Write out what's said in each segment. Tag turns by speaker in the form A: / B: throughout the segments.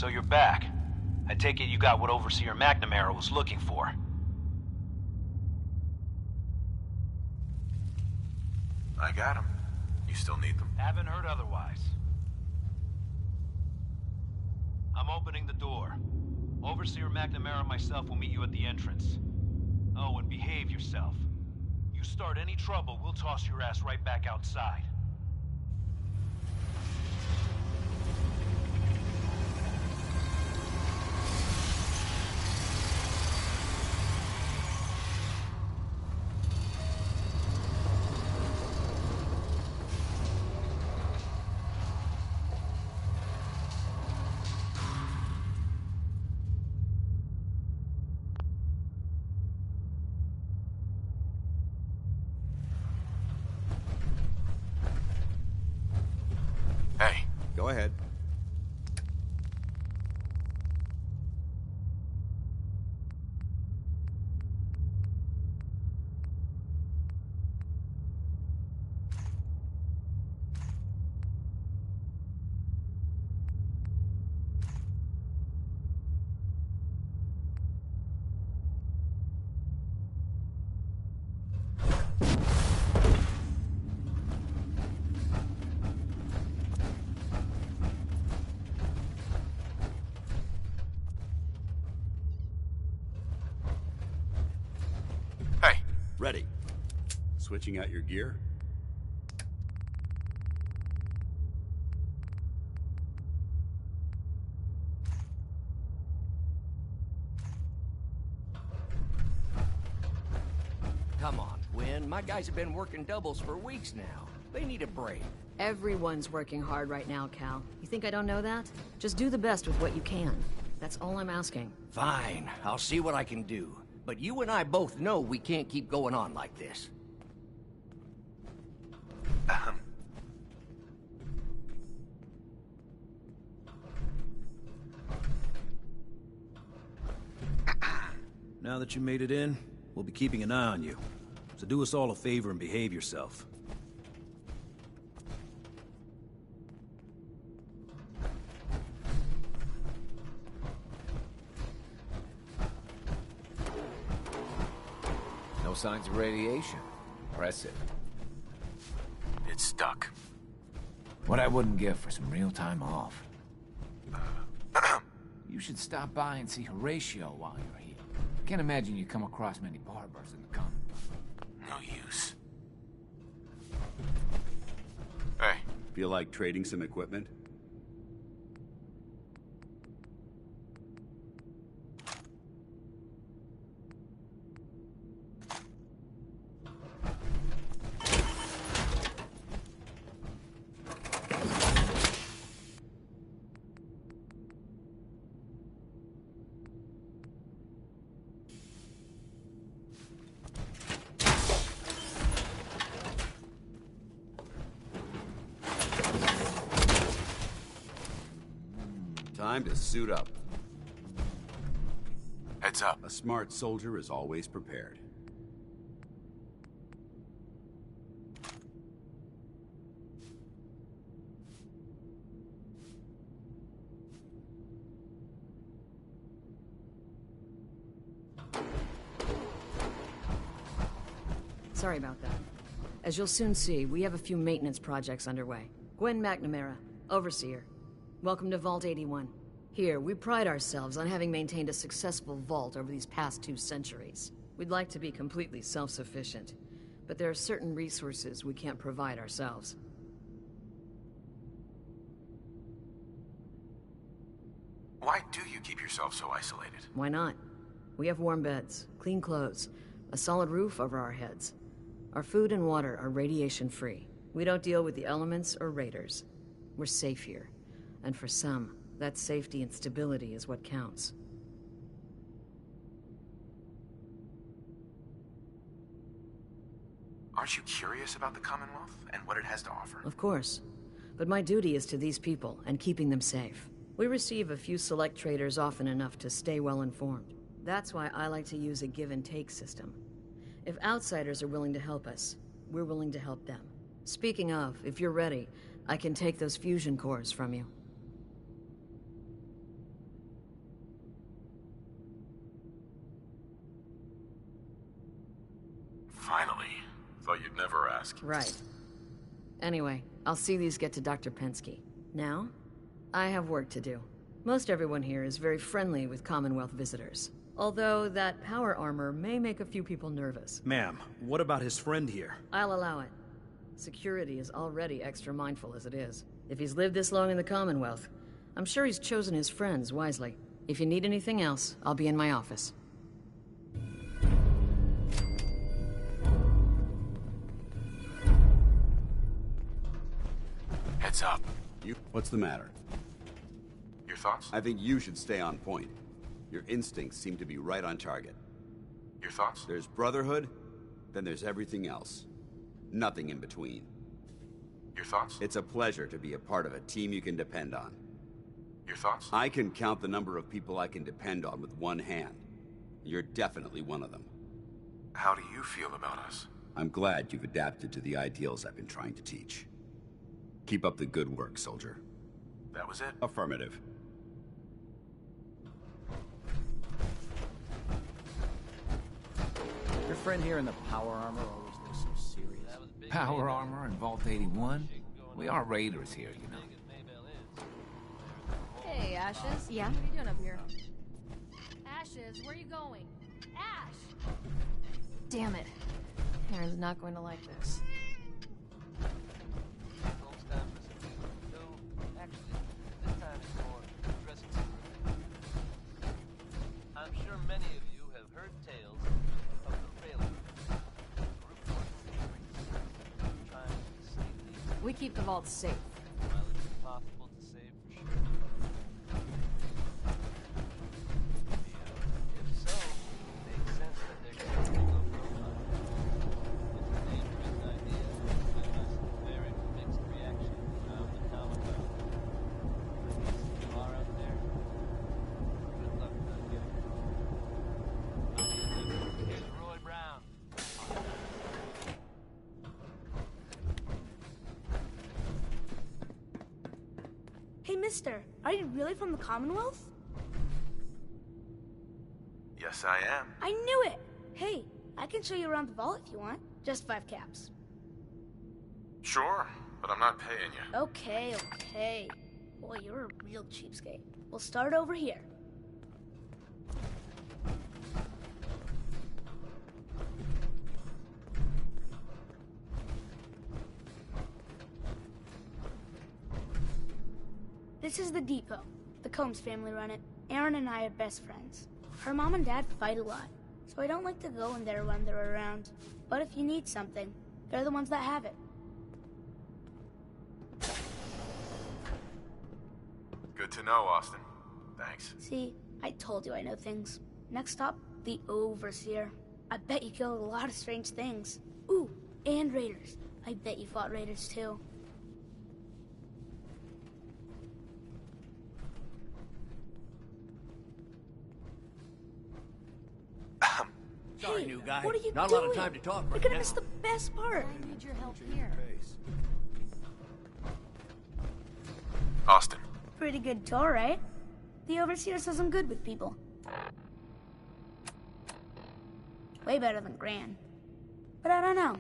A: So you're back. I take it you got what Overseer McNamara was looking for.
B: I got them. You still need them?
A: Haven't heard otherwise. I'm opening the door. Overseer McNamara and myself will meet you at the entrance. Oh, and behave yourself. You start any trouble, we'll toss your ass right back outside.
B: Hey.
C: Go ahead.
B: Hey.
C: Ready. Switching out your gear?
D: Come on, Gwen. My guys have been working doubles for weeks now. They need a break.
E: Everyone's working hard right now, Cal. You think I don't know that? Just do the best with what you can. That's all I'm asking.
D: Fine, I'll see what I can do. But you and I both know we can't keep going on like this.
F: Now that you made it in, we'll be keeping an eye on you. So do us all a favor and behave yourself.
G: No signs of radiation. Impressive.
B: It's stuck.
G: What I wouldn't give for some real time off. You should stop by and see Horatio while you're here. Can't imagine you come across many barbers in the common.
B: No use. Hey.
C: Feel like trading some equipment? Time to suit up.
B: Heads up.
C: A smart soldier is always prepared.
E: Sorry about that. As you'll soon see, we have a few maintenance projects underway. Gwen McNamara, Overseer. Welcome to Vault 81. Here, we pride ourselves on having maintained a successful vault over these past 2 centuries. We'd like to be completely self-sufficient, but there are certain resources we can't provide ourselves.
B: Why do you keep yourself so isolated?
E: Why not? We have warm beds, clean clothes, a solid roof over our heads. Our food and water are radiation-free. We don't deal with the elements or raiders. We're safe here. And for some, that safety and stability is what counts.
B: Aren't you curious about the Commonwealth and what it has to offer?
E: Of course. But my duty is to these people and keeping them safe. We receive a few select traders often enough to stay well informed. That's why I like to use a give-and-take system. If outsiders are willing to help us, we're willing to help them. Speaking of, if you're ready, I can take those fusion cores from you.
B: Finally. Thought you'd never ask.
E: Right. Anyway, I'll see these get to Dr. Pensky. Now, I have work to do. Most everyone here is very friendly with Commonwealth visitors. Although that power armor may make a few people nervous.
F: Ma'am, what about his friend here?
E: I'll allow it. Security is already extra mindful as it is. If he's lived this long in the Commonwealth, I'm sure he's chosen his friends wisely. If you need anything else, I'll be in my office.
B: Heads up.
C: What's the matter?
B: Your thoughts?
C: I think you should stay on point. Your instincts seem to be right on target.
B: Your thoughts?
C: There's Brotherhood, then there's everything else. Nothing in between.
B: Your thoughts?
C: It's a pleasure to be a part of a team you can depend on.
B: Your thoughts?
C: I can count the number of people I can depend on with one hand. You're definitely one of them.
B: How do you feel about us?
C: I'm glad you've adapted to the ideals I've been trying to teach. Keep up the good work, soldier.
B: That was it?
C: Affirmative.
H: Your friend here in the power armor always looks so serious.
G: Power armor and Vault 81? We are raiders here, you know.
I: Hey, Ashes.
E: Yeah?
I: What are you doing up here? Ashes, where are you going? Ash! Damn it. Aaron's not going to like this.
J: I'm sure many of you have heard tales of the Railroad. Trying to save these
E: We keep the vault safe.
J: while it's impossible to save for sure. If so, it makes sense that they're keeping a low profile. It's a dangerous idea that must very mixed reactions around the Commonwealth. If you are out there, good luck not getting it. Here's Roy Brown.
K: Hey, mister, are you really from the Commonwealth?
B: Yes, I am.
K: I knew it! Hey, I can show you around the vault if you want. Just 5 caps.
B: Sure, but I'm not paying you.
K: Okay, okay. Boy, you're a real cheapskate. We'll start over here. This is the depot. The Combs family run it. Aaron and I are best friends. Her mom and dad fight a lot, so I don't like to go in there when they're around. But if you need something, they're the ones that have it.
B: Good to know, Austin. Thanks.
K: See, I told you I know things. Next stop, the Overseer. I bet you killed a lot of strange things. Ooh, and raiders. I bet you fought raiders too.
D: Sorry,
K: Hey,
D: new guy.
K: what are you
D: Not
K: doing?
D: a lot of time to talk
K: You're
D: right
K: gonna
D: now.
K: miss the best part.
I: I need your help here.
B: Austin.
K: Pretty good tour, right? The Overseer says I'm good with people. Way better than Gran. But I don't know.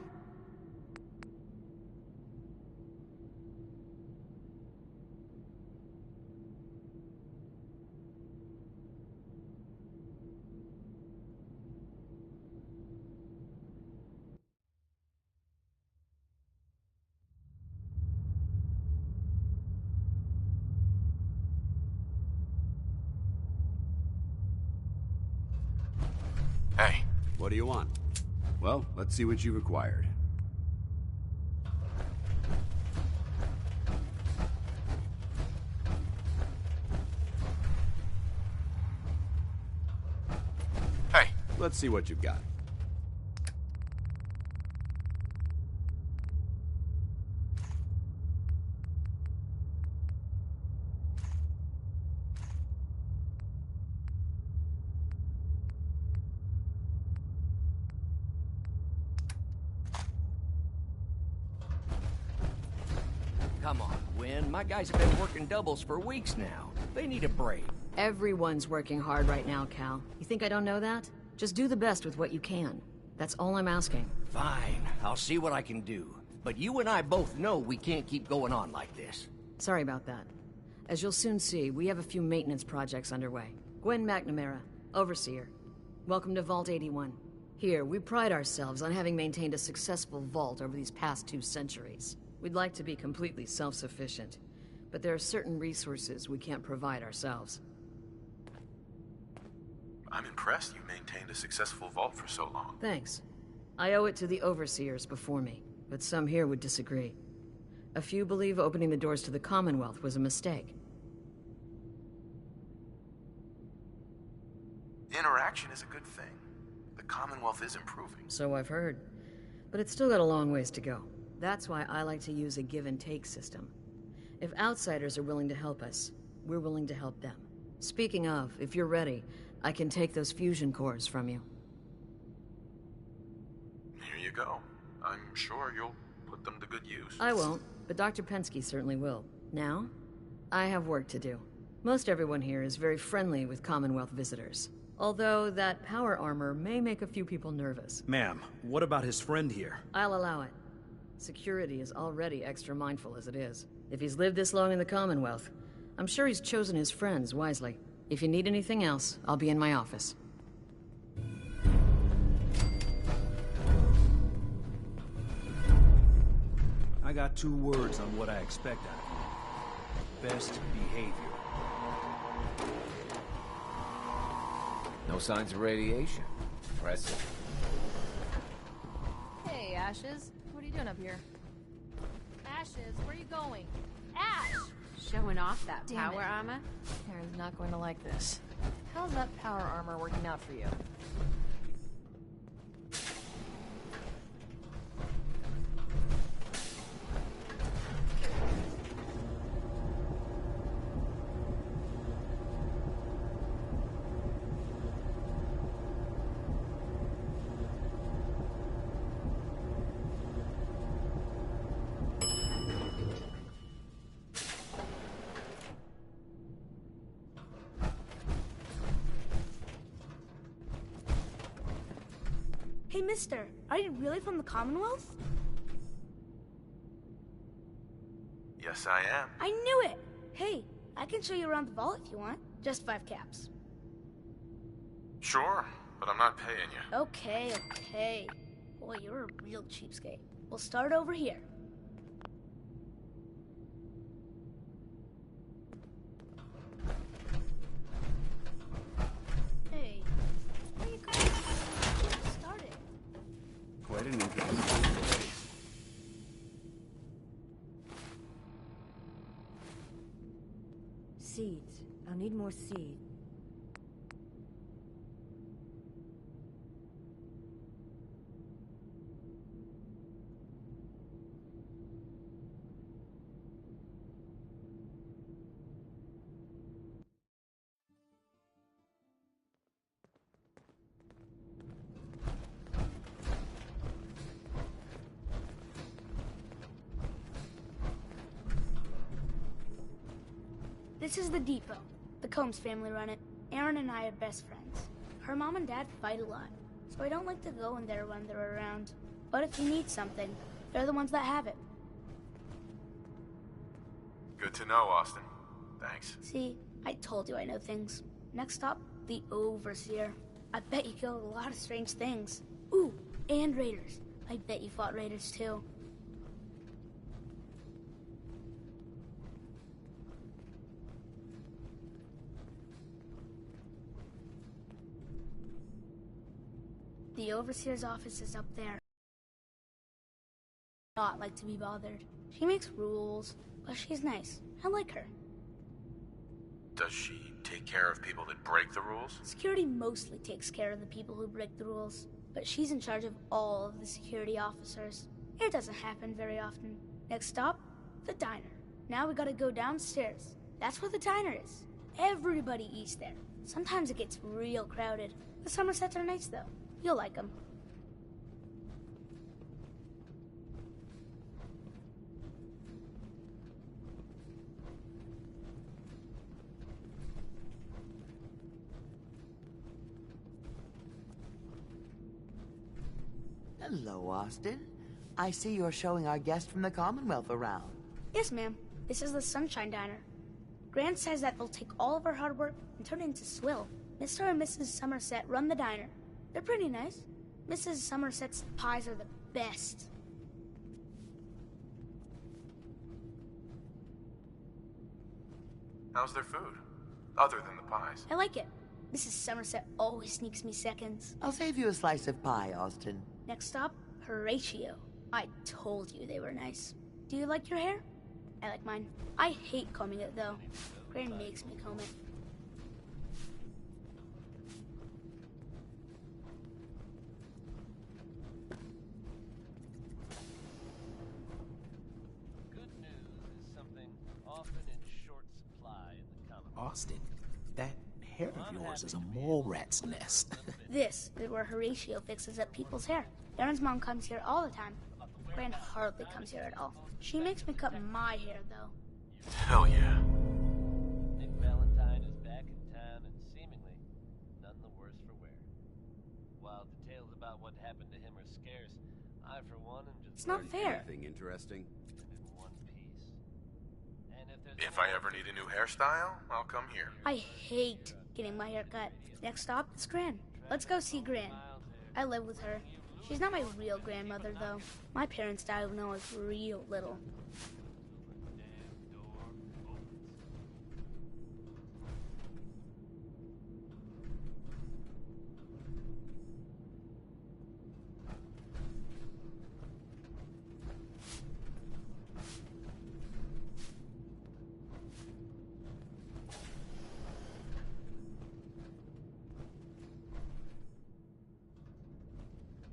B: Hey.
C: What do you want? Well, let's see what you've acquired.
B: Hey.
C: Let's see what you've got.
D: Come on, Gwen. My guys have been working doubles for weeks now. They need a break.
E: Everyone's working hard right now, Cal. You think I don't know that? Just do the best with what you can. That's all I'm asking.
D: Fine, I'll see what I can do. But you and I both know we can't keep going on like this.
E: Sorry about that. As you'll soon see, we have a few maintenance projects underway. Gwen McNamara, Overseer. Welcome to Vault 81. Here, we pride ourselves on having maintained a successful vault over these past 2 centuries. We'd like to be completely self-sufficient, but there are certain resources we can't provide ourselves.
B: I'm impressed you maintained a successful vault for so long.
E: Thanks. I owe it to the Overseers before me, but some here would disagree. A few believe opening the doors to the Commonwealth was a mistake.
B: Interaction is a good thing. The Commonwealth is improving.
E: So I've heard. But it's still got a long ways to go. That's why I like to use a give-and-take system. If outsiders are willing to help us, we're willing to help them. Speaking of, if you're ready, I can take those fusion cores from you.
B: Here you go. I'm sure you'll put them to good use.
E: I won't, but Dr. Pensky certainly will. Now, I have work to do. Most everyone here is very friendly with Commonwealth visitors. Although that power armor may make a few people nervous.
F: Ma'am, what about his friend here?
E: I'll allow it. Security is already extra mindful as it is. If he's lived this long in the Commonwealth, I'm sure he's chosen his friends wisely. If you need anything else, I'll be in my office.
F: I got 2 words on what I expect out of you. Best behavior.
G: No signs of radiation. Impressive.
I: Hey, Ashes. What are you doing up here? Ashes, where are you going? Ash!
L: Showing off that
I: Damn
L: power
I: it.
L: armor?
I: Aaron's not going to like this. How's that power armor working out for you?
K: Hey, mister, are you really from the Commonwealth?
B: Yes, I am.
K: I knew it! Hey, I can show you around the vault if you want. Just 5 caps.
B: Sure, but I'm not paying you.
K: Okay, okay. Boy, you're a real cheapskate. We'll start over here. Hey, where are you going? Start it.
C: Quite an interesting story.
M: Seeds. I'll need more seed.
K: This is the depot. The Combs family run it. Aaron and I are best friends. Her mom and dad fight a lot, so I don't like to go in there when they're around. But if you need something, they're the ones that have it.
B: Good to know, Austin. Thanks.
K: See, I told you I know things. Next stop, the Overseer. I bet you killed a lot of strange things. Ooh, and raiders. I bet you fought raiders too. The Overseer's office is up there. Not like to be bothered. She makes rules, but she's nice. I like her.
B: Does she take care of people that break the rules?
K: Security mostly takes care of the people who break the rules, but she's in charge of all of the security officers. It doesn't happen very often. Next stop, the diner. Now we gotta go downstairs. That's where the diner is. Everybody eats there. Sometimes it gets real crowded. The Somersets are nice though. You'll like them.
L: Hello, Austin. I see you're showing our guest from the Commonwealth around.
K: Yes, ma'am. This is the Sunshine Diner. Grant says that they'll take all of our hard work and turn it into swill. Mr. and Mrs. Somerset run the diner. They're pretty nice. Mrs. Somerset's pies are the best.
B: How's their food? Other than the pies.
K: I like it. Mrs. Somerset always sneaks me seconds.
L: I'll save you a slice of pie, Austin.
K: Next stop, Horatio. I told you they were nice. Do you like your hair? I like mine. I hate combing it, though. Gran makes me comb it.
J: Good news is something often in short supply in the Commonwealth.
N: Austin, that hair of yours is a mole rat's nest.
K: This is where Horatio fixes up people's hair. Aaron's mom comes here all the time. Gran hardly comes here at all. She makes me cut my hair, though.
B: Hell yeah.
J: Nick Valentine is back in town and seemingly none the worse for wear. While details about what happened to him are scarce, I, for one, am just...
K: It's not fair.
C: Anything interesting?
J: in one piece. And if there's...
B: If I ever need a new hairstyle, I'll come here.
K: I hate getting my hair cut. Next stop is Gran. Let's go see Gran. I live with her. She's not my real grandmother, though. My parents died when I was real little.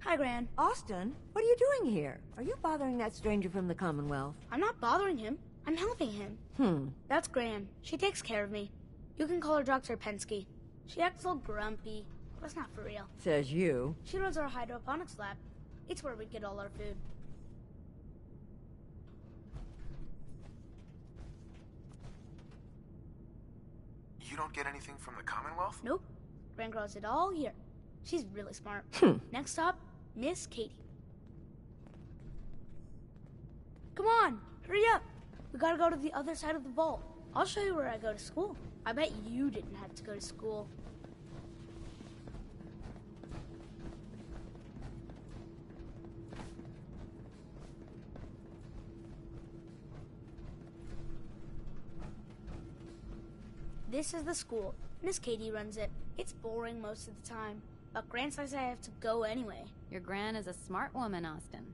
K: Hi, Gran.
M: Austin, what are you doing here? Are you bothering that stranger from the Commonwealth?
K: I'm not bothering him. I'm helping him. That's Gran. She takes care of me. You can call her Dr. Pensky. She acts all grumpy, but it's not for real.
M: Says you.
K: She runs our hydroponics lab. It's where we get all our food.
B: You don't get anything from the Commonwealth?
K: Nope. Gran grows it all here. She's really smart. Next stop, Miss Katie. Come on, hurry up. We gotta go to the other side of the vault. I'll show you where I go to school. I bet you didn't have to go to school. This is the school. Miss Katie runs it. It's boring most of the time, but Gran says I have to go anyway.
O: Your Gran is a smart woman, Austin.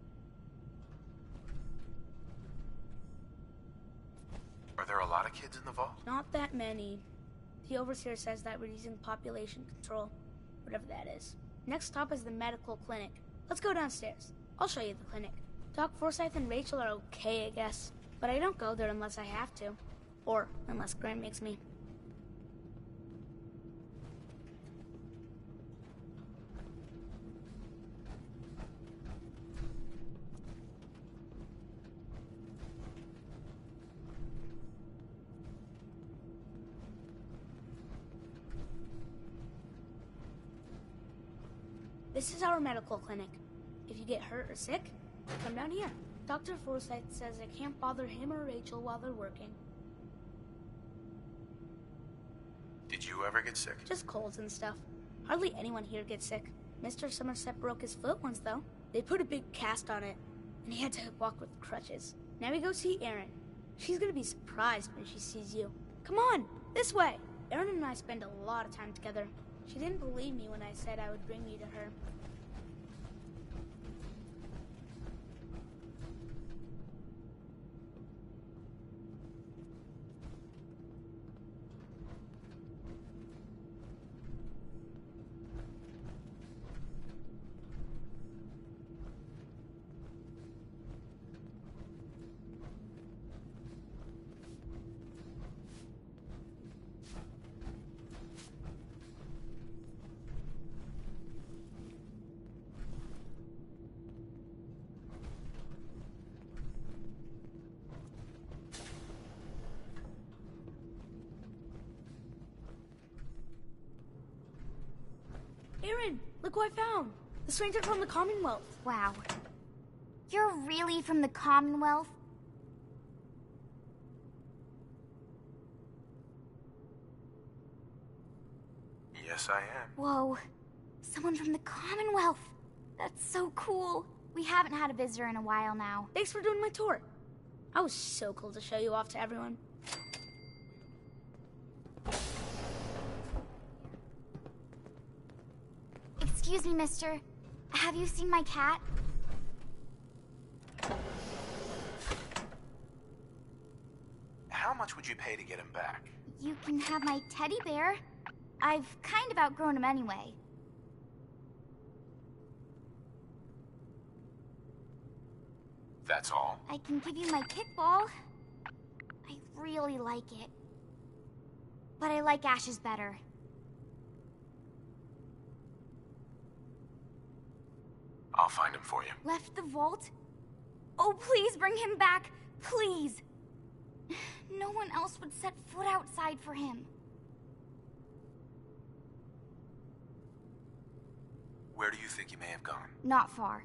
B: Are there a lot of kids in the vault?
K: Not that many. The overseer says that we're using population control, whatever that is. Next stop is the medical clinic. Let's go downstairs. I'll show you the clinic. Doc Forsyth and Rachel are okay, I guess, but I don't go there unless I have to, or unless Gran makes me. This is our medical clinic. If you get hurt or sick, come down here. Dr. Forsyth says I can't bother him or Rachel while they're working.
B: Did you ever get sick?
K: Just colds and stuff. Hardly anyone here gets sick. Mr. Somerset broke his foot once, though. They put a big cast on it, and he had to walk with crutches. Now we go see Erin. She's gonna be surprised when she sees you. Come on, this way! Erin and I spend a lot of time together. She didn't believe me when I said I would bring you to her. Erin, look what I found! The stranger from the Commonwealth.
P: Wow. You're really from the Commonwealth?
B: Yes, I am.
P: Whoa. Someone from the Commonwealth. That's so cool. We haven't had a visitor in a while now.
K: Thanks for doing my tour. I was so cool to show you off to everyone.
P: Excuse me, mister. Have you seen my cat?
B: How much would you pay to get him back?
P: You can have my teddy bear. I've kind of outgrown him anyway.
B: That's all.
P: I can give you my kickball. I really like it. But I like Ash's better.
B: I'll find him for you.
P: Left the vault? Oh, please bring him back. Please. No one else would set foot outside for him.
B: Where do you think he may have gone?
P: Not far.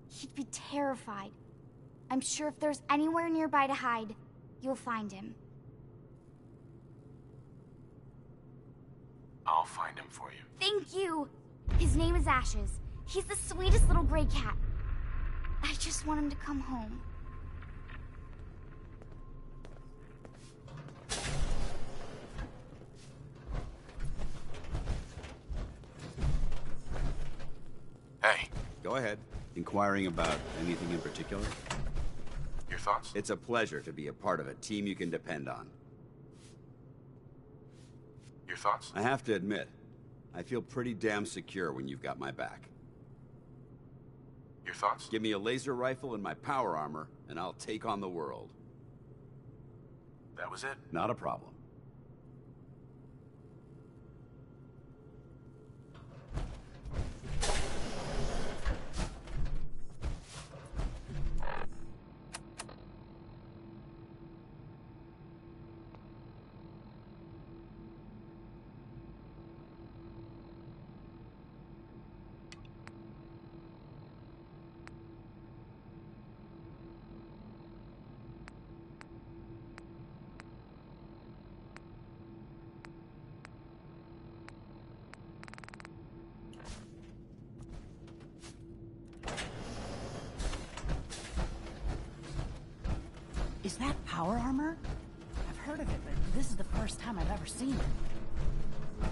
P: He'd be terrified. I'm sure if there's anywhere nearby to hide, you'll find him.
B: I'll find him for you.
P: Thank you. His name is Ashes. He's the sweetest little gray cat. I just want him to come home.
B: Hey.
C: Go ahead. Inquiring about anything in particular?
B: Your thoughts?
C: It's a pleasure to be a part of a team you can depend on.
B: Your thoughts?
C: I have to admit, I feel pretty damn secure when you've got my back.
B: Your thoughts?
C: Give me a laser rifle and my power armor, and I'll take on the world.
B: That was it?
C: Not a problem.
Q: Is that power armor? I've heard of it, but this is the first time I've ever seen it.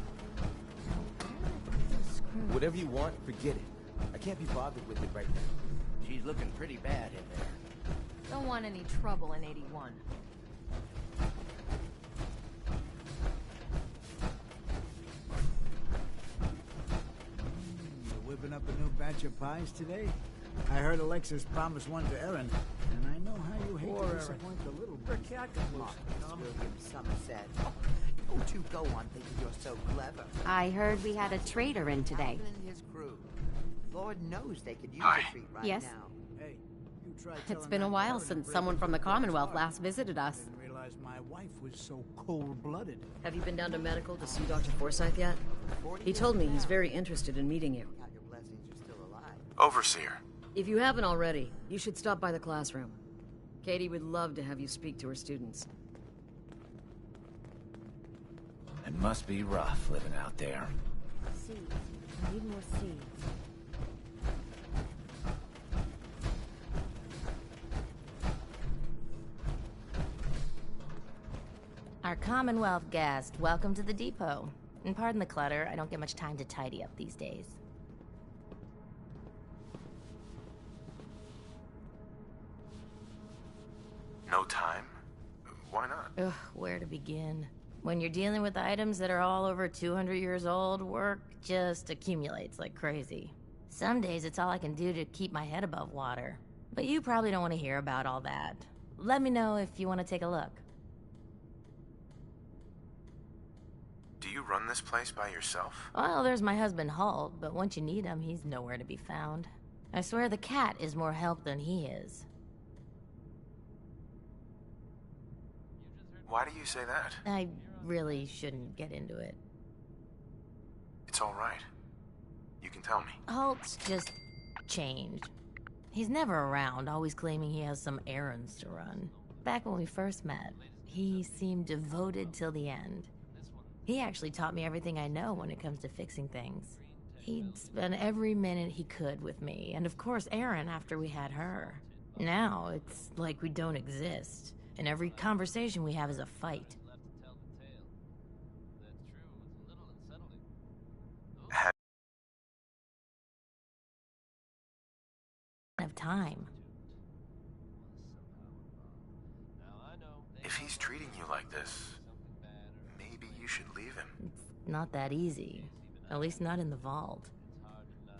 N: Whatever you want, forget it. I can't be bothered with it right now.
D: She's looking pretty bad in there.
I: Don't want any trouble in 81.
R: You're whipping up a new batch of pies today? I heard Alexis promised one to Erin, and I know how you hate to disappoint the little one.
L: William Somerset. Don't you go on thinking you're so clever.
O: I heard we had a traitor in today.
L: Alvin and his crew. Lord knows they could use
B: Hi.
L: a treat right
O: Yes.
L: now.
R: Hey, you tried
O: It's
R: telling
O: been a
R: that
O: while
R: Erin
O: since
R: to
O: someone
R: break
O: from the
R: into
O: Commonwealth
R: Claire's
O: last visited us.
R: heart. Didn't realize my wife was so cold-blooded.
E: Have you been down to medical to see Dr. Forsyth yet? He told me he's very interested in meeting you.
L: Your blessings are still alive.
B: Overseer.
E: If you haven't already, you should stop by the classroom. Katie would love to have you speak to her students.
G: It must be rough living out there.
M: Seeds. I need more seeds.
S: Our Commonwealth guest, welcome to the depot. And pardon the clutter, I don't get much time to tidy up these days.
B: No time? Why not?
S: Ugh, where to begin? When you're dealing with items that are all over 200 years old, work just accumulates like crazy. Some days it's all I can do to keep my head above water. But you probably don't want to hear about all that. Let me know if you want to take a look.
B: Do you run this place by yourself?
S: Well, there's my husband Holt, but once you need him, he's nowhere to be found. I swear the cat is more help than he is.
B: Why do you say that?
S: I really shouldn't get into it.
B: It's all right. You can tell me.
S: Holt's just changed. He's never around, always claiming he has some errands to run. Back when we first met, he seemed devoted till the end. He actually taught me everything I know when it comes to fixing things. He'd spend every minute he could with me, and of course Erin after we had her. Now, it's like we don't exist, and every conversation we have is a fight. Of time.
B: If he's treating you like this, maybe you should leave him.
S: It's not that easy. At least not in the vault.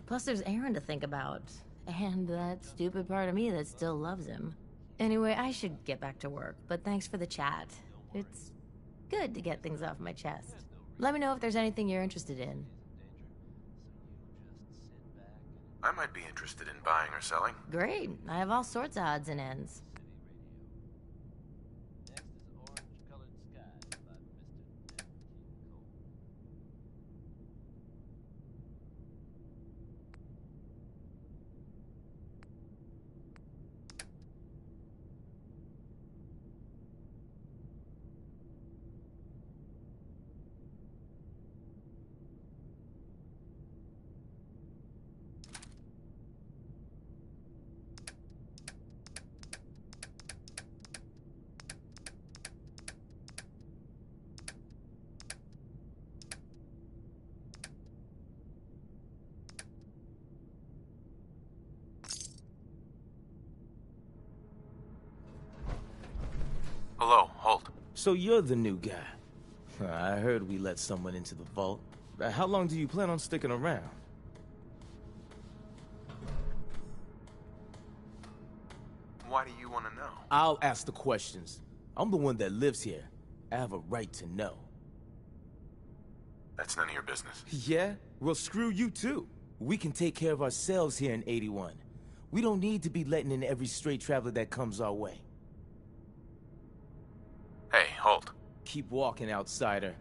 S: Plus there's Erin to think about. And that stupid part of me that still loves him. Anyway, I should get back to work, but thanks for the chat. It's good to get things off my chest. Let me know if there's anything you're interested in.
B: I might be interested in buying or selling.
S: Great. I have all sorts of odds and ends.
B: Hello, Holt.
N: So you're the new guy. I heard we let someone into the vault. How long do you plan on sticking around?
B: Why do you want to know?
N: I'll ask the questions. I'm the one that lives here. I have a right to know.
B: That's none of your business.
N: Yeah? Well, screw you too. We can take care of ourselves here in 81. We don't need to be letting in every stray traveler that comes our way.
B: Hey, Holt.
N: Keep walking, outsider.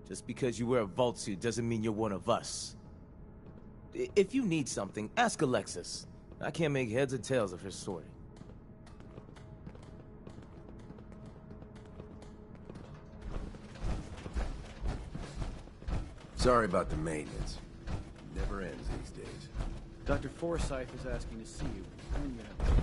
N: Just because you wear a vault suit doesn't mean you're one of us. If you need something, ask Alexis. I can't make heads or tails of her sorting.
T: Sorry about the maintenance. Never ends these days.
H: Dr. Forsyth is asking to see you. Bring you in.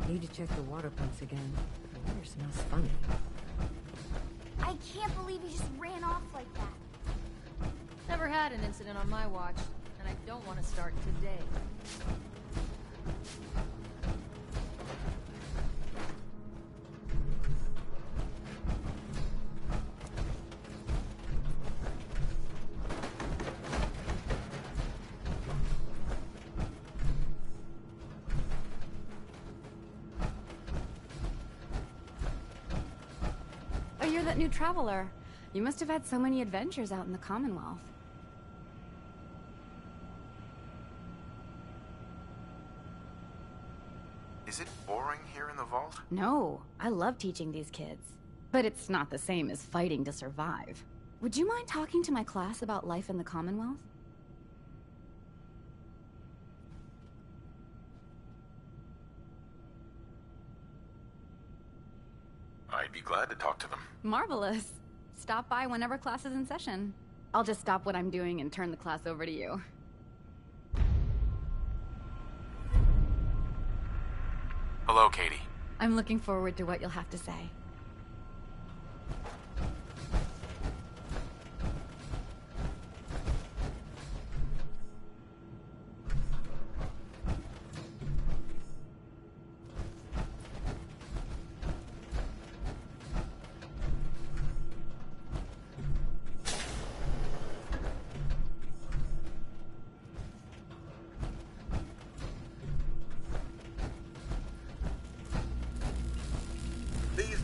M: Need to check the water pumps again. The water smells funny.
P: I can't believe he just ran off like that.
I: Never had an incident on my watch, and I don't want to start today.
U: Oh, you're that new traveler. You must have had so many adventures out in the Commonwealth.
B: Is it boring here in the vault?
U: No, I love teaching these kids. But it's not the same as fighting to survive. Would you mind talking to my class about life in the Commonwealth?
B: I'd be glad to talk to them.
U: Marvelous. Stop by whenever class is in session. I'll just stop what I'm doing and turn the class over to you.
B: Hello, Katie.
U: I'm looking forward to what you'll have to say.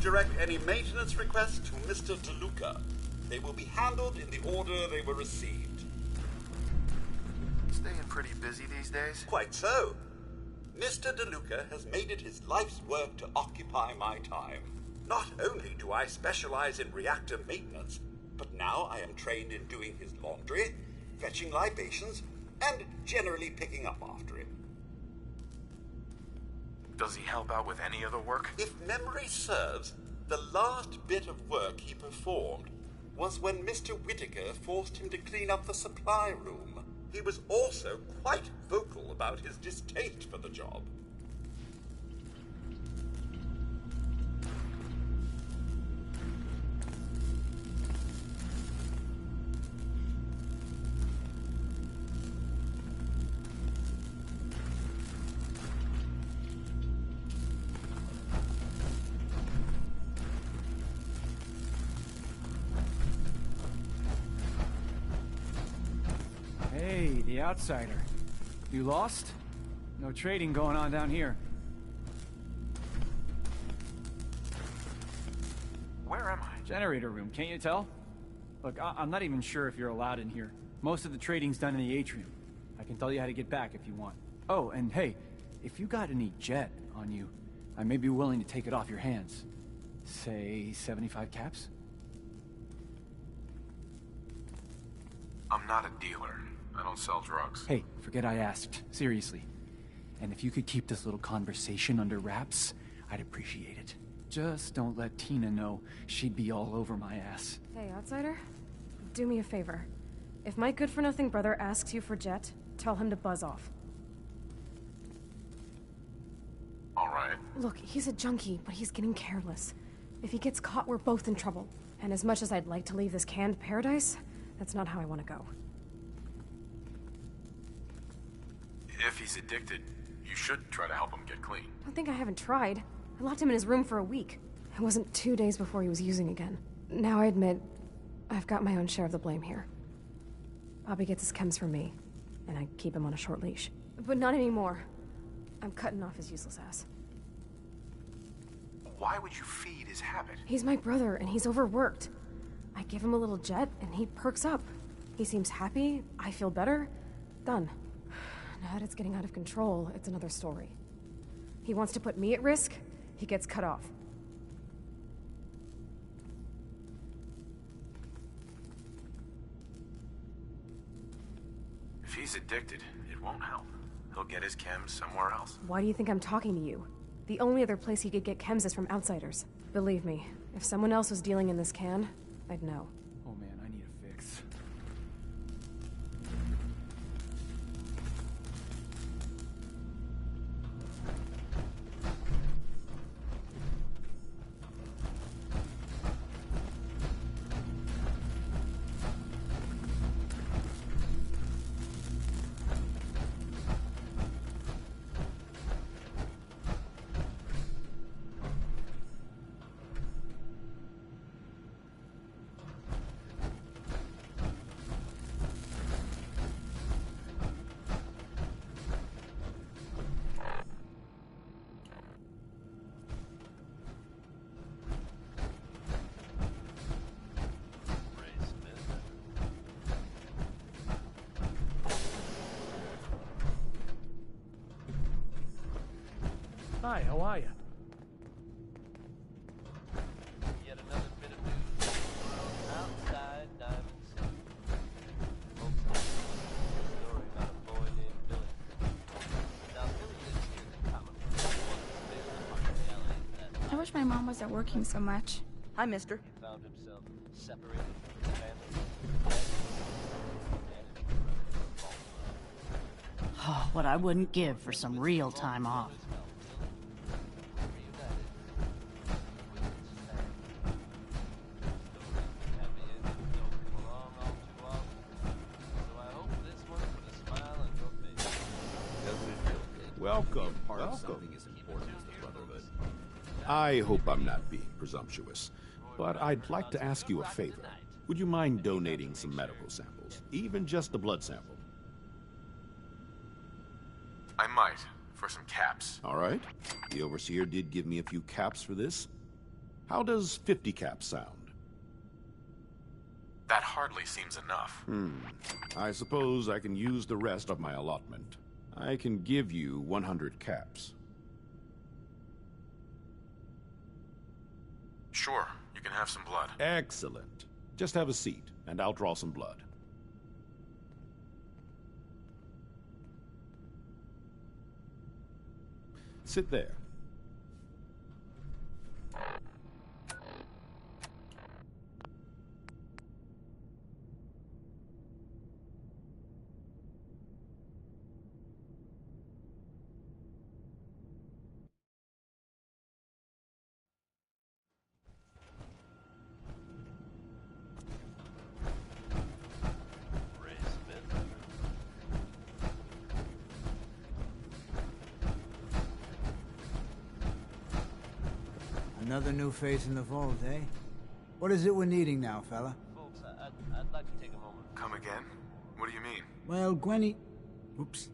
V: Direct any maintenance requests to Mr. DeLuca. They will be handled in the order they were received.
B: staying pretty busy these days?
A: Quite so. Mr. DeLuca has made it his life's work to occupy my time. Not only do I specialize in reactor maintenance, but now I am trained in doing his laundry, fetching libations, and generally picking up after him.
B: Does he help out with any other work?
A: If memory serves, the last bit of work he performed was when Mr. Whitaker forced him to clean up the supply room. He was also quite vocal about his distaste for the job.
V: Hey, the outsider. You lost? No trading going on down here.
B: Where am I?
V: Generator room, can't you tell? Look, I'm not even sure if you're allowed in here. Most of the trading's done in the atrium. I can tell you how to get back if you want. Oh, and hey, if you got any jet on you, I may be willing to take it off your hands. Say 75 caps?
B: I'm not a dealer. I don't sell drugs.
V: Hey, forget I asked. Seriously. And if you could keep this little conversation under wraps, I'd appreciate it. Just don't let Tina know. She'd be all over my ass.
W: Hey, outsider. Do me a favor. If my good-for-nothing brother asks you for Jet, tell him to buzz off.
B: All right.
W: Look, he's a junkie, but he's getting careless. If he gets caught, we're both in trouble. And as much as I'd like to leave this canned paradise, that's not how I want to go.
B: If he's addicted, you should try to help him get clean.
W: Don't think I haven't tried. I locked him in his room for a week. It wasn't 2 days before he was using again. Now I admit, I've got my own share of the blame here. Bobby gets his chems from me, and I keep him on a short leash. But not anymore. I'm cutting off his useless ass.
B: Why would you feed his habit?
W: He's my brother, and he's overworked. I give him a little Jet, and he perks up. He seems happy, I feel better. Done. Now that it's getting out of control, it's another story. He wants to put me at risk, he gets cut off.
B: If he's addicted, it won't help. He'll get his chems somewhere else.
W: Why do you think I'm talking to you? The only other place he could get chems is from outsiders. Believe me, if someone else was dealing in this can, I'd know.
V: Oh man, I need a fix. Hi, how are you?
J: Yet another bit of news outside Diamond City. Folks have a story about a boy named Billy. Now, Billy lives here in the comic book. One of the alleys that
X: I wish my mom wasn't working so much.
L: Hi, mister.
J: he found himself separated from his family.
Q: Oh, what I wouldn't give for some real time off.
Y: Welcome. Something as important as the Brotherhood. I hope I'm not being presumptuous, but I'd like to ask you a favor. Would you mind donating some medical samples? Even just a blood sample?
B: I might, for some caps.
Y: All right. The Overseer did give me a few caps for this. How does 50 caps sound?
B: That hardly seems enough.
Y: I suppose I can use the rest of my allotment. I can give you 100 caps.
B: Sure, you can have some blood.
Y: Excellent. Just have a seat, and I'll draw some blood. Sit there.
R: Another new face in the vault, eh? What is it we're needing now, fella?
J: Folks, I'd like to take a moment.
B: Come again? What do you mean?
R: Well, Gwenny... Oops.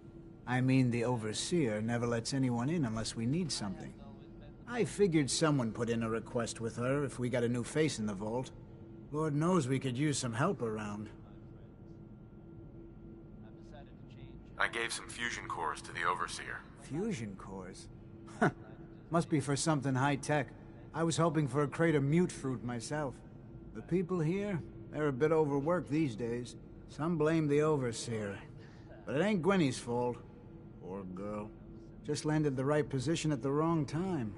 R: I mean, the Overseer never lets anyone in unless we need something. I figured someone put in a request with her if we got a new face in the vault. Lord knows we could use some help around.
B: I gave some fusion cores to the Overseer.
R: Fusion cores? Must be for something high-tech. I was hoping for a crate of mute fruit myself. The people here, they're a bit overworked these days. Some blame the Overseer. But it ain't Gwenny's fault. Poor girl. Just landed the right position at the wrong time.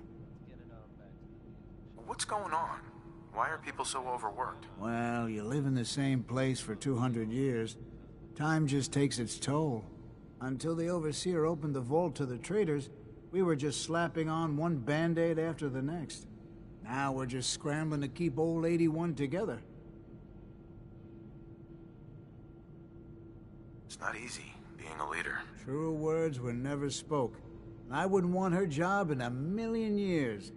B: What's going on? Why are people so overworked?
R: Well, you live in the same place for 200 years. Time just takes its toll. Until the Overseer opened the vault to the traders, we were just slapping on one band-aid after the next. Now we're just scrambling to keep old 81 together.
B: It's not easy, being a leader.
R: Truer words were never spoke. I wouldn't want her job in a million years.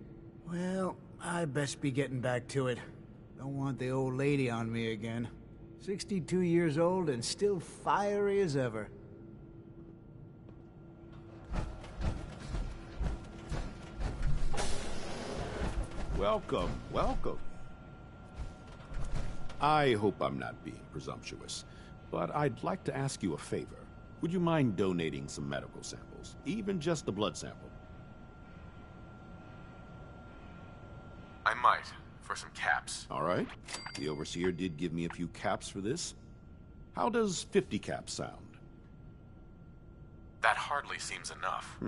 R: Well, I best be getting back to it. Don't want the old lady on me again. 62 years old and still fiery as ever.
Y: Welcome, welcome. I hope I'm not being presumptuous, but I'd like to ask you a favor. Would you mind donating some medical samples, even just a blood sample?
B: I might, for some caps.
Y: All right. The Overseer did give me a few caps for this. How does 50 caps sound?
B: That hardly seems enough.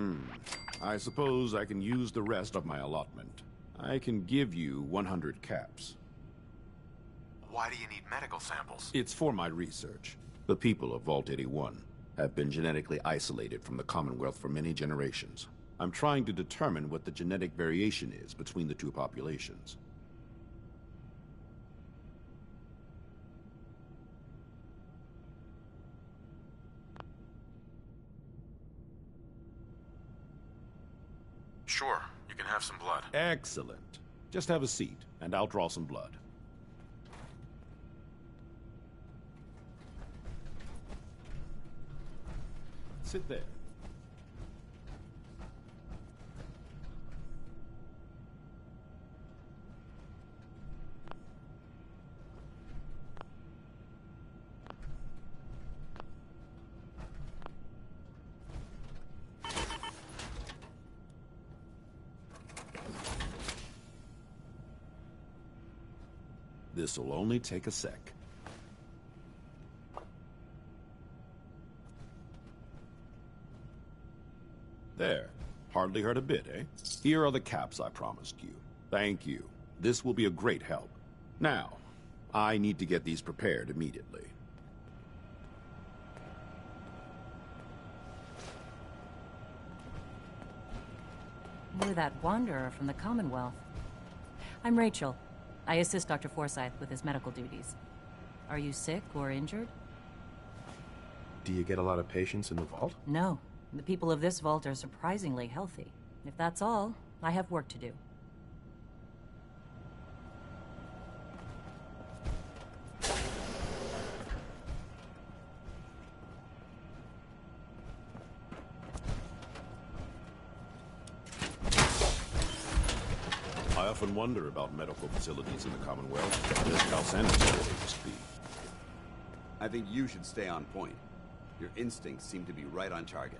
Y: I suppose I can use the rest of my allotment. I can give you 100 caps.
B: Why do you need medical samples?
Y: It's for my research. The people of Vault 81 have been genetically isolated from the Commonwealth for many generations. I'm trying to determine what the genetic variation is between the two populations.
B: Sure, you can have some blood.
Y: Excellent. Just have a seat, and I'll draw some blood. Sit there. This'll only take a sec. There. Hardly hurt a bit, eh? Here are the caps I promised you. Thank you. This will be a great help. Now, I need to get these prepared immediately.
C: You're that wanderer from the Commonwealth. I'm Rachel. I assist Dr. Forsyth with his medical duties. Are you sick or injured?
T: Do you get a lot of patients in the vault?
C: No. The people of this vault are surprisingly healthy. If that's all, I have work to do.
Y: I often wonder about medical facilities in the Commonwealth, just how sanitary they must be.
D: I think you should stay on point. Your instincts seem to be right on target.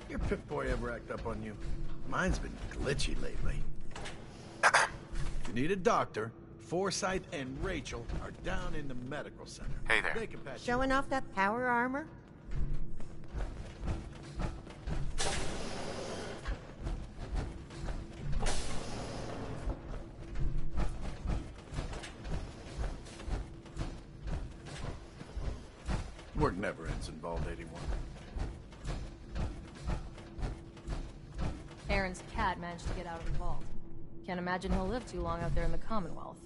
E: Your Pip-Boy ever act up on you? Mine's been glitchy lately. If you need a doctor, Forsyth and Rachel are down in the medical center.
B: Hey there.
E: They can patch you.
L: Showing off that power armor?
E: Work never ends in Vault 81.
I: Aaron's cat managed to get out of the vault. Can't imagine he'll live too long out there in the Commonwealth.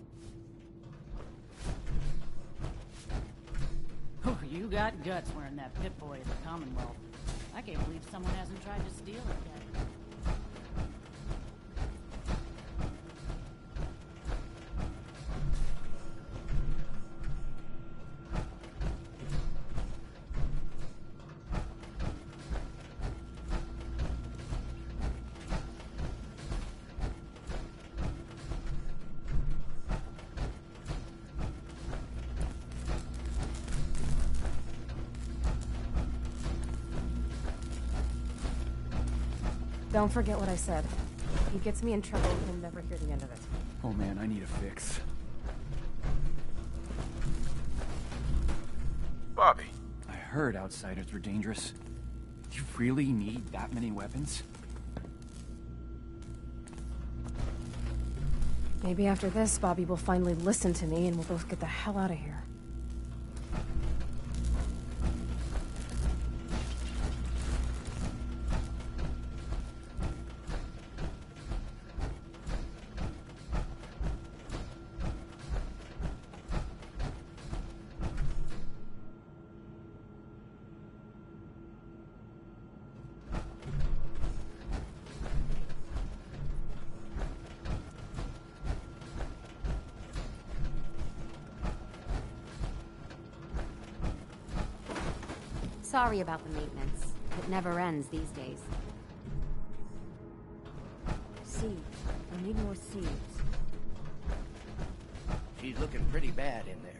Q: Oh, you got guts wearing that Pip-Boy at the Commonwealth. I can't believe someone hasn't tried to steal it yet.
W: Don't forget what I said. If he gets me in trouble, he'll never hear the end of it.
V: Oh man, I need a fix.
B: Bobby.
V: I heard outsiders were dangerous. You really need that many weapons?
W: Maybe after this, Bobby will finally listen to me and we'll both get the hell out of here.
F: Sorry about the maintenance. It never ends these days.
M: Seeds. I need more seeds.
E: She's looking pretty bad in there.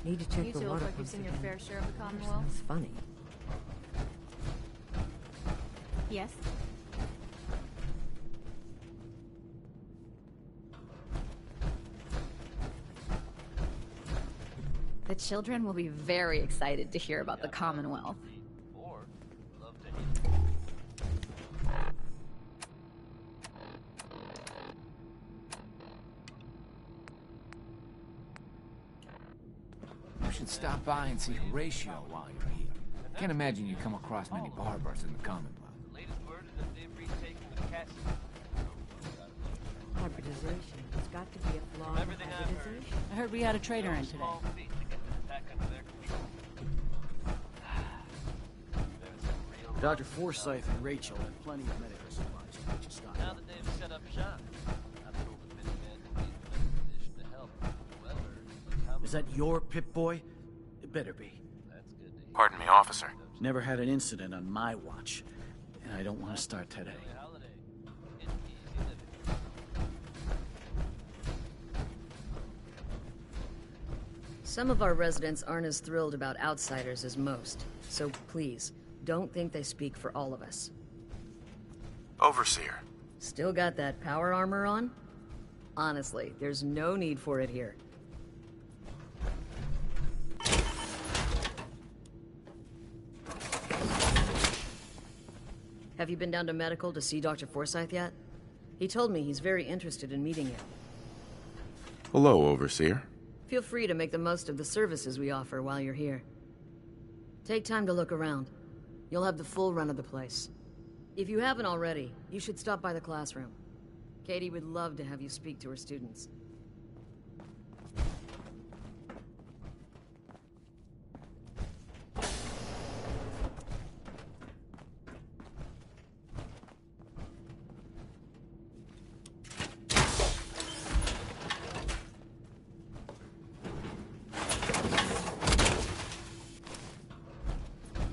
M: Need to check
I: You
M: the
I: two
M: water
I: look like you've
M: pumps
I: seen your
M: again.
I: fair share of the Commonwealth.
M: Smells funny.
U: Yes? The children will be very excited to hear about the Commonwealth.
G: You should stop by and see Horatio while you're here. Can't imagine you come across many barbers in the Commonwealth.
J: Latest word is that they've retaken the castle.
M: Hybridization. It's got to be a flaw in
J: Everything I've heard.
M: hybridization.
Q: I heard we had a traitor in today.
J: Small feat to get this attack under their control.
H: Dr. Forsyth and Rachel have plenty of medical supplies to get you stocked
J: Now
H: up.
J: that they've set up shop, I'm told the Minutemen will be in the best position to help whoever is coming.
H: Is that your Pip-Boy? It better be.
J: That's good to hear.
B: Pardon me, officer.
H: Never had an incident on my watch, and I don't want to start today.
K: Some of our residents aren't as thrilled about outsiders as most, so please, don't think they speak for all of us.
B: Overseer.
K: Still got that power armor on? Honestly, there's no need for it here. Have you been down to medical to see Dr. Forsyth yet? He told me he's very interested in meeting you.
B: Hello, Overseer.
K: Feel free to make the most of the services we offer while you're here. Take time to look around. You'll have the full run of the place. If you haven't already, you should stop by the classroom. Katie would love to have you speak to her students.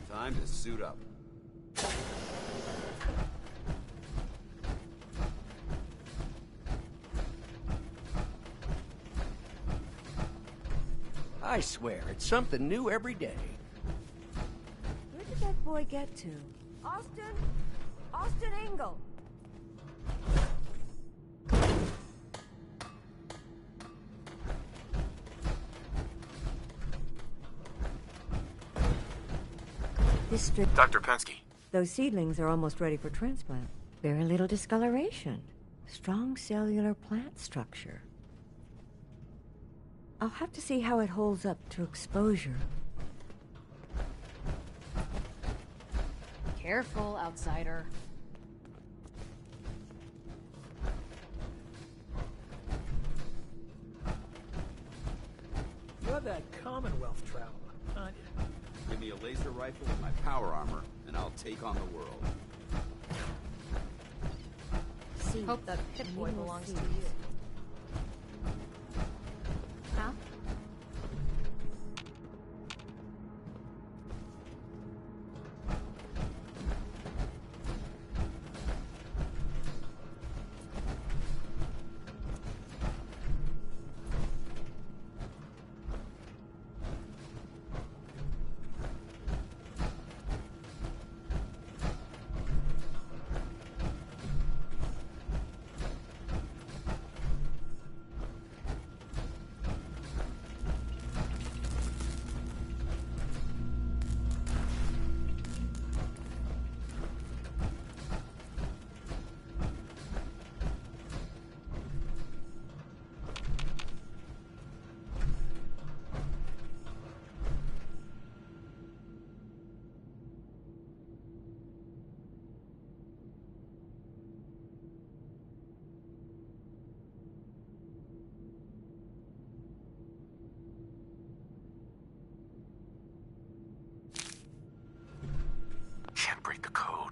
D: Time to suit up.
N: I swear, it's something new every day.
M: Where did that boy get to? Austin? Austin Engel!
B: Dr. Pensky.
M: Those seedlings are almost ready for transplant. Very little discoloration. Strong cellular plant structure. I'll have to see how it holds up to exposure.
Q: Careful, outsider.
E: You're that Commonwealth traveler, aren't you?
D: Give me a laser rifle and my power armor, and I'll take on the world.
I: Hope that Pip-Boy belongs to you. Huh?
B: Can't break the code.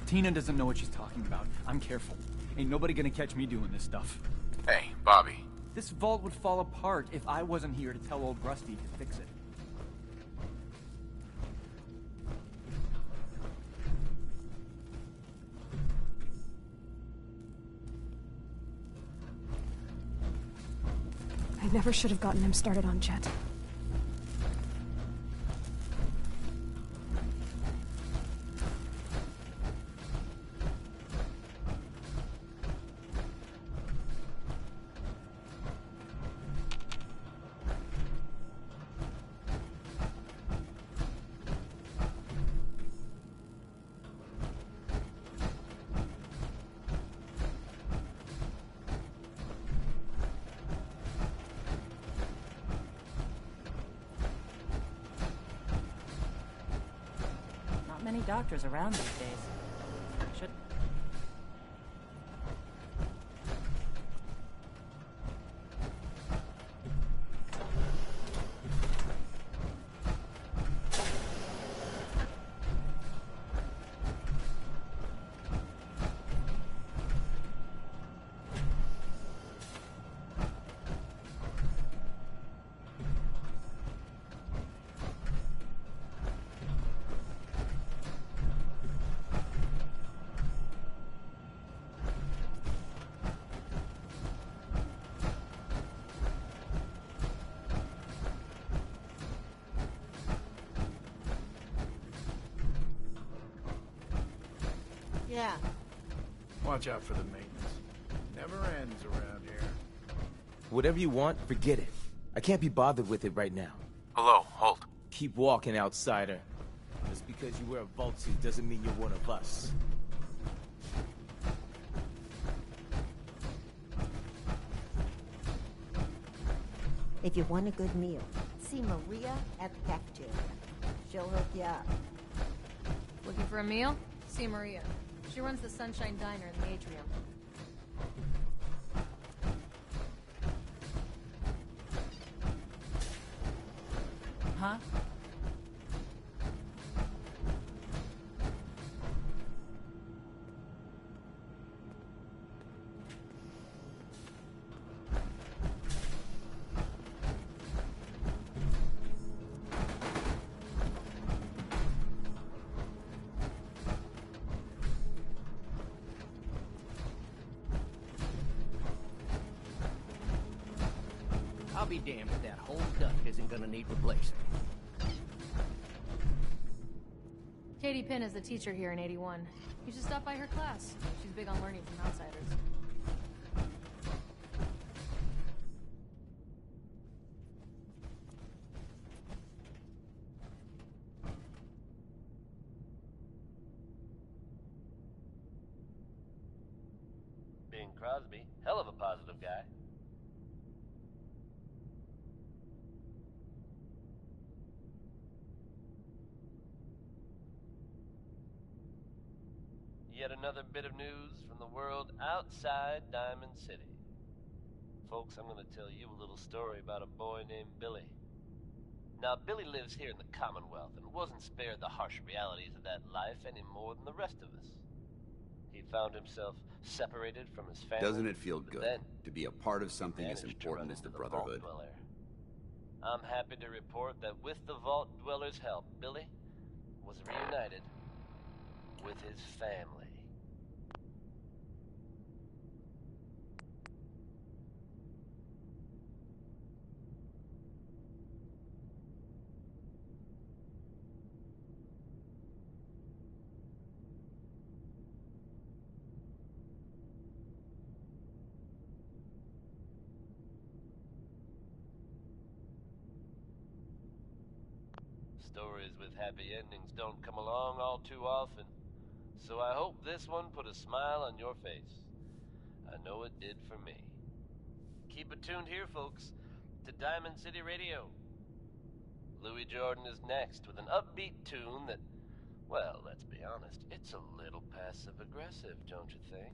V: Tina doesn't know what she's talking about. I'm careful. Ain't nobody gonna catch me doing this stuff.
B: Hey, Bobby.
V: This vault would fall apart if I wasn't here to tell old Rusty to fix it.
W: I never should have gotten him started on Jet.
C: Many doctors around these days. Should...
L: Yeah.
E: Watch out for the maintenance. Never ends around here.
A: Whatever you want, forget it. I can't be bothered with it right now.
B: Hello, hold.
A: Keep walking, outsider. Just because you wear a vault suit doesn't mean you're one of us.
L: If you want a good meal, see Maria at the cafeteria. She'll hook you up.
I: Looking for a meal? See Maria. She runs the Sunshine Diner in the atrium.
C: Huh?
N: I'll be damned if that whole duct isn't gonna need replacing.
I: Katie Pinn is the teacher here in 81. You should stop by her class. She's big on learning from outsiders.
J: Bing Crosby, hell of a positive guy. Yet another bit of news from the world outside Diamond City. Folks, I'm gonna tell you a little story about a boy named Billy. Now, Billy lives here in the Commonwealth and wasn't spared the harsh realities of that life any more than the rest of us. He found himself separated from his family.
D: Doesn't it feel good
J: then
D: to be a part of something as important as the Brotherhood?
J: I'm happy to report that with the Vault Dweller's help, Billy was reunited with his family. Stories with happy endings don't come along all too often, so I hope this one put a smile on your face. I know it did for me. Keep it tuned here, folks, to Diamond City Radio. Louis Jordan is next with an upbeat tune that, well, let's be honest, it's a little passive-aggressive, don't you think?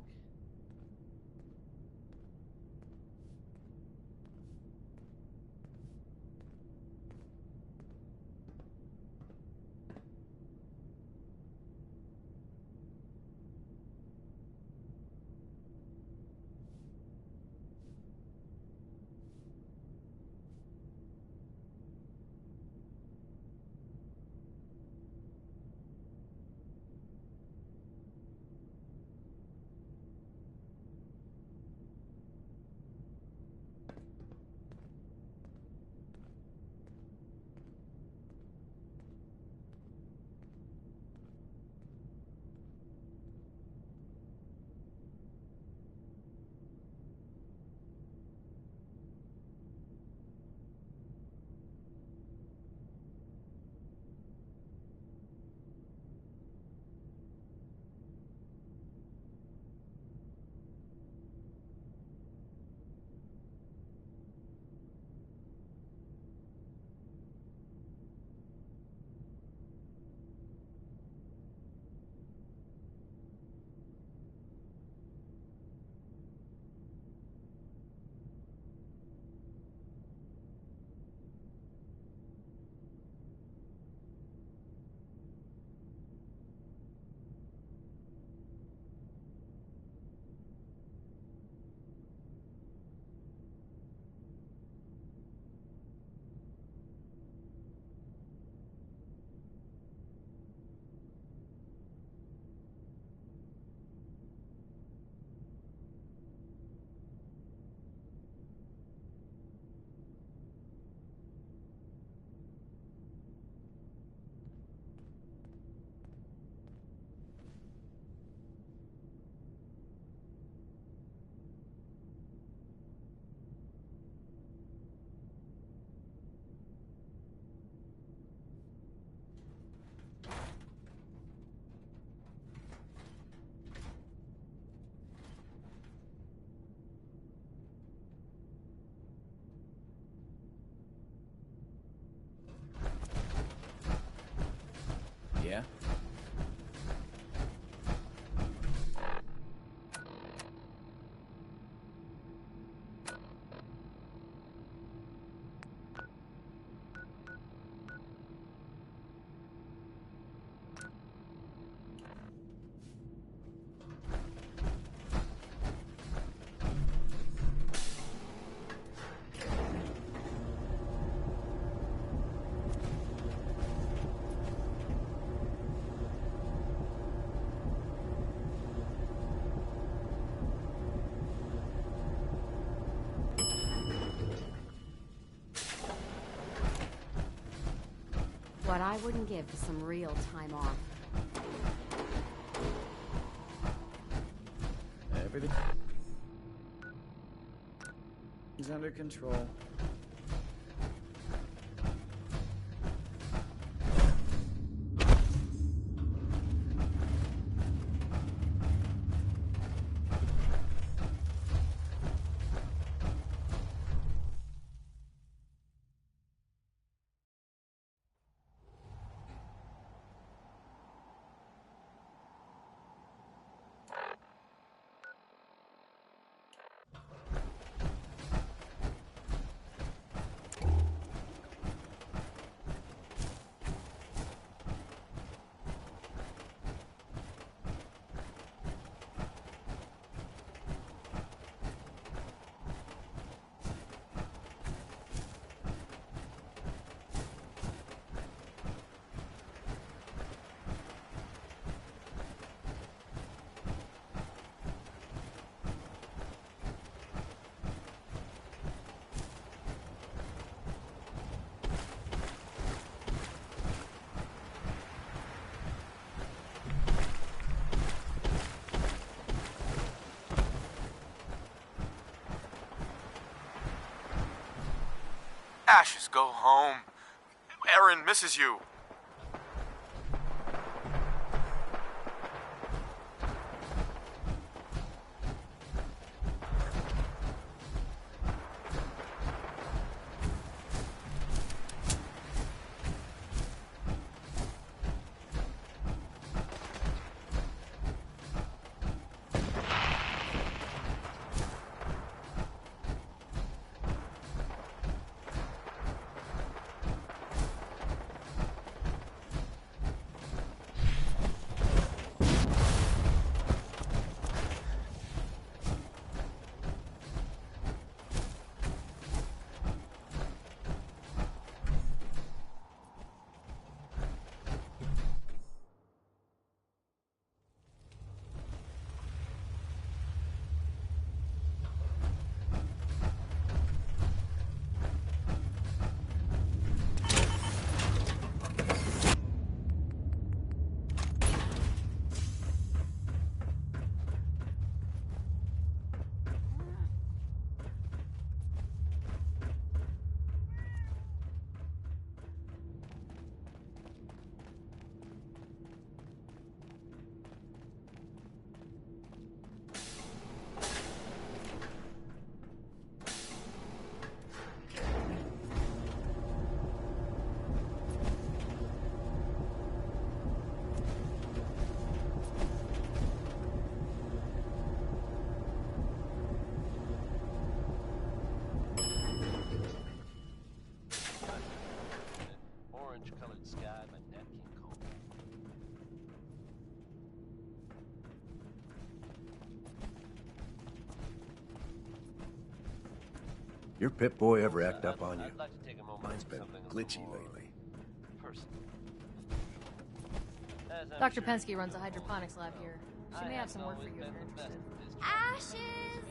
F: what I wouldn't give for some real time off.
H: Everything is under control.
B: Ashes, go home. Erin misses you.
J: Orange-colored sky, my Nat King Cole.
T: Your Pip-Boy ever act up on you?
J: I'd like to take a moment
T: Mine's
J: for
T: been
J: something a
T: glitchy
J: little more
T: lately.
J: personal. As I'm
I: Dr.
J: sure
I: Penske
J: you
I: runs a
J: know,
I: hydroponics lab here. She
J: I
I: may have some work
J: always
I: for you if
J: been
I: you're
J: the best
I: interested.
J: at this
U: Ashes!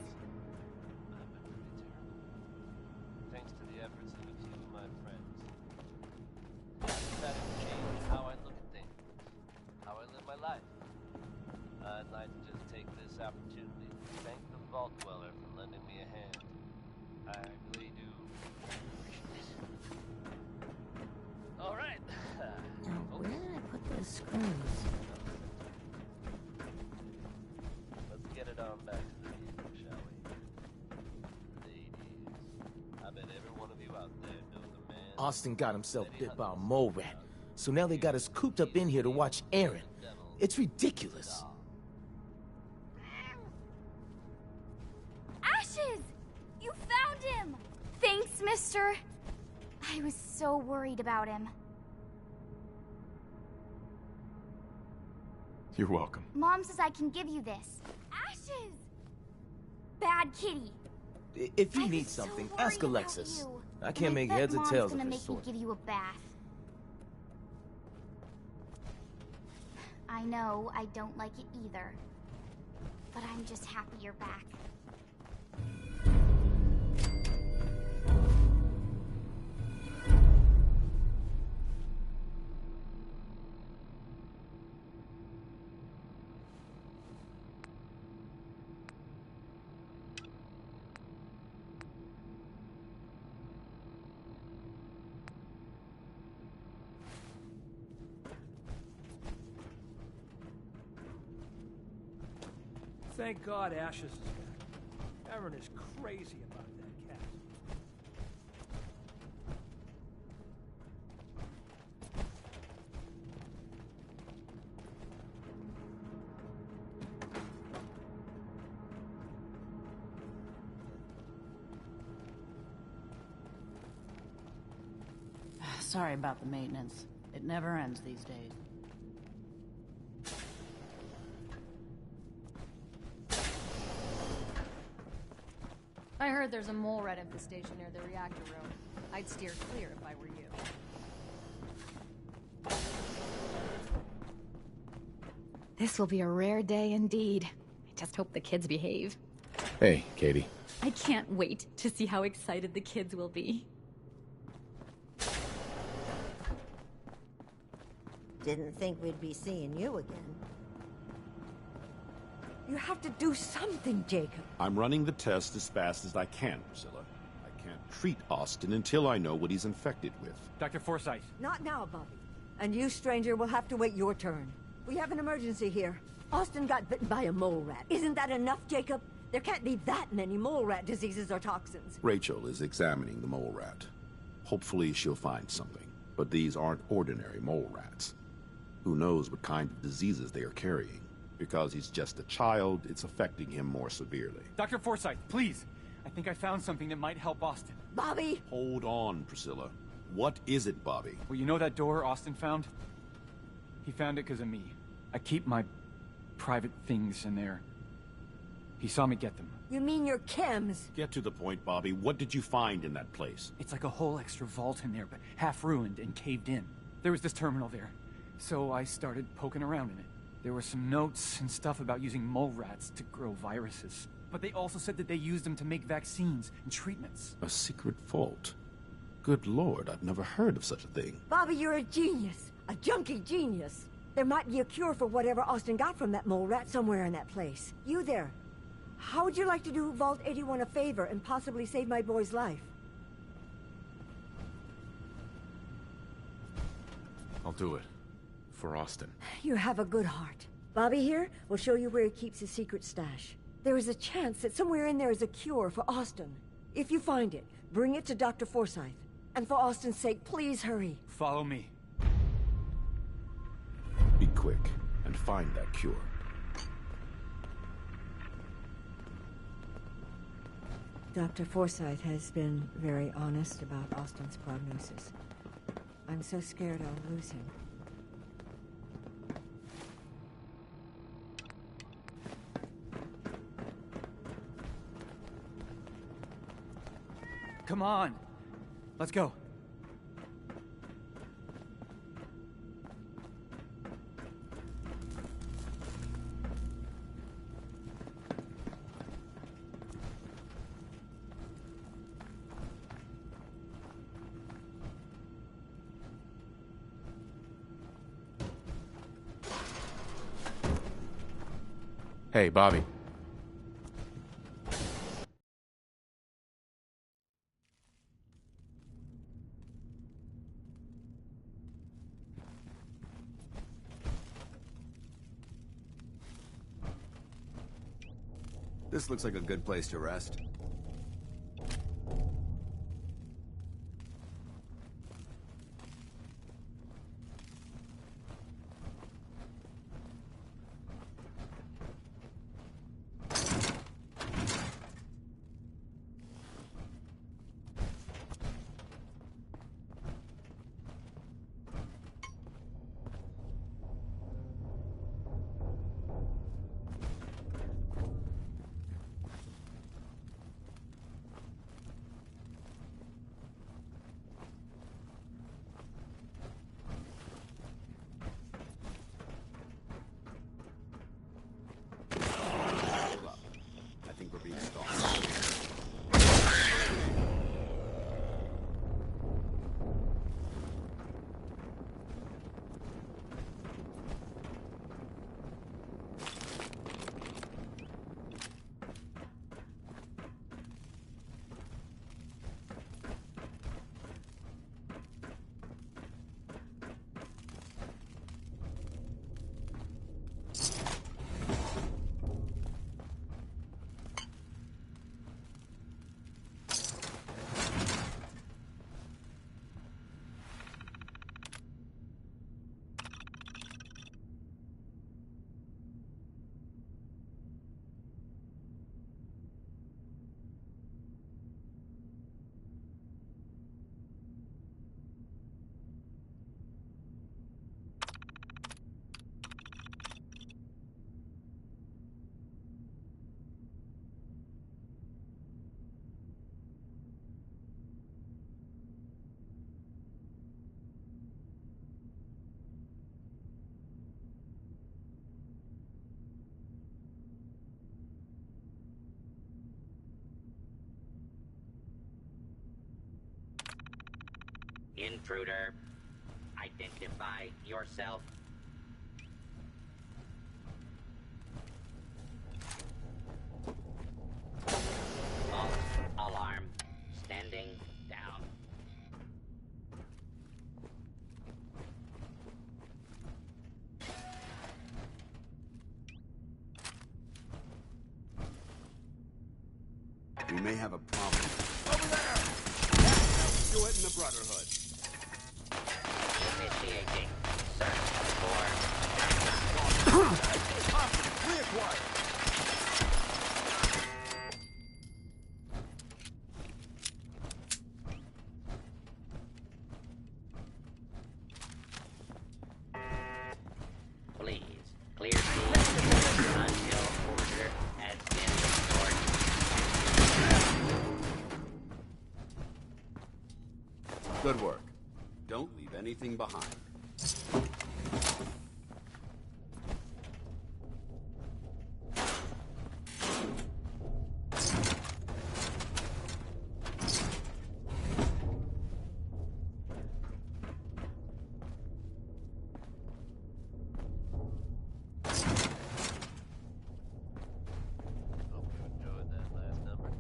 J: thanks to the efforts of a few of my friends. I decided to change how I look at things, how I live my life. I'd like to just take this opportunity to thank the Vault Dweller for lending me a hand. I really do appreciate it. All right.
L: Now, where did I put those screws?
J: Let's get it on back to the vehicle, shall we? Ladies, I bet every one of you out there knows a man.
A: Austin got himself bit by a mole rat, so now they got us cooped up in here to watch Erin. It's ridiculous.
U: Ashes! You found him! Thanks, mister. I was so worried about him.
B: You're welcome.
U: Mom says I can give you this. Ashes! Bad kitty.
A: If you need something, ask Alexis. I can't make heads or tails of
U: gonna
A: her
U: make
A: sort.
U: me give you a bath. I know I don't like it either, but I'm just happy you're back.
O: Thank God Ashes is back. Aaron is crazy about that cat.
Q: Sorry about the maintenance. It never ends these days.
I: I heard there's a mole rat infestation near the reactor room. I'd steer clear if I were you.
U: This will be a rare day indeed. I just hope the kids behave.
Y: Hey, Katie.
U: I can't wait to see how excited the kids will be.
L: Didn't think we'd be seeing you again.
M: You have to do something, Jacob.
Y: I'm running the test as fast as I can, Priscilla. I can't treat Austin until I know what he's infected with.
V: Dr. Forsyth.
M: Not now, Bobby. And you, stranger, will have to wait your turn. We have an emergency here. Austin got bitten by a mole rat. Isn't that enough, Jacob? There can't be that many mole rat diseases or toxins.
Y: Rachel is examining the mole rat. Hopefully she'll find something. But these aren't ordinary mole rats. Who knows what kind of diseases they are carrying? Because he's just a child, it's affecting him more severely.
V: Dr. Forsyth, please! I think I found something that might help Austin.
M: Bobby!
Y: Hold on, Priscilla. What is it, Bobby?
V: Well, you know that door Austin found? He found it because of me. I keep my private things in there. He saw me get them.
M: You mean your chems?
Y: Get to the point, Bobby. What did you find in that place?
V: It's like a whole extra vault in there, but half ruined and caved in. There was this terminal there, so I started poking around in it. There were some notes and stuff about using mole rats to grow viruses. But they also said that they used them to make vaccines and treatments.
Y: A secret vault? Good Lord, I've never heard of such a thing.
M: Bobby, you're a genius. A junkie genius. There might be a cure for whatever Austin got from that mole rat somewhere in that place. You there. How would you like to do Vault 81 a favor and possibly save my boy's life?
B: I'll do it. For Austin.
M: You have a good heart. Bobby here will show you where he keeps his secret stash. There is a chance that somewhere in there is a cure for Austin. If you find it, bring it to Dr. Forsyth. And for Austin's sake, please hurry.
V: Follow me.
Y: Be quick and find that cure.
M: Dr. Forsyth has been very honest about Austin's prognosis. I'm so scared I'll lose him.
V: Come on. Let's go.
B: Hey, Bobby.
D: This looks like a good place to rest.
G: Intruder, identify yourself. False alarm. Standing down.
D: We may have a problem. Over there! Do it in the Brotherhood.
G: Initiating search for
D: Reacquired.
G: Please clear the until order has been restored.
D: Good work. Don't leave anything behind.
J: Hope you enjoyed that last number.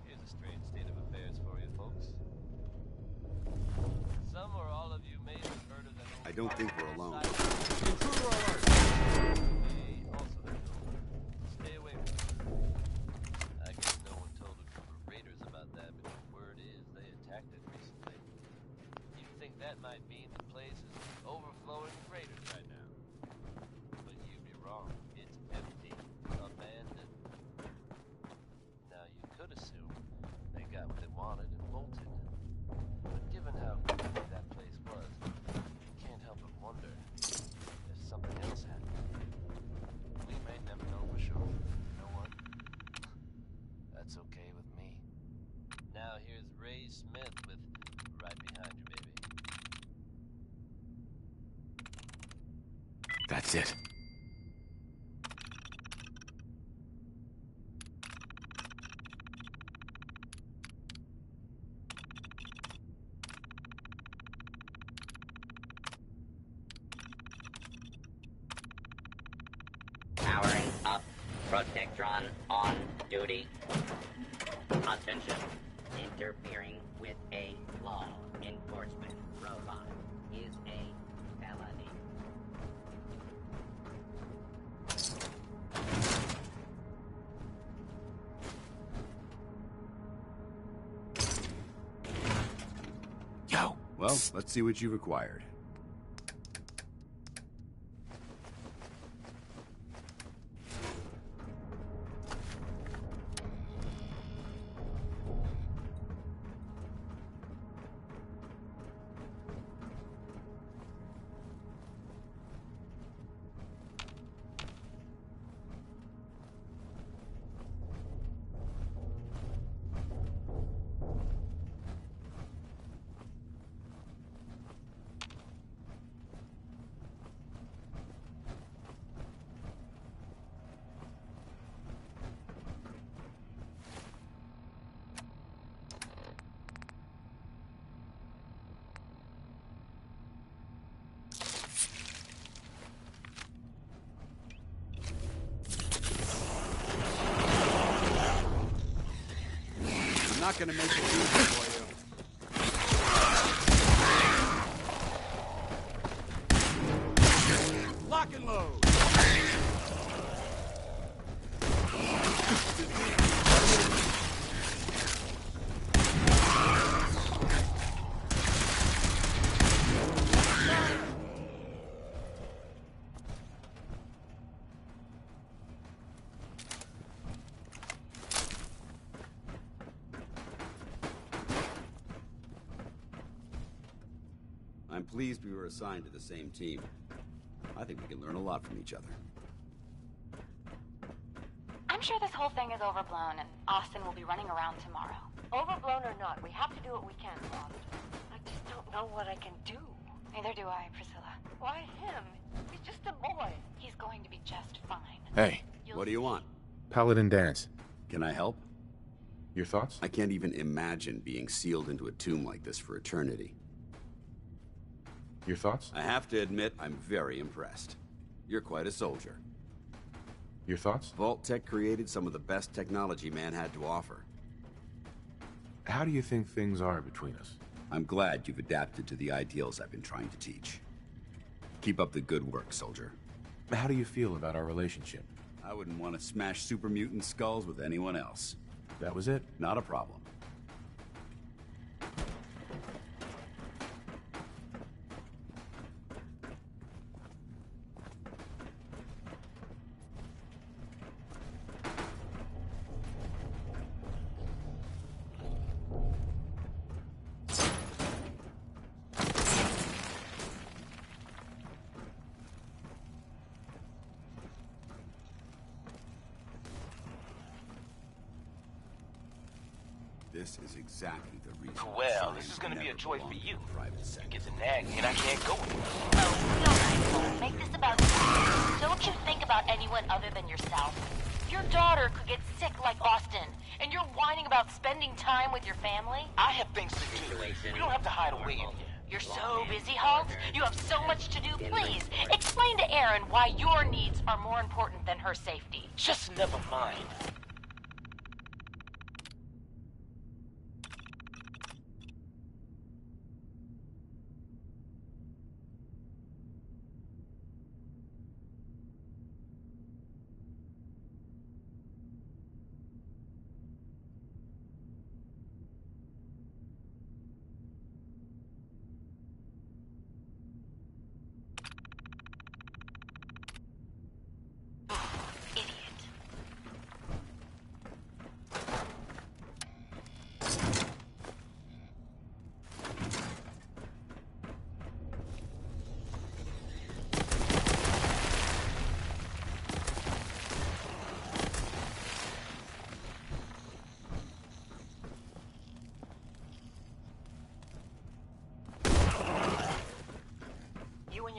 J: Here's a strange state of affairs for you folks. Some or all of you may have heard of the
D: I don't think we're alone.
J: Intruder alert! May also have known. Stay away from them. I guess no one told a group of raiders about that, but the word is they attacked it recently. You'd think that might mean the place is overflowing with raiders right now. But you'd be wrong. It's empty. Abandoned. Now, you could assume they got what they wanted and bolted. But given how quickly that place was, you can't help but wonder if something else happened. We may never know for sure. You know what? That's okay with me. Now here's Ray Smith with Right Behind You, baby.
A: That's it.
G: Powering up. Protectron on duty. Attention. Interfering with a law enforcement robot is a felony.
A: Yo.
D: Well, let's see what you required. I'm not gonna make it easy for you. Lock and load! I'm pleased we were assigned to the same team. I think we can learn a lot from each other.
U: I'm sure this whole thing is overblown, and Austin will be running around tomorrow.
M: Overblown or not, we have to do what we can, Austin. I just don't know what I can do.
U: Neither do I, Priscilla.
M: Why him? He's just a boy.
U: He's
B: Hey.
D: What do you want?
B: Paladin Danse.
D: Can I help?
B: Your thoughts?
D: I can't even imagine being sealed into a tomb like this for eternity.
B: Your thoughts?
D: I have to admit, I'm very impressed. You're quite a soldier.
B: Your thoughts?
D: Vault-Tec created some of the best technology man had to offer.
B: How do you think things are between us?
D: I'm glad you've adapted to the ideals I've been trying to teach. Keep up the good work, soldier.
B: How do you feel about our relationship?
D: I wouldn't want to smash super mutant skulls with anyone else.
B: That was it?
D: Not a problem. This is exactly the reason.
A: Well, this is gonna be a joy for you. You get the nag, and I can't go anywhere.
K: Oh, no, Michael. Make this about you. Don't you think about anyone other than yourself? Your daughter could get sick like Austin, and you're whining about spending time with your family?
A: I have things to do. We don't have to hide away in here.
K: You're so busy, Halt. You have so much to do. Please, explain to Erin why your needs are more important than her safety.
A: Just never mind.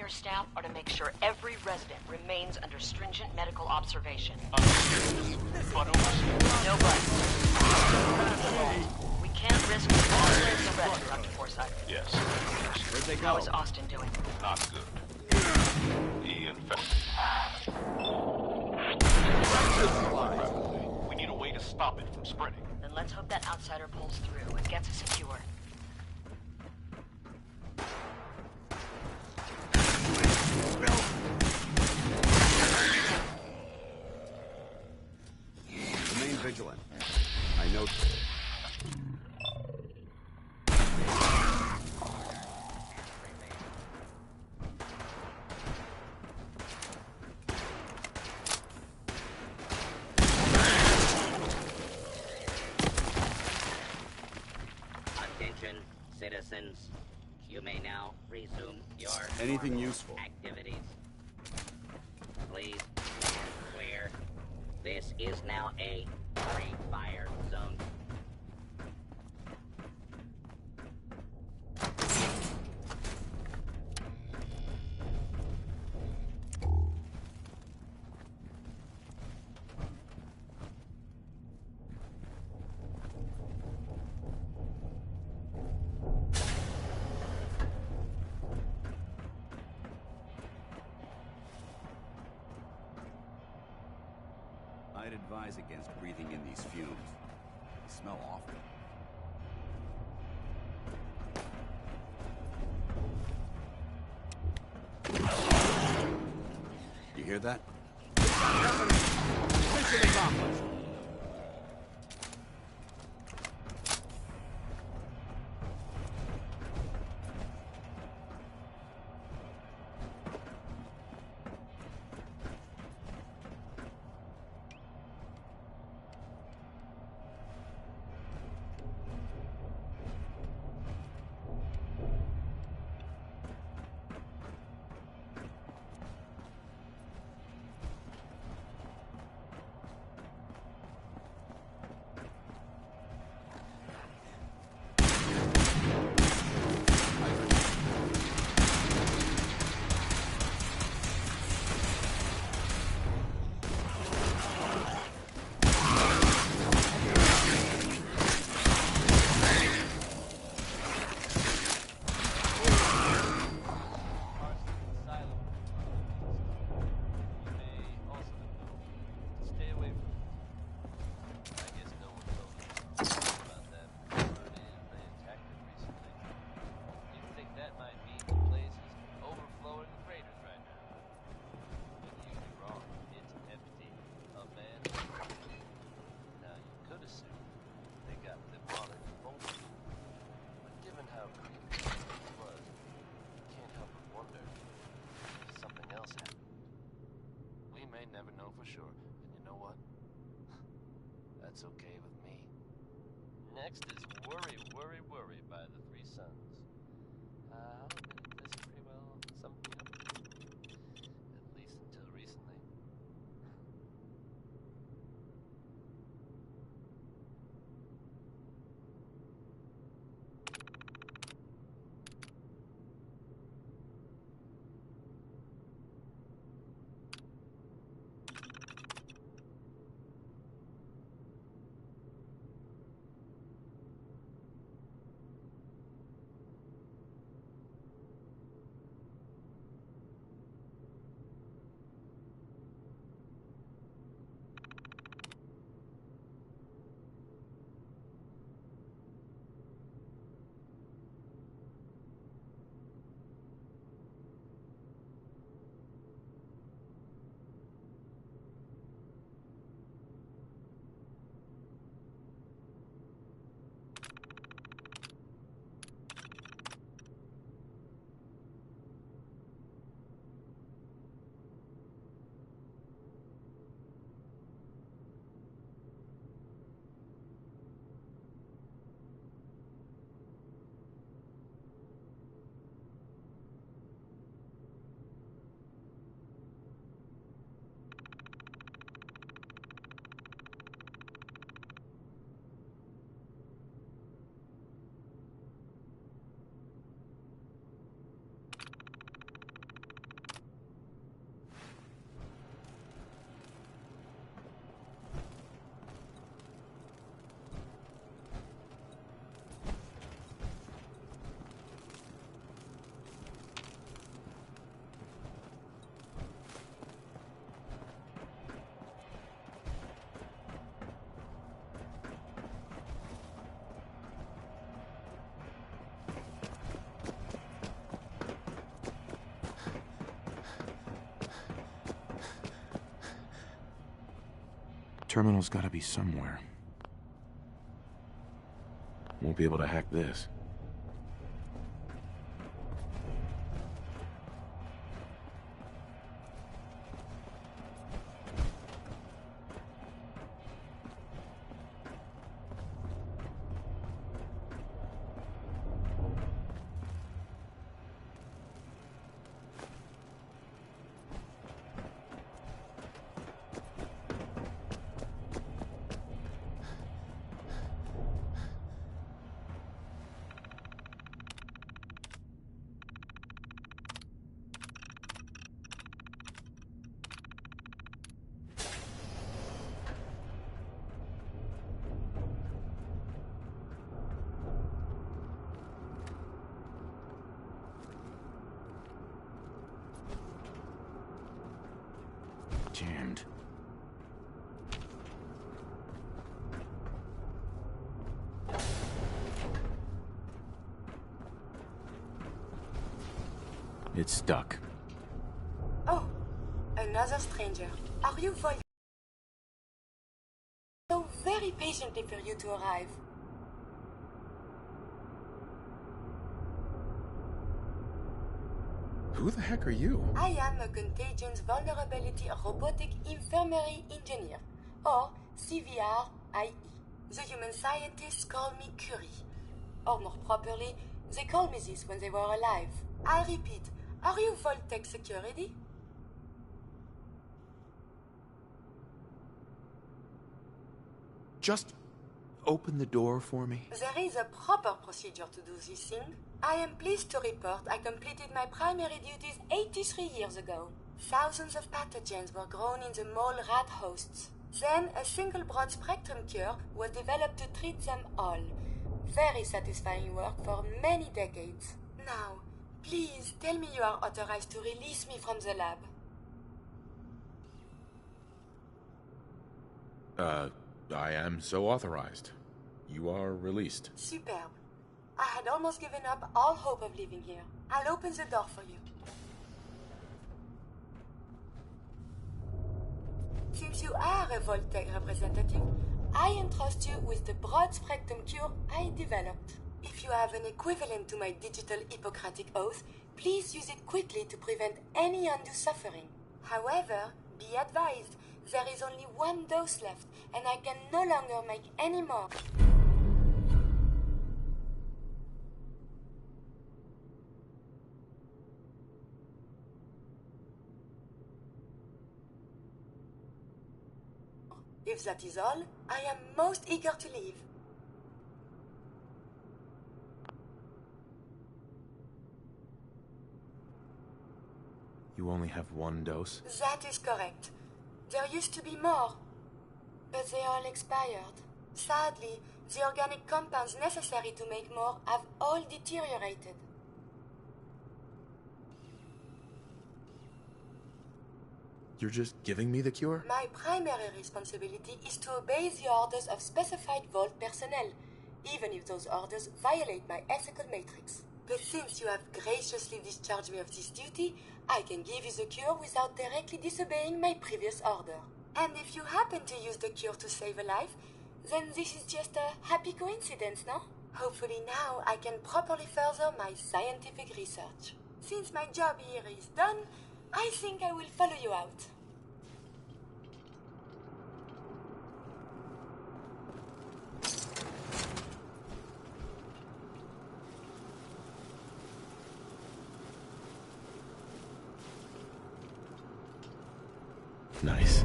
K: Staff are to make sure every resident remains under stringent medical observation. No but. We can't risk all the rest, Dr. Forsyth.
B: Yes.
D: Where'd they go?
K: How is Austin doing?
B: Not good. He infected. We need a way to stop it from spreading.
K: Then let's hope that outsider pulls through and gets us secure.
D: Remain vigilant. I know.
G: Attention, citizens. You may now resume your
D: Anything useful?
G: activities. Please stand clear. This is now a free fire zone.
D: I'd advise against breathing in these fumes. They smell awful. You hear that? Mission accomplished.
J: may never know for sure. And you know what? That's okay with me. Next is Worry, Worry, Worry by the Three Sons. I'll admit it plays pretty well. Some, at least until recently.
B: Terminal's gotta be somewhere. Won't be able to hack this. Jammed. It's stuck.
P: Oh, another stranger. Are you Vol? So very patiently for you to arrive.
B: Who the heck are you?
P: I am a Contagions Vulnerability Robotic Infirmary Engineer, or CVR-IE. The human scientists call me Curie. Or more properly, they called me this when they were alive. I repeat, are you Vault-Tec Security?
B: Just open the door for me.
P: There is a proper procedure to do this thing. I am pleased to report I completed my primary duties 83 years ago. Thousands of pathogens were grown in the mole rat hosts. Then a single broad-spectrum cure was developed to treat them all. Very satisfying work for many decades. Now, please tell me you are authorized to release me from the lab.
B: I am so authorized. You are released.
P: Superb. I had almost given up all hope of leaving here. I'll open the door for you. Since you are a Vault-Tec representative, I entrust you with the broad-spectrum cure I developed. If you have an equivalent to my digital Hippocratic oath, please use it quickly to prevent any undue suffering. However, Be advised, there is only one dose left, and I can no longer make any more. If that is all, I am most eager to leave.
A: You only have one dose?
P: That is correct. There used to be more, but they all expired. Sadly, the organic compounds necessary to make more have all deteriorated.
A: You're just giving me the cure?
P: My primary responsibility is to obey the orders of specified Vault personnel, even if those orders violate my ethical matrix. But since you have graciously discharged me of this duty, I can give you the cure without directly disobeying my previous order. And if you happen to use the cure to save a life, then this is just a happy coincidence, no? Hopefully now I can properly further my scientific research. Since my job here is done, I think I will follow you out.
A: Nice.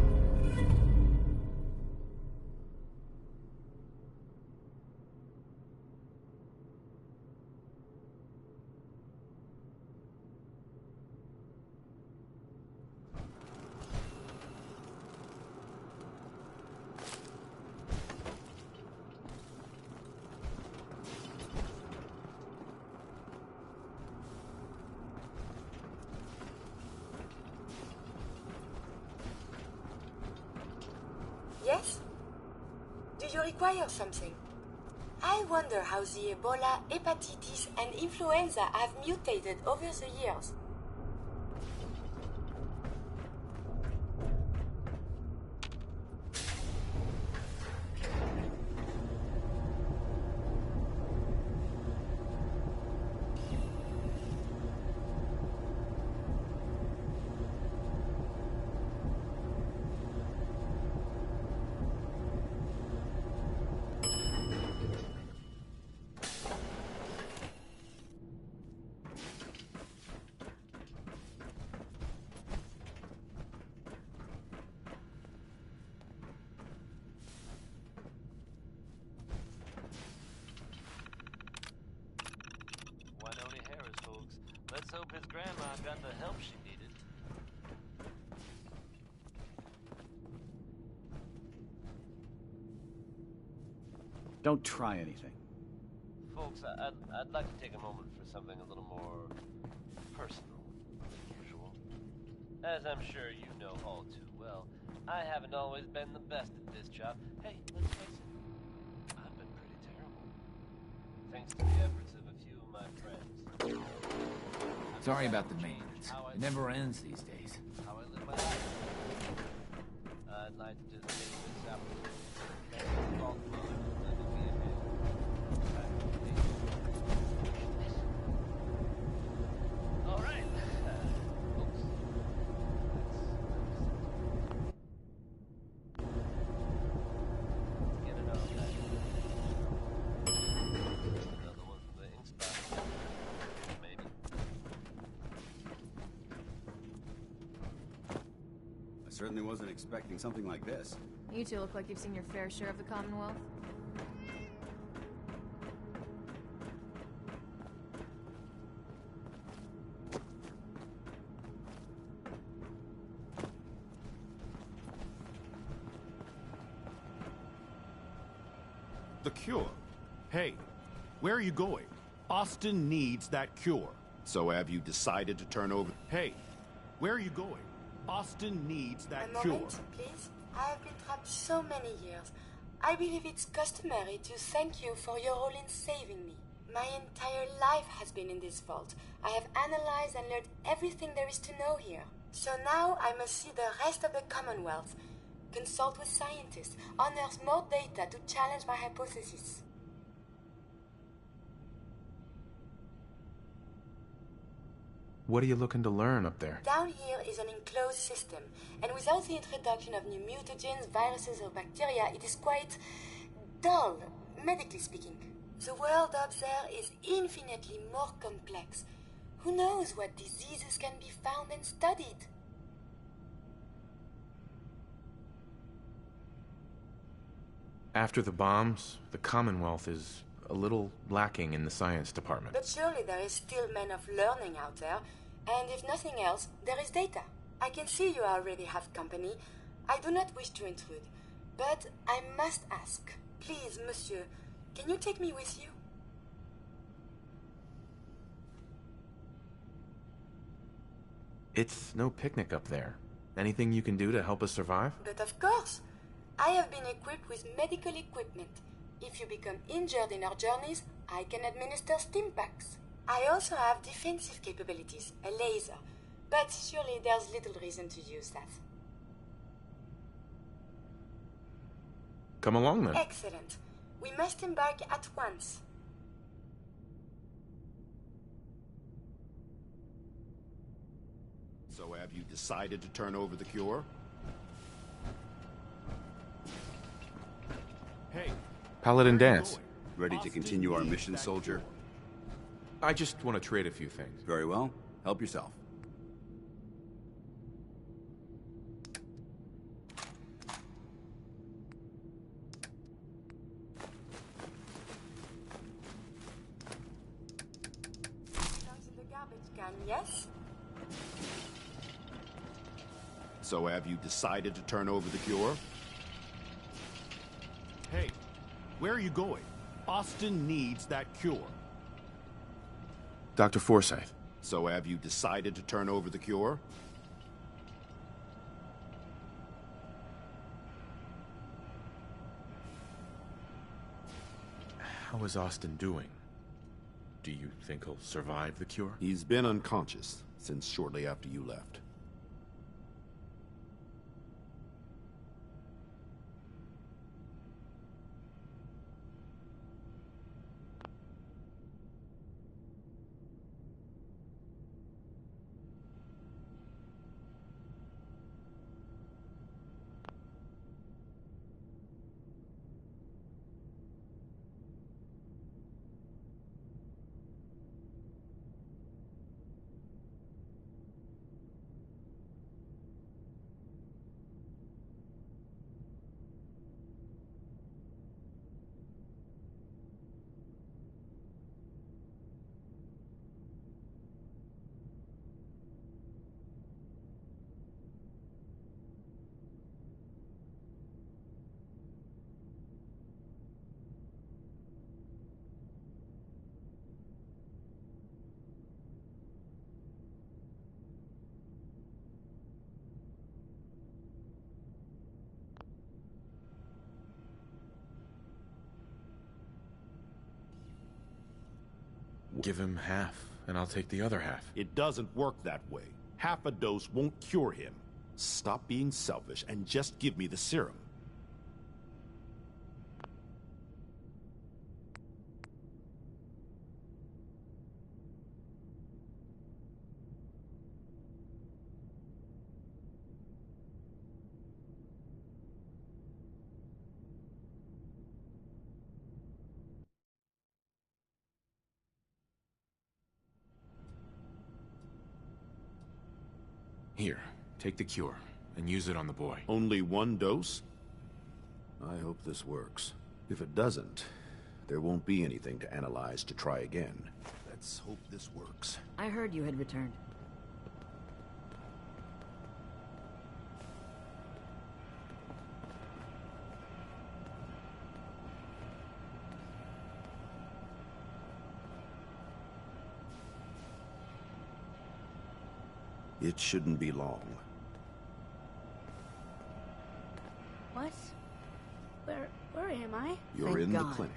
P: Yes? Do you require something? I wonder how the Ebola, hepatitis, and influenza have mutated over the years.
J: Let's hope his grandma got the help she needed.
V: Don't try anything.
J: Folks, I'd like to take a moment for something a little more personal than usual. As I'm sure you know all too well, I haven't always been the best at this job. Hey, let's face it, I've been pretty terrible. Thanks to the efforts of a few of my friends.
E: Sorry about the maintenance. It never ends these days.
J: How I live my life. I'd like to just take this opportunity to thank all the mothers for letting me in. All right, folks. Let's get it on that. Another one from the ink spot. Maybe.
D: I certainly wasn't expecting something like this.
I: You two look like you've seen your fair share of the Commonwealth.
Y: The cure? Hey, where are you going? Austin needs that cure. So have you decided to turn over? Hey, where are you going? Austin needs that
P: A
Y: cure.
P: moment, please. I have been trapped so many years. I believe it's customary to thank you for your role in saving me. My entire life has been in this vault. I have analyzed and learned everything there is to know here. So now I must see the rest of the Commonwealth, consult with scientists, unearth more data to challenge my hypothesis.
B: What are you looking to learn up there?
P: Down here is an enclosed system, and without the introduction of new mutagens, viruses, or bacteria, it is quite dull, medically speaking. The world up there is infinitely more complex. Who knows what diseases can be found and studied?
B: After the bombs, the Commonwealth is a little lacking in the science department.
P: But surely there is still men of learning out there, and if nothing else, there is data. I can see you already have company. I do not wish to intrude, but I must ask. Please, monsieur, can you take me with you?
B: It's no picnic up there. Anything you can do to help us survive?
P: But of course. I have been equipped with medical equipment. If you become injured in our journeys, I can administer stim packs. I also have defensive capabilities, a laser. But surely there's little reason to use that.
B: Come along then.
P: Excellent. We must embark at once.
Y: So have you decided to turn over the cure? Hey.
B: Paladin dance.
D: Ready to continue our mission, soldier?
B: I just want to trade a few things.
D: Very well. Help yourself.
P: The garbage can, yes?
Y: So have you decided to turn over the cure? Hey, where are you going? Austin needs that cure.
B: Dr. Forsyth.
Y: So have you decided to turn over the cure?
B: How is Austin doing? Do you think he'll survive the cure?
Y: He's been unconscious since shortly after you left.
B: Give him half, and I'll take the other half.
Y: It doesn't work that way. Half a dose won't cure him. Stop being selfish and just give me the serum.
B: Here, take the cure, and use it on the boy.
Y: Only one dose? I hope this works. If it doesn't, there won't be anything to analyze to try again. Let's hope this works.
M: I heard you had returned.
Y: It shouldn't be long.
C: What? Where am I?
Y: You're in the clinic.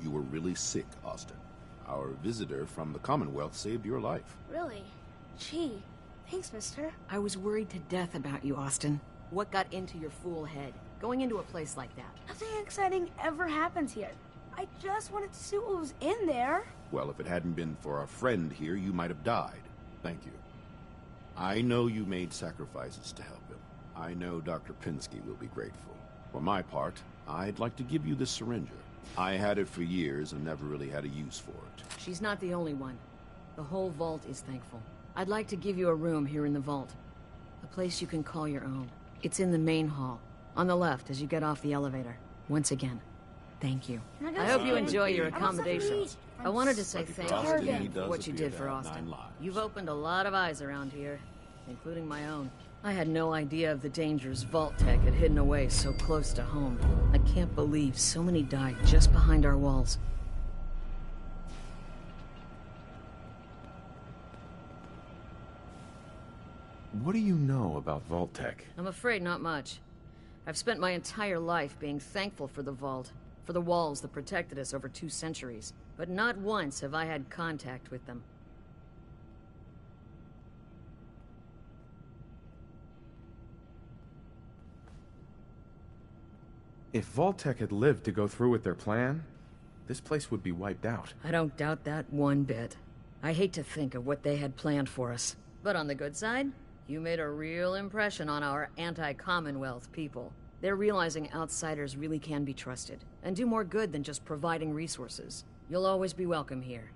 Y: You were really sick, Austin. Our visitor from the Commonwealth saved your life.
C: Really? Gee, thanks, mister.
M: I was worried to death about you, Austin. What got into your fool head? Going into a place like that?
C: Nothing exciting ever happens here. I just wanted to see what was in there.
Y: Well, if it hadn't been for our friend here, you might have died. Thank you. I know you made sacrifices to help him. I know Dr. Pinsky will be grateful. For my part, I'd like to give you this syringe. I had it for years and never really had a use for it.
N: She's not the only one. The whole vault is thankful. I'd like to give you a room here in the vault. A place you can call your own. It's in the main hall. On the left as you get off the elevator. Once again, thank you. I hope you enjoy your accommodations. I wanted to say thank you for what you did for Austin. You've opened a lot of eyes around here, including my own. I had no idea of the dangers Vault-Tec had hidden away so close to home. I can't believe so many died just behind our walls.
B: What do you know about Vault-Tec?
N: I'm afraid not much. I've spent my entire life being thankful for the Vault, for the walls that protected us over 2 centuries. But not once have I had contact with them.
B: If Vault-Tec had lived to go through with their plan, this place would be wiped out.
N: I don't doubt that one bit. I hate to think of what they had planned for us. But on the good side, you made a real impression on our anti-Commonwealth people. They're realizing outsiders really can be trusted, and do more good than just providing resources. You'll always be welcome here,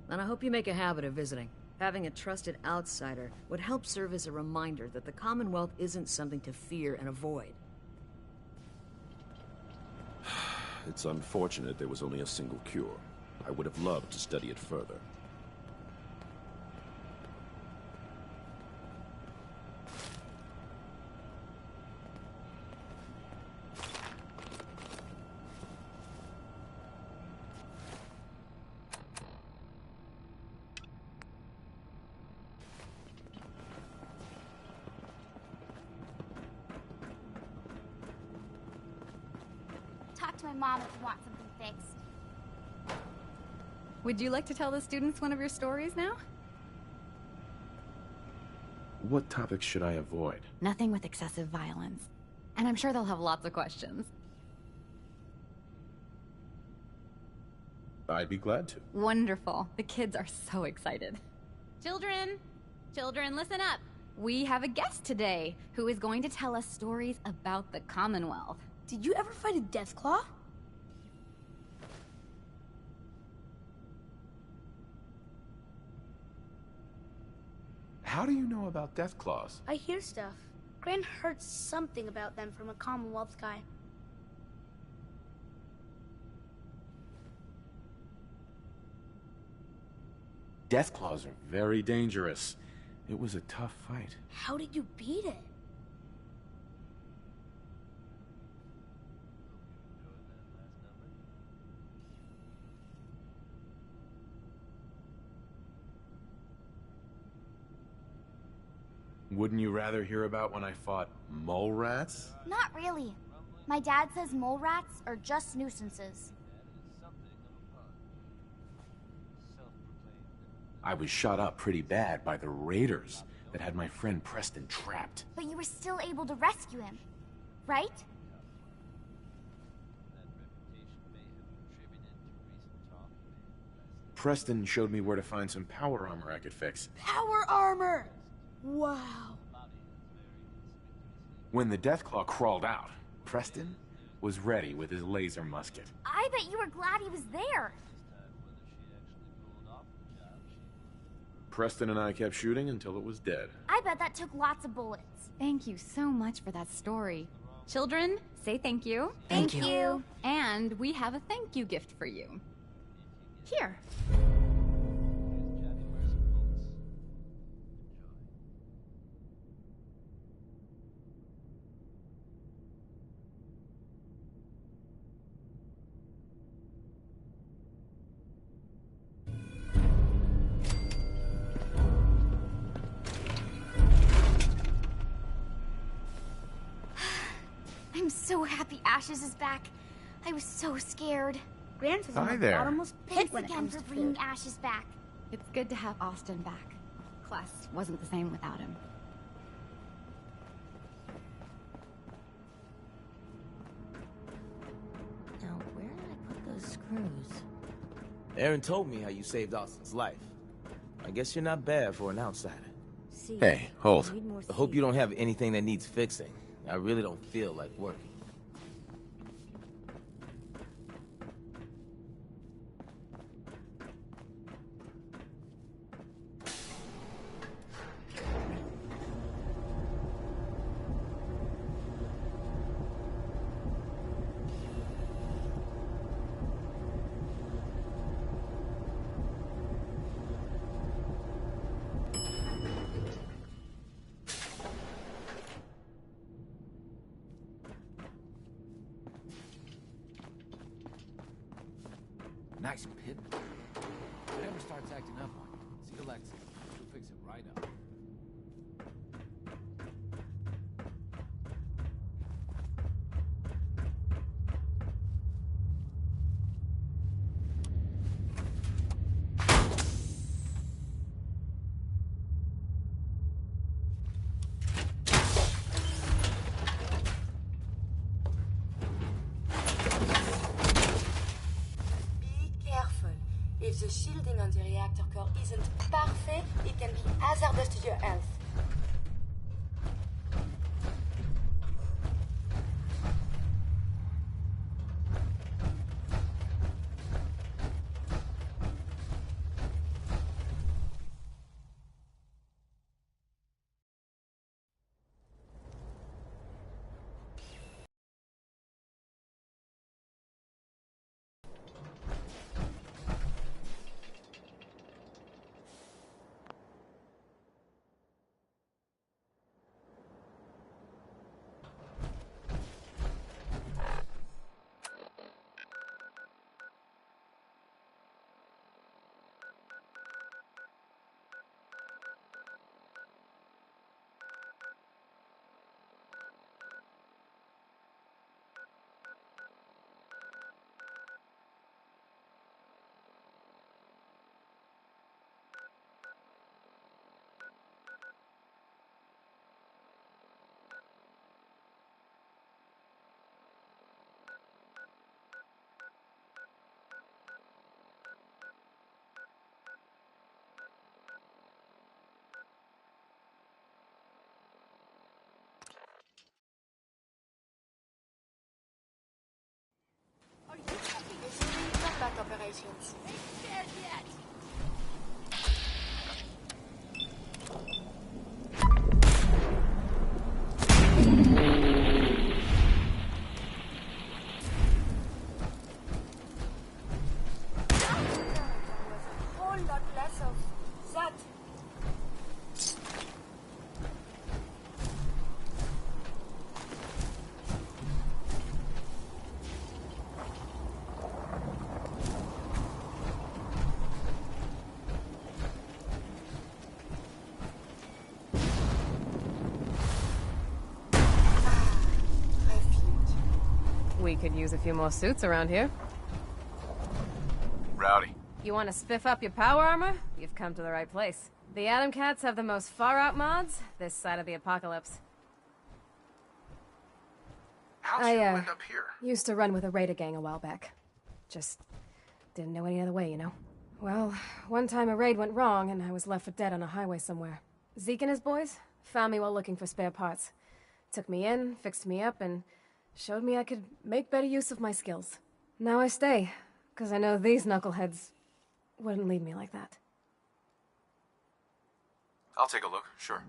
N: and I hope you make a habit of visiting. Having a trusted outsider would help serve as a reminder that the Commonwealth isn't something to fear and avoid.
Y: It's unfortunate there was only a single cure. I would have loved to study it further.
R: Talk to my mom if you want something fixed.
U: Would you like to tell the students one of your stories now?
B: What topics should I avoid?
U: Nothing with excessive violence. And I'm sure they'll have lots of questions.
B: I'd be glad to.
U: Wonderful. The kids are so excited. Children! Children, listen up! We have a guest today who is going to tell us stories about the Commonwealth.
C: Did you ever fight a Deathclaw?
B: How do you know about Deathclaws?
C: I hear stuff. Gran heard something about them from a Commonwealth guy.
B: Deathclaws are very dangerous. It was a tough fight.
C: How did you beat it?
B: Wouldn't you rather hear about when I fought mole rats?
R: Not really. My dad says mole rats are just nuisances.
B: I was shot up pretty bad by the raiders that had my friend Preston trapped.
R: But you were still able to rescue him, right?
B: Preston showed me where to find some power armor I could fix.
C: Power armor! Wow.
B: When the Deathclaw crawled out, Preston was ready with his laser musket.
R: I bet you were glad he was there.
B: Preston and I kept shooting until it was dead.
R: I bet that took lots of bullets.
U: Thank you so much for that story. Children, say thank you.
R: Thank you.
U: And we have a thank you gift for you. Here.
R: I'm so happy Ashes is back. I was so scared.
C: Gran says
B: Hi
C: I'm
B: there.
C: a bottomless pit
R: Thanks
C: when it
R: again
C: comes
R: for
C: to
R: bringing
C: food.
R: Ashes back.
U: It's good to have Austin back. Class wasn't the same without him.
L: Now, where did I put those screws?
A: Aaron told me how you saved Austin's life. I guess you're not bad for an outsider.
B: Hey, hold.
A: I hope you don't have anything that needs fixing. I really don't feel like working.
E: Nice pit. If it ever starts acting up on you, see Alexis. She'll fix it right up.
P: If the shielding on the reactor core isn't perfect, it can be hazardous to your health. Combat operations. Ain't dead yet. Whole lot less of that.
F: We could use a few more suits around here.
T: Rowdy.
F: You want to spiff up your power armor? You've come to the right place. The Atom Cats have the most far-out mods this side of the apocalypse.
B: How'd you end up here?
F: Used to run with a raider gang a while back. Just didn't know any other way, you know? Well, one time a raid went wrong and I was left for dead on a highway somewhere. Zeke and his boys found me while looking for spare parts. Took me in, fixed me up, and showed me I could make better use of my skills. Now I stay, because I know these knuckleheads wouldn't leave me like that.
B: I'll take a look, sure.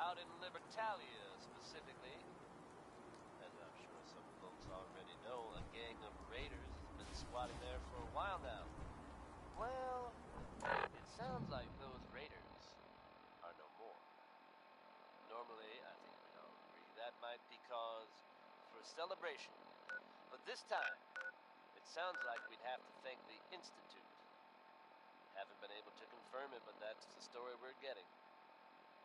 J: out in Libertalia, specifically. As I'm sure some folks already know, a gang of raiders has been squatting there for a while now. Well, it sounds like those raiders are no more. Normally, I think we'd all agree that might be cause for a celebration. But this time, it sounds like we'd have to thank the Institute. Haven't been able to confirm it, but that's the story we're getting.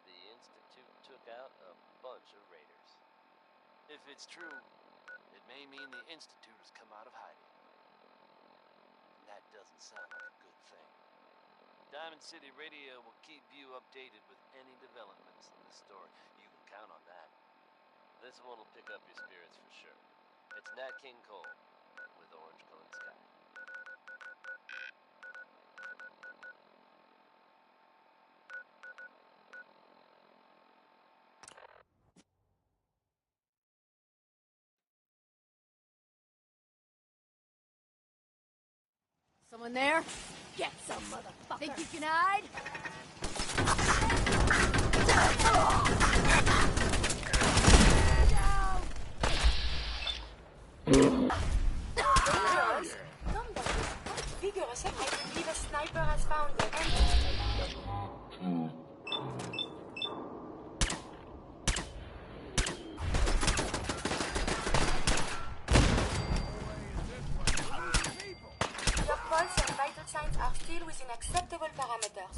J: The Institute took out a bunch of raiders. If it's true, it may mean the Institute has come out of hiding. And that doesn't sound like a good thing. Diamond City Radio will keep you updated with any developments in this story. You can count on that. This one will pick up your spirits for sure. It's Nat King Cole with Orange Colored Sky.
H: Someone there? Get some, motherfucker! Think you can hide?
P: Vigorous, I believe a sniper has found the enemy. Your pulse and vital signs are still within acceptable parameters.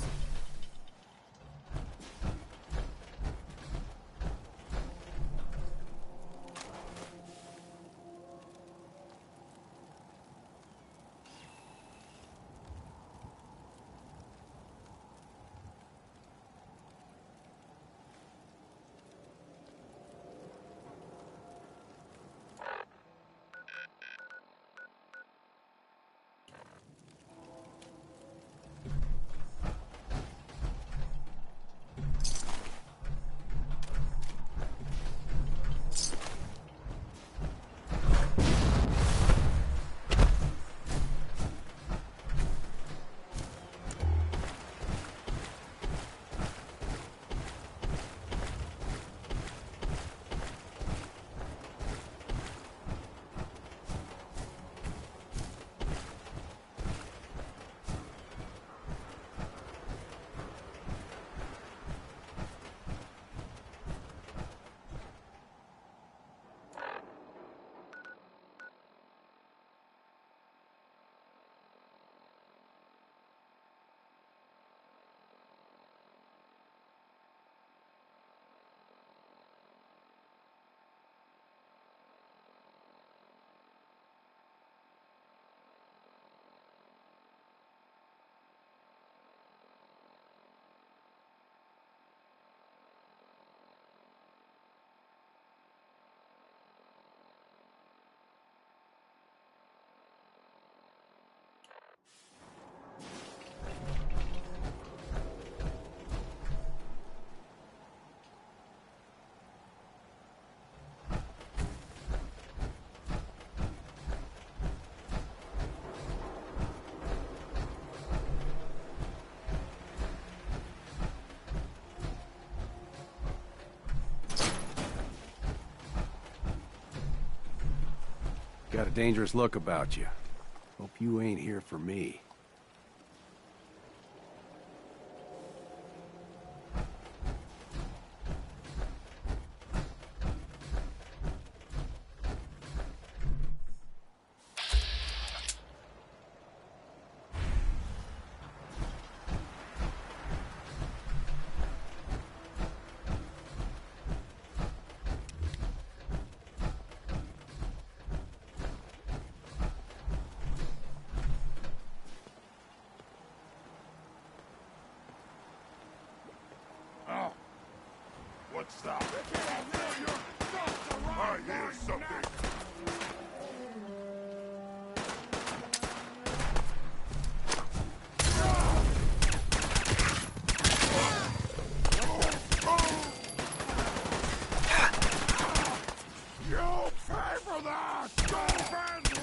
T: Got a dangerous look about you. Hope you ain't here for me.
O: What's that? I hear something. You'll pay for that! Go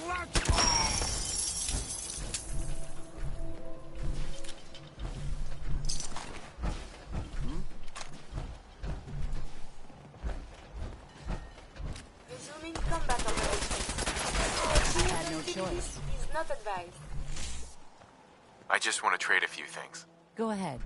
O: let's go!
P: not advised.
B: I just want to trade a few things.
L: Go ahead.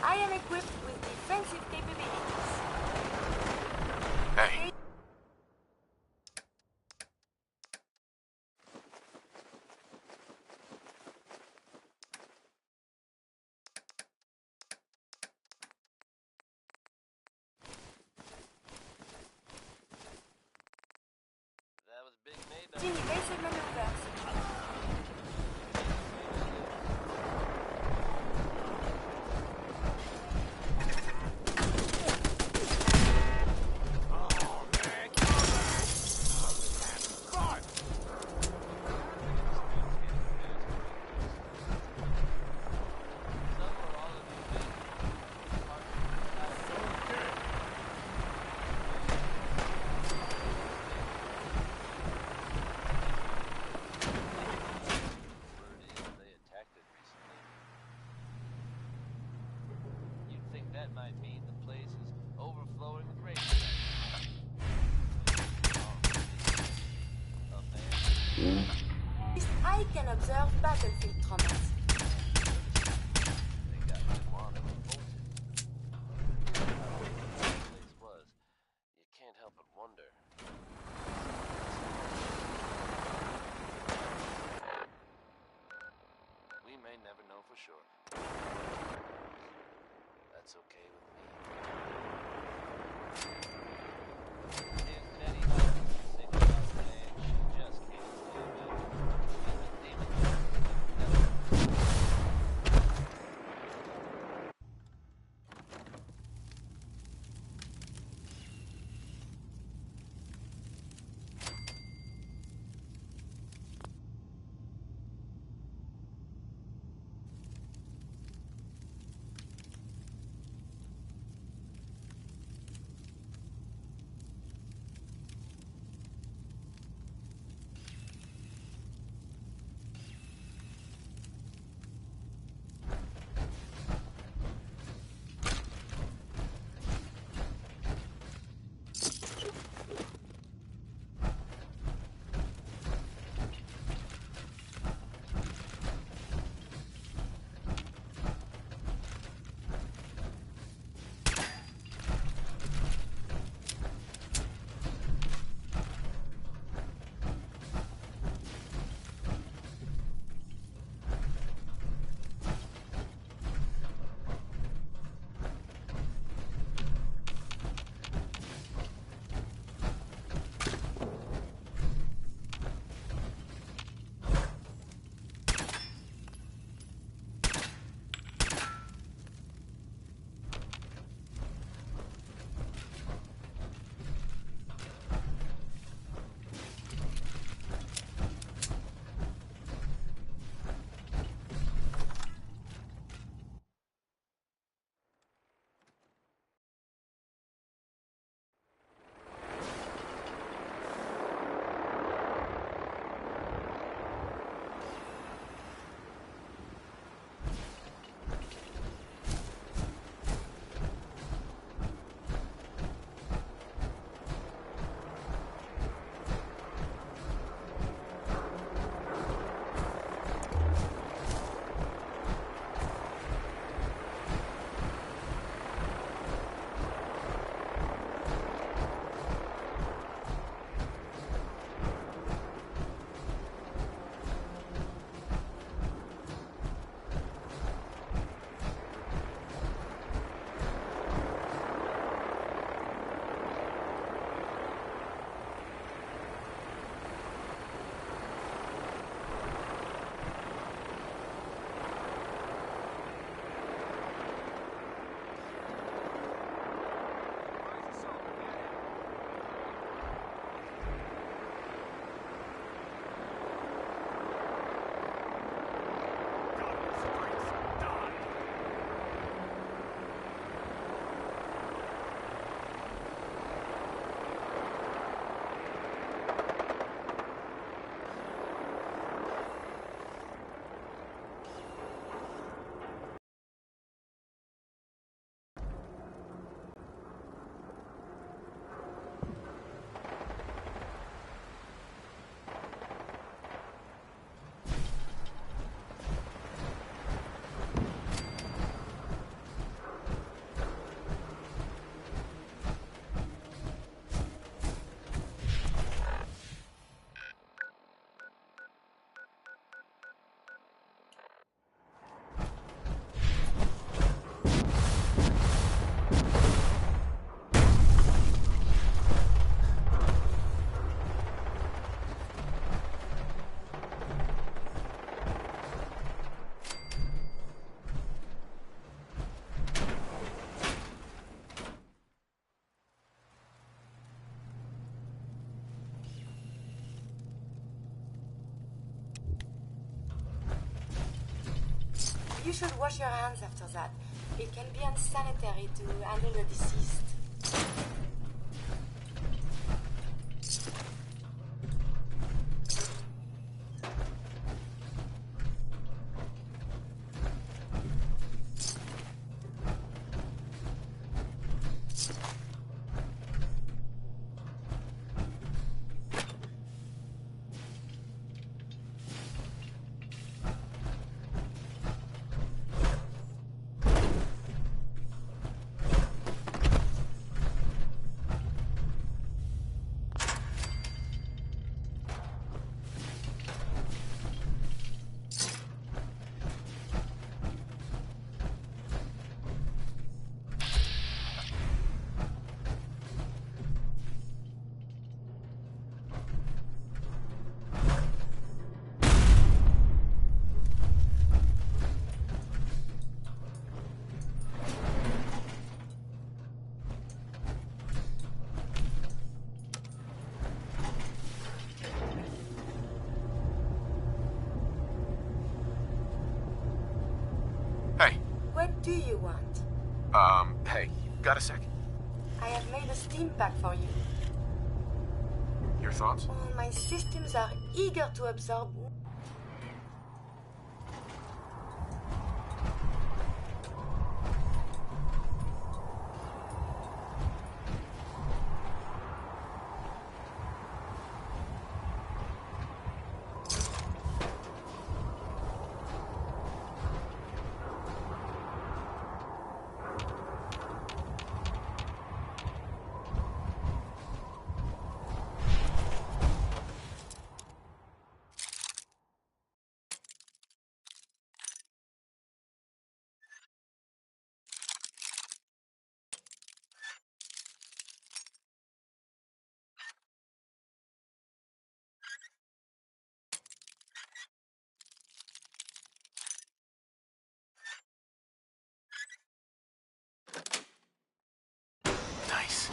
P: I am equipped with defensive capabilities.
B: Hey.
J: That was Big Maybach.
P: Team basic maneuvers.
J: That might mean the place is overflowing with rape. A man
P: I can observe battlefield traumas.
J: They got what they wanted and bolted. How the place was, you can't help but wonder. We may never know for sure. That's okay with me. If Nettie wants to sing about today, she just can't stay away. She's a demon.
P: You should wash your hands after that. It can be unsanitary to handle the deceased. What do you want?
B: Hey, got a sec?
P: I have made a steam pack for you.
B: Your thoughts?
P: Oh, my systems are eager to absorb.
B: Nice.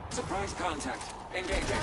K: Surprise contact. Engaging.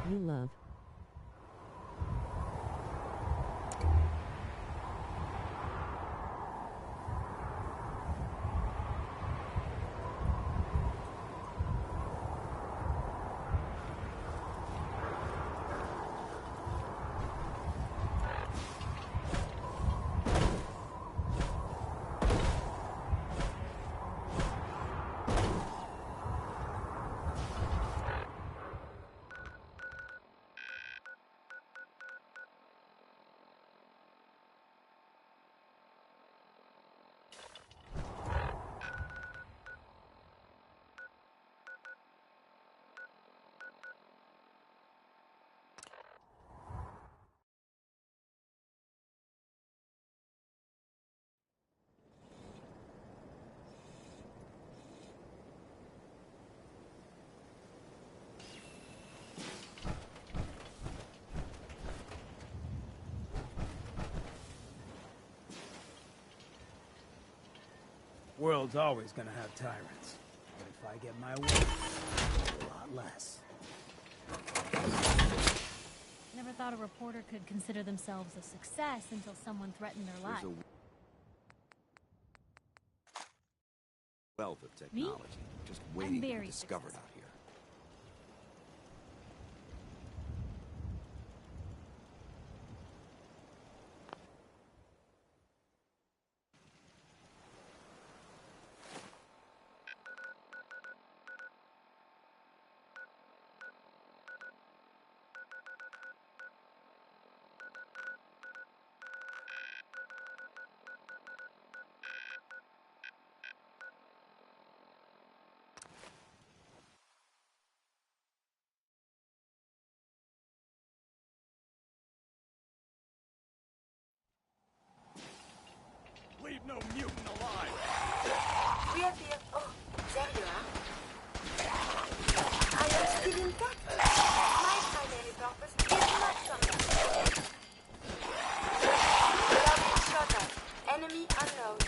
L: you love.
G: World's always gonna have tyrants. But if I get my way, a lot less.
Q: Never thought a reporter could consider themselves a success until someone threatened their life.
D: Wealth of technology, just waiting to be discovered out here.
O: Leave no mutant alive!
P: We are here. Oh, there you are. I am still intact. My primary purpose is not combat. We are being shot at. Enemy unknown.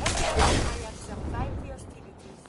P: Evidently, I have survived the hostilities.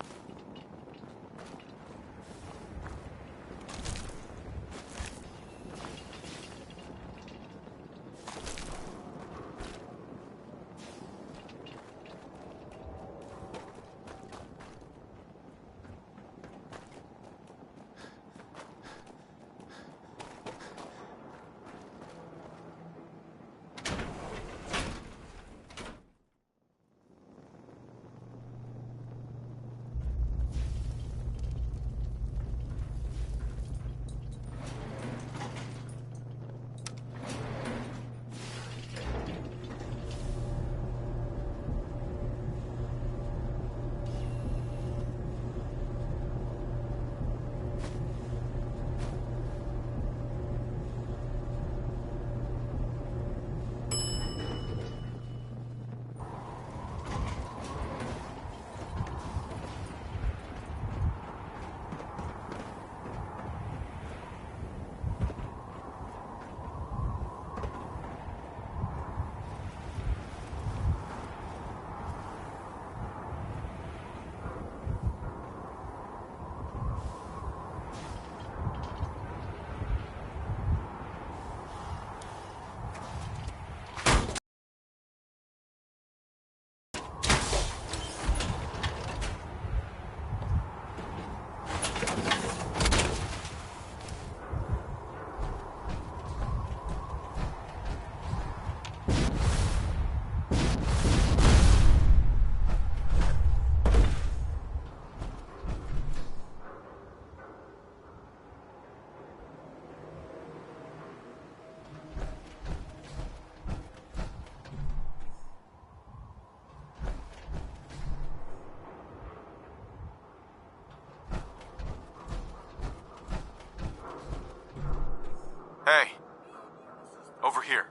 B: Hey! Over here.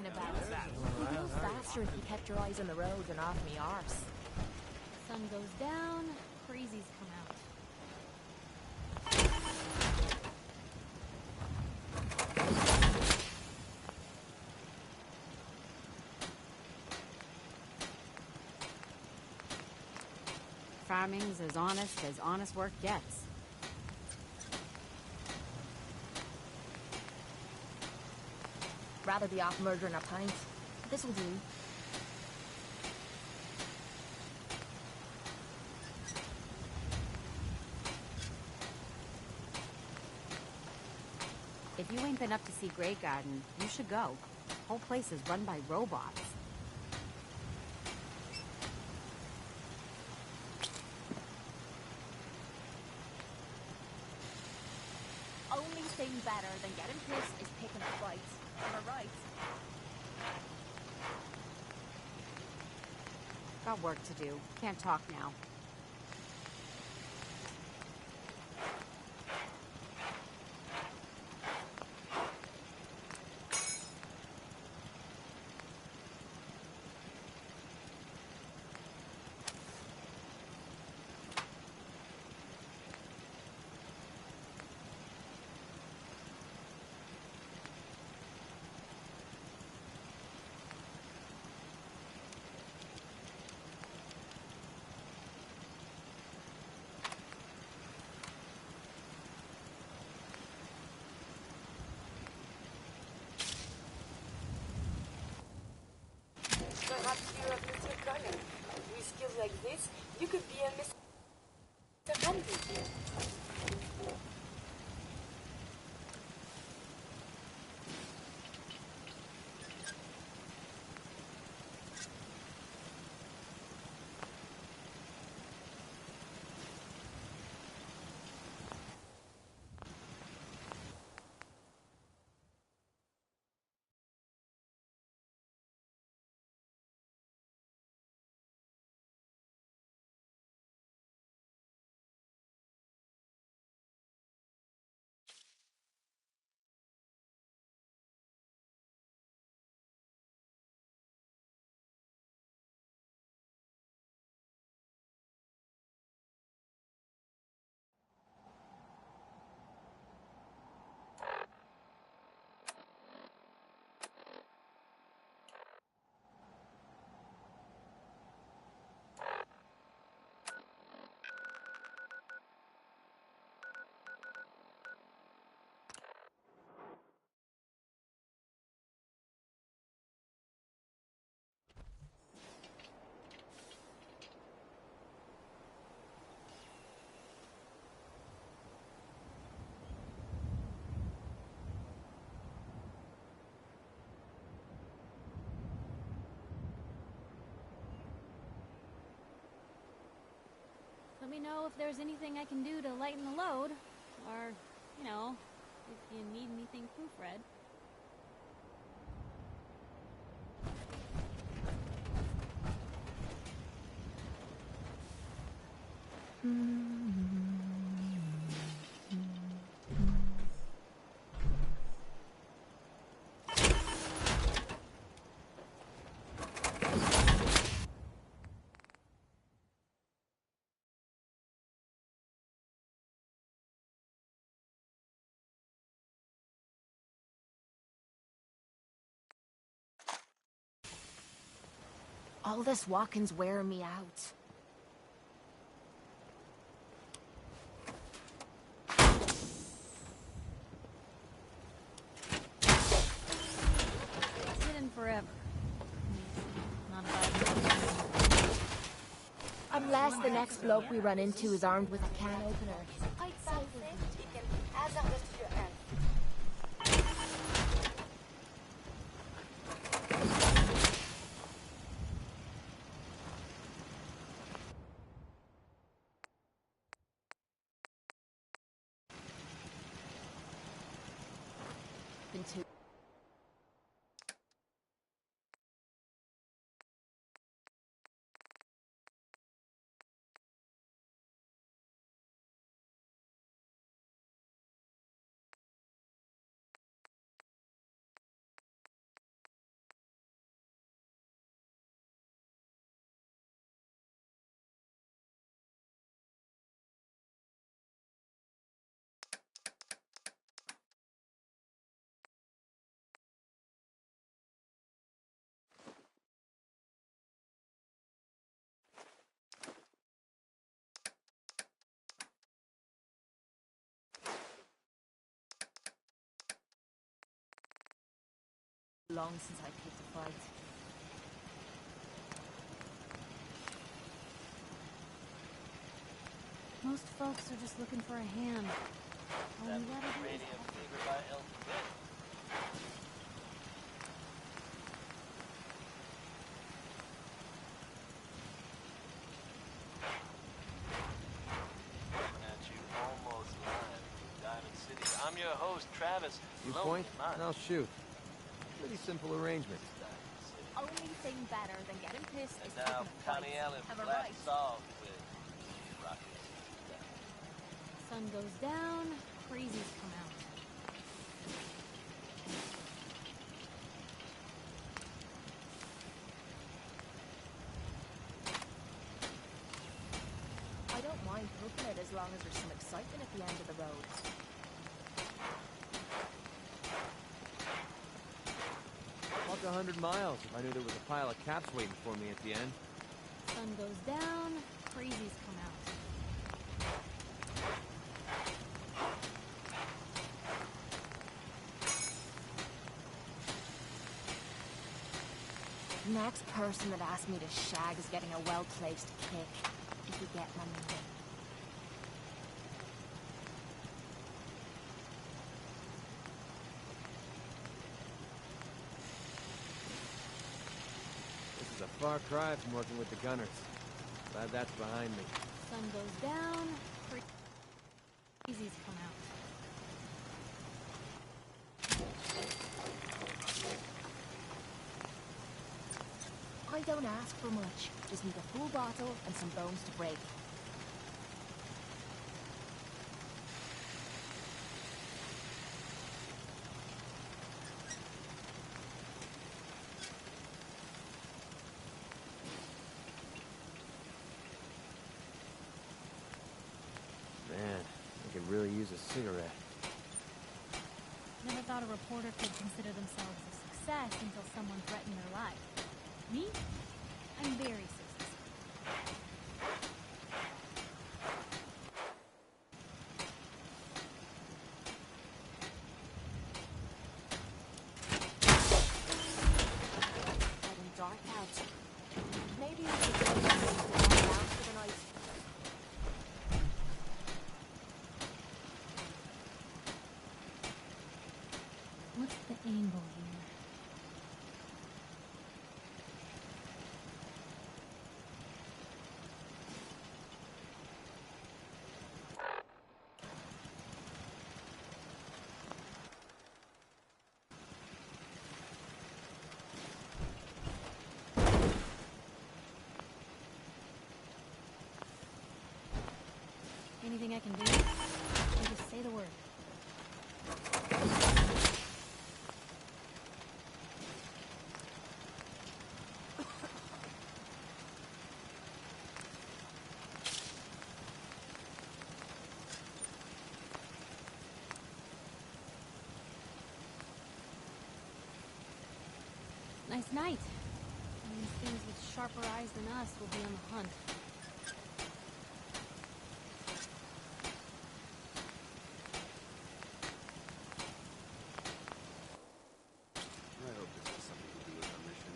H: talking about. You'd move faster if you kept your eyes on the road and off me arse.
Q: Sun goes down, crazies come out.
I: Farming's as honest work gets.
H: Rather be off murdering a pint. This'll do.
I: If you ain't been up to see Grey Garden, you should go. Whole place is run by robots.
H: Only thing better than getting pissed is picking a fight. Am I right?
I: Got work to do. Can't talk now.
P: Perhaps you're a Mr. Cullen. With skills like this, you could be a Mr. Handy.
Q: Let me know if there's anything I can do to lighten the load. Or, you know, if you need anything proofread.
H: All this walking's wearing me out.
Q: It's hidden forever. Not about
H: Unless the next bloke we run into is armed with a can opener.
P: Quite safe, it can be hazardous to your hand.
H: Been too Long since I picked a fight.
Q: Most folks are just looking for a hand. All
J: That
Q: we gotta do is
J: Radium Fever by Elton John. Coming at you almost live from Diamond City. I'm your host, Travis.
E: You
J: Lonely
E: point,
J: Mind.
E: and I'll shoot. Pretty simple arrangement.
H: Only thing better than getting pissed is
J: And now,
H: picking a fight.
J: Connie Allen
H: Have a
J: flat
H: right.
J: solved with Rockets.
Q: sun goes down, crazies come out.
H: I don't mind hooking it as long as there's some excitement at the end of the road.
E: Walk 100 miles if I knew there was a pile of caps waiting for me at the end.
Q: Sun goes down, crazies come out.
H: Next person that asks me to shag is getting a well-placed kick. If you get my meaning.
E: This is a far cry from working with the gunners. Glad that's behind me.
Q: Sun goes down, crazies come out.
H: I don't ask for much. Just need a full bottle and some bones to break.
E: Man, I could really use a cigarette.
Q: Never thought a reporter could consider themselves a success until someone threatened their life. Me? I'm very successful.
H: Getting dark out. Maybe we should go down for the night.
Q: What's the angle here? Anything I can do? You just say the word. Nice night. Means things with sharper eyes than us will be on the hunt.
T: I hope this has something to do with our mission.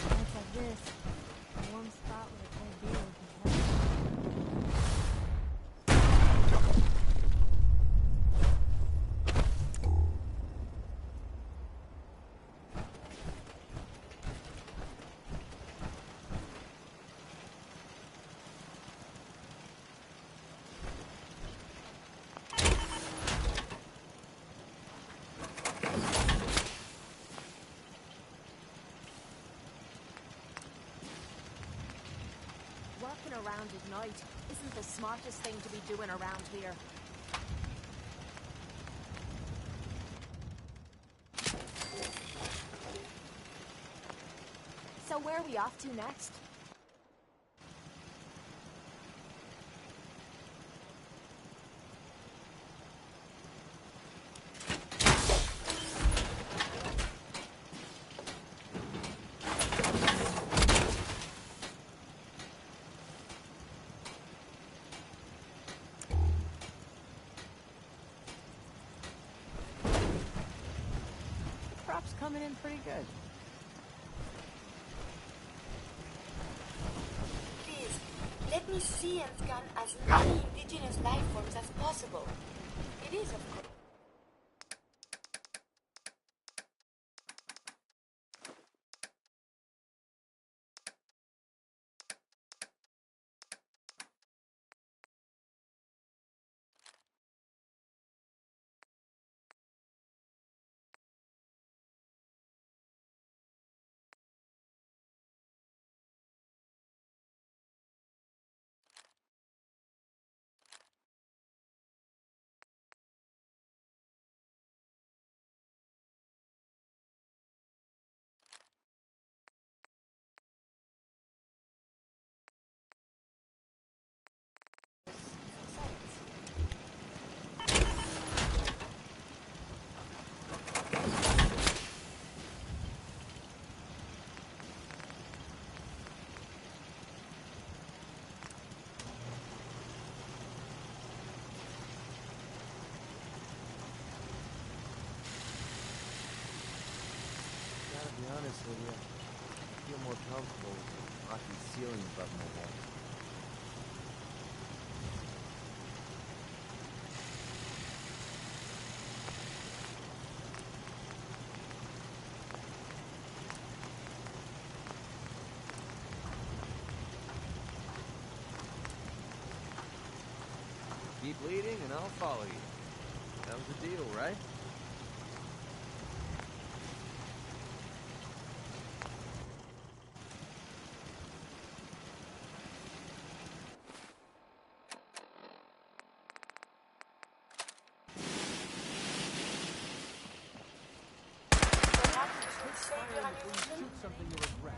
Q: Nights like this, a warm spot with a cold beer would be heaven.
H: Walking around at night isn't the smartest thing to be doing around here. So where are we off to next?
Q: Nights
E: coming in pretty good.
P: Please, let me see and scan as many indigenous life forms as possible. It is, of course.
E: Gotta be honest with you, I feel more comfortable with the rocky ceiling above my head. Keep leading and I'll follow you. That was the deal, right?
G: Shoot something you regret.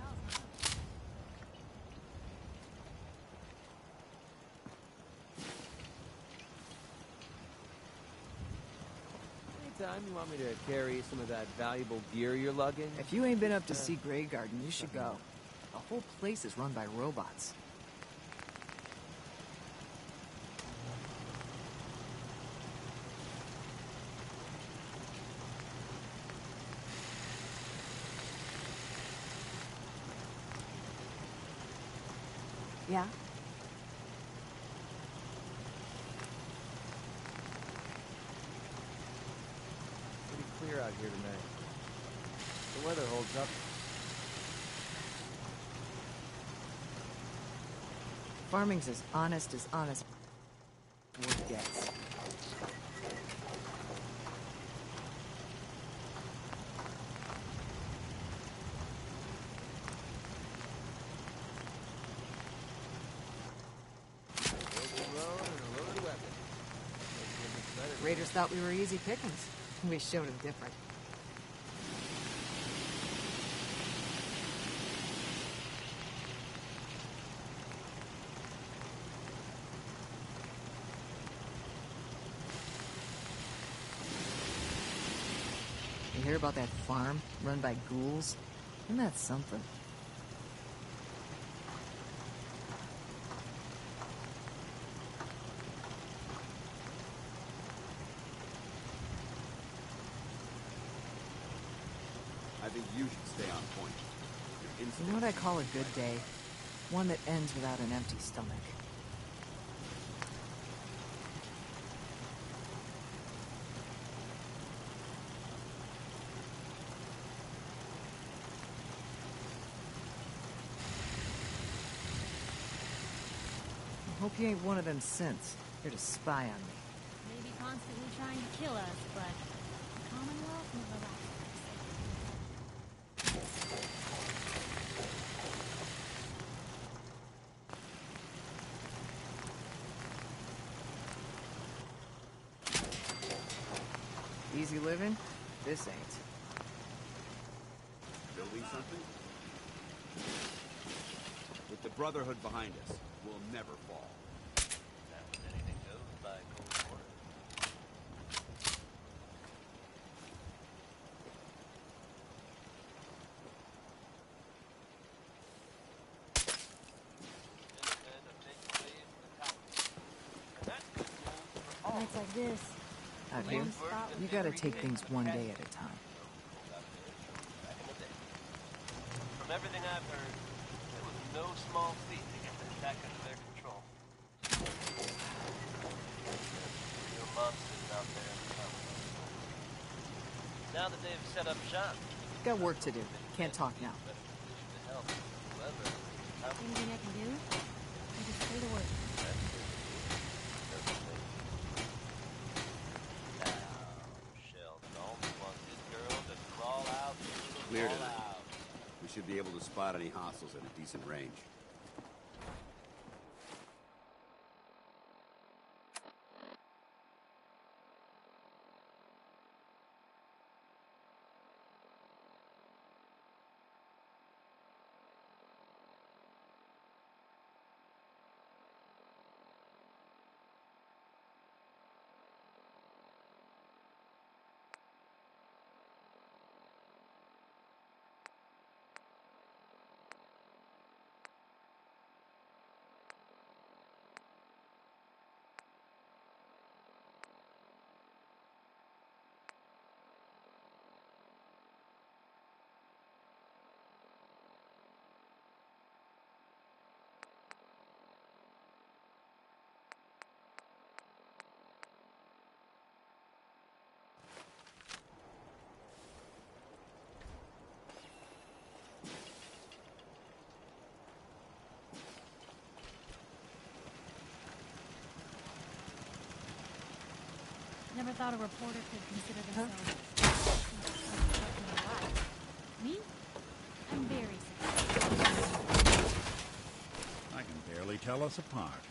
E: Anytime you want me to carry some of that valuable gear you're lugging?
M: If you ain't been up to see Grey Garden, you should go. The whole place is run by robots.
F: Yeah?
E: Pretty clear out here tonight. The weather holds up.
M: Farming's as honest work gets. Raiders thought we were easy pickings. We showed them different. You hear about that farm run by ghouls? Isn't that something?
D: I think you should stay on point.
M: You know what I call a good day? One that ends without an empty stomach. I hope you ain't one of them synths, here to spy on me.
Q: Maybe constantly trying to kill us, but the Commonwealth never lasts.
M: Easy living? This ain't.
D: Building something? With the Brotherhood behind us, we'll never fall.
J: That was anything goes by Cold War.
Q: Nights like this.
M: Out here, you gotta take things one day at a time.
J: everything I've heard, it was no small feat to get the attack under their control. Real monsters out there in the Commonwealth. Now that they've set up shop,
M: Got work to do. Can't talk now.
J: better position to help whoever.
Q: Anything I can do? You just say the word.
D: Clear tonight. We should be able to spot any hostiles at a decent range.
Q: Never thought a reporter could consider themselves alive. Me? I'm very successful.
O: I can barely tell us apart.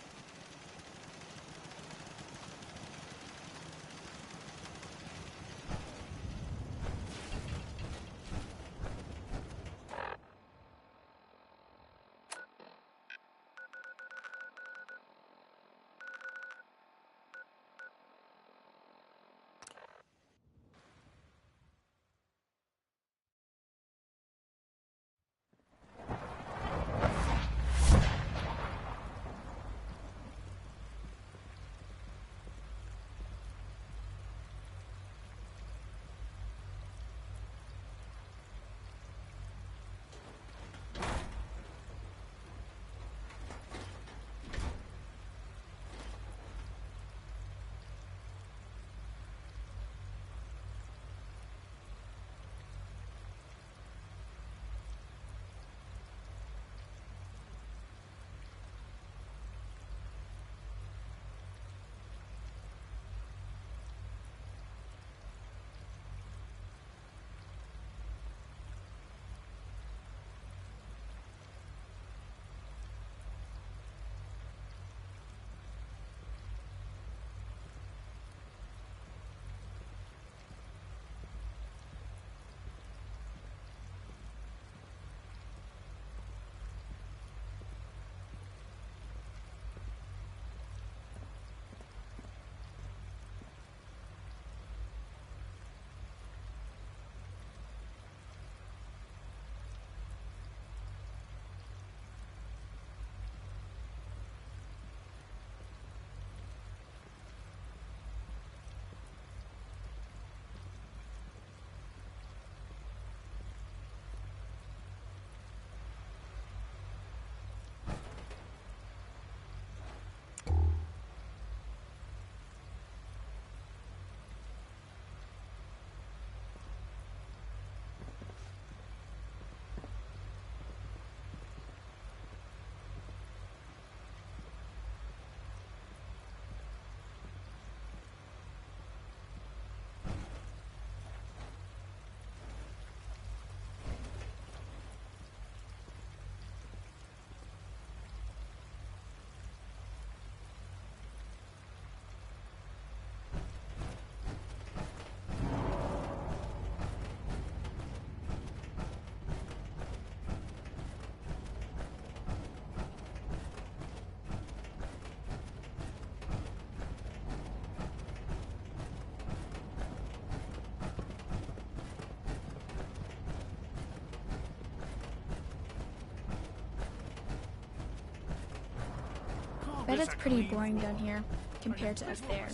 Q: Bet it's pretty boring down here compared to up there.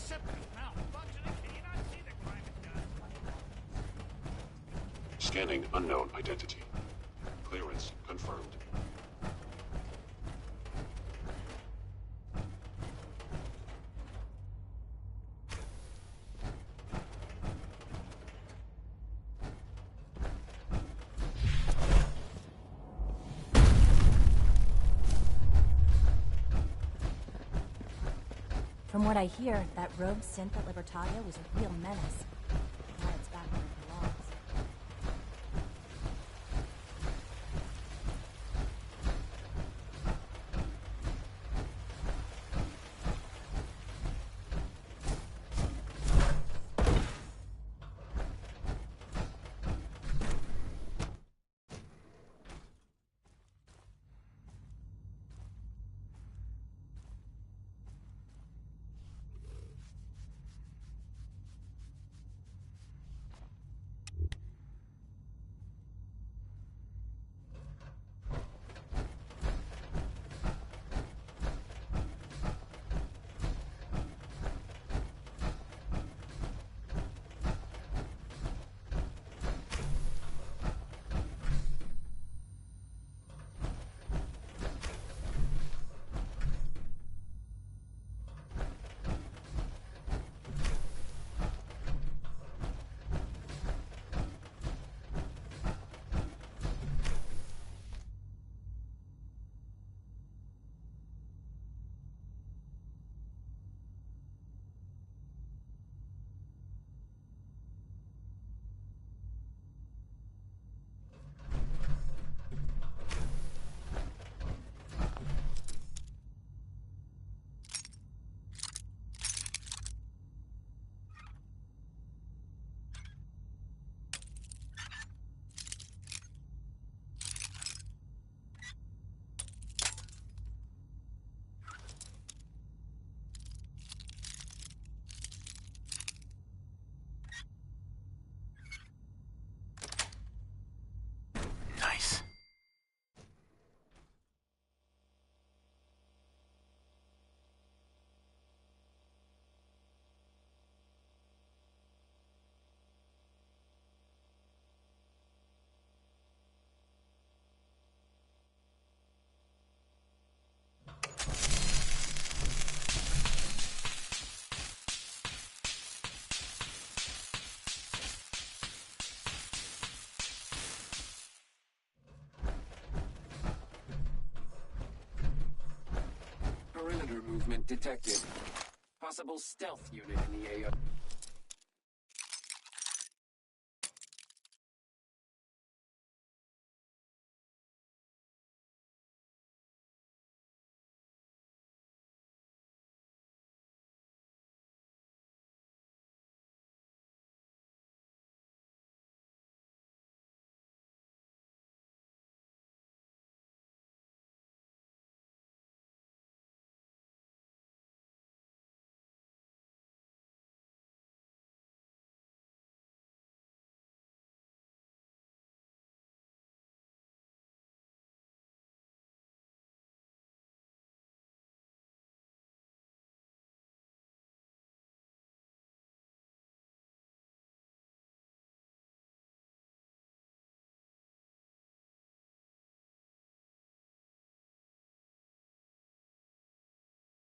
N: Scanning unknown identity.
O: Clearance confirmed.
H: From what I hear, that rogue synth at Libertalia was a real menace. Now it's back where it belongs.
A: Nice.
K: Perimeter movement detected. Possible stealth unit in the AO.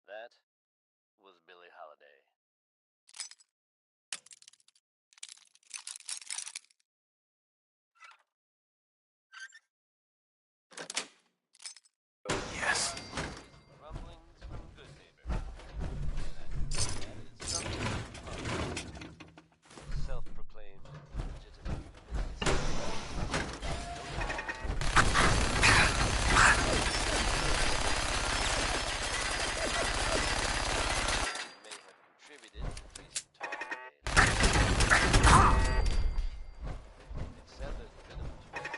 J: That was Billie Holiday.
A: Yes.
J: Rumblings from Good Neighbor. And that is something self-proclaimed legitimate may have contributed to recent talk debate. Except there's a bit of a twist.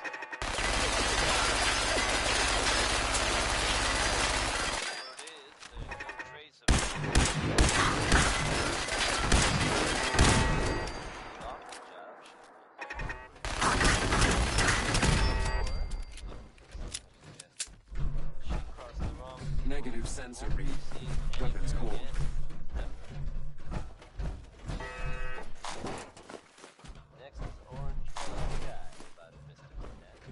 K: Negative sensor read. Weapons cold.
J: Next is Orange Sky by Mr. Fanatic.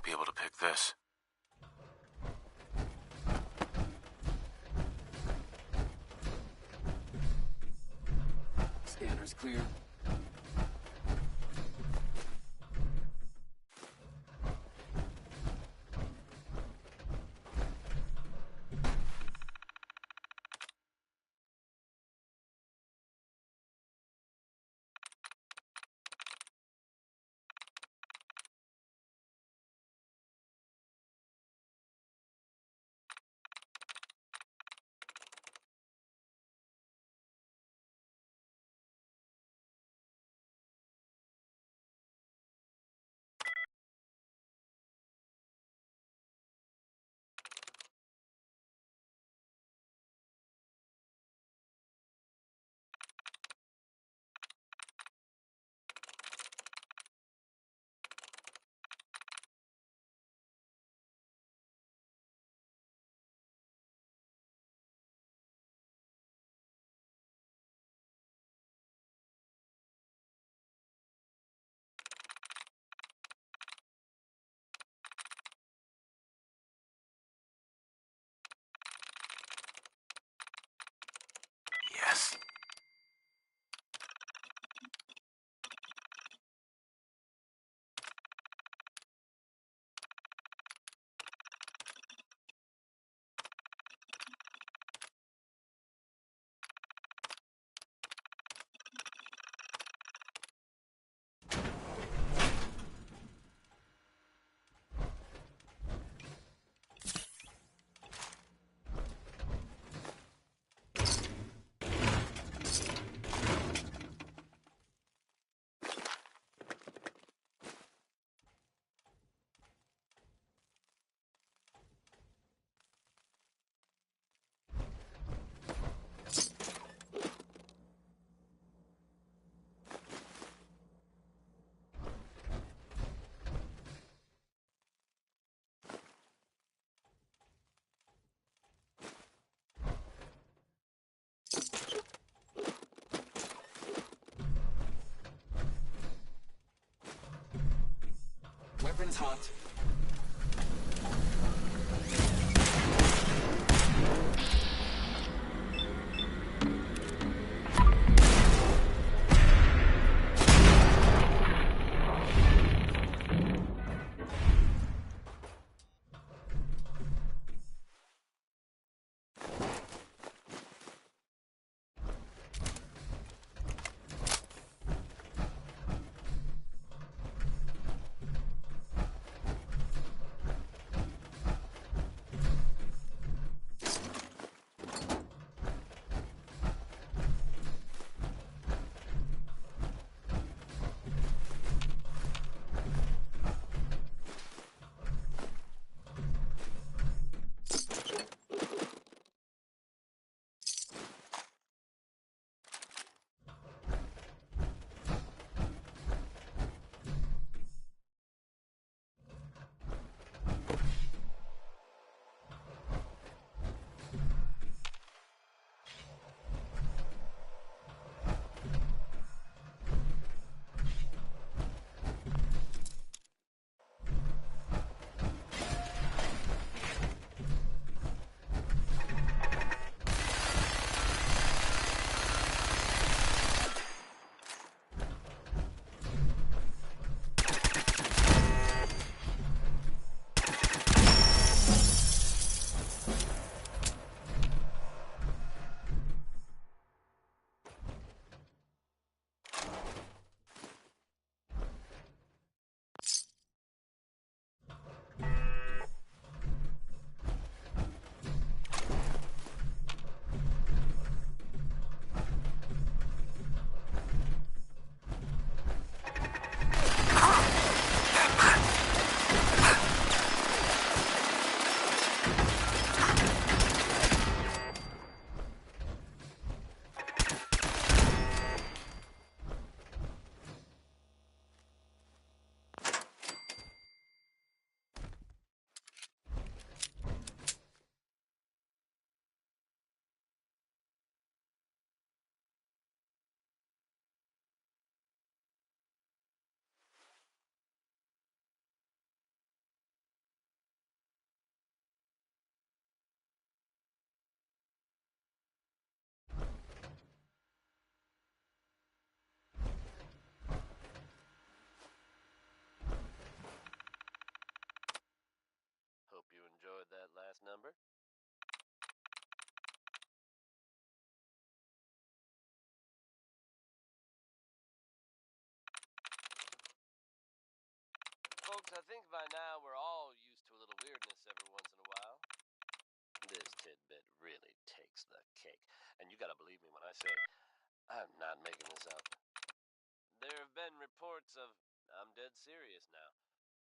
B: be able to pick this.
K: Scanner's clear.
B: Yes.
K: Weapons hot.
N: enjoyed that last number. Folks, I think by now we're all used to a little weirdness every once in a while. This tidbit really takes the cake, and you gotta believe me when I say I'm not making this up. There have been reports of, I'm dead serious now,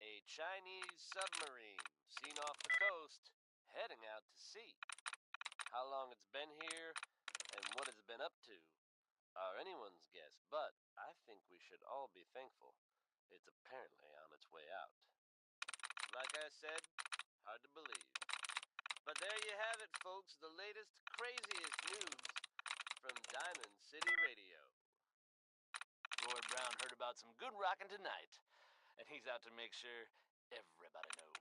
N: a Chinese submarine seen off the coast, heading out to sea. How long it's been here, and what it's been up to, are anyone's guess, but I think we should all be thankful it's apparently on its way out. Like I said, hard to believe. But there you have it, folks, the latest, craziest news from Diamond City Radio. Roy Brown heard about some good rockin' tonight, and he's out to make sure everybody knows.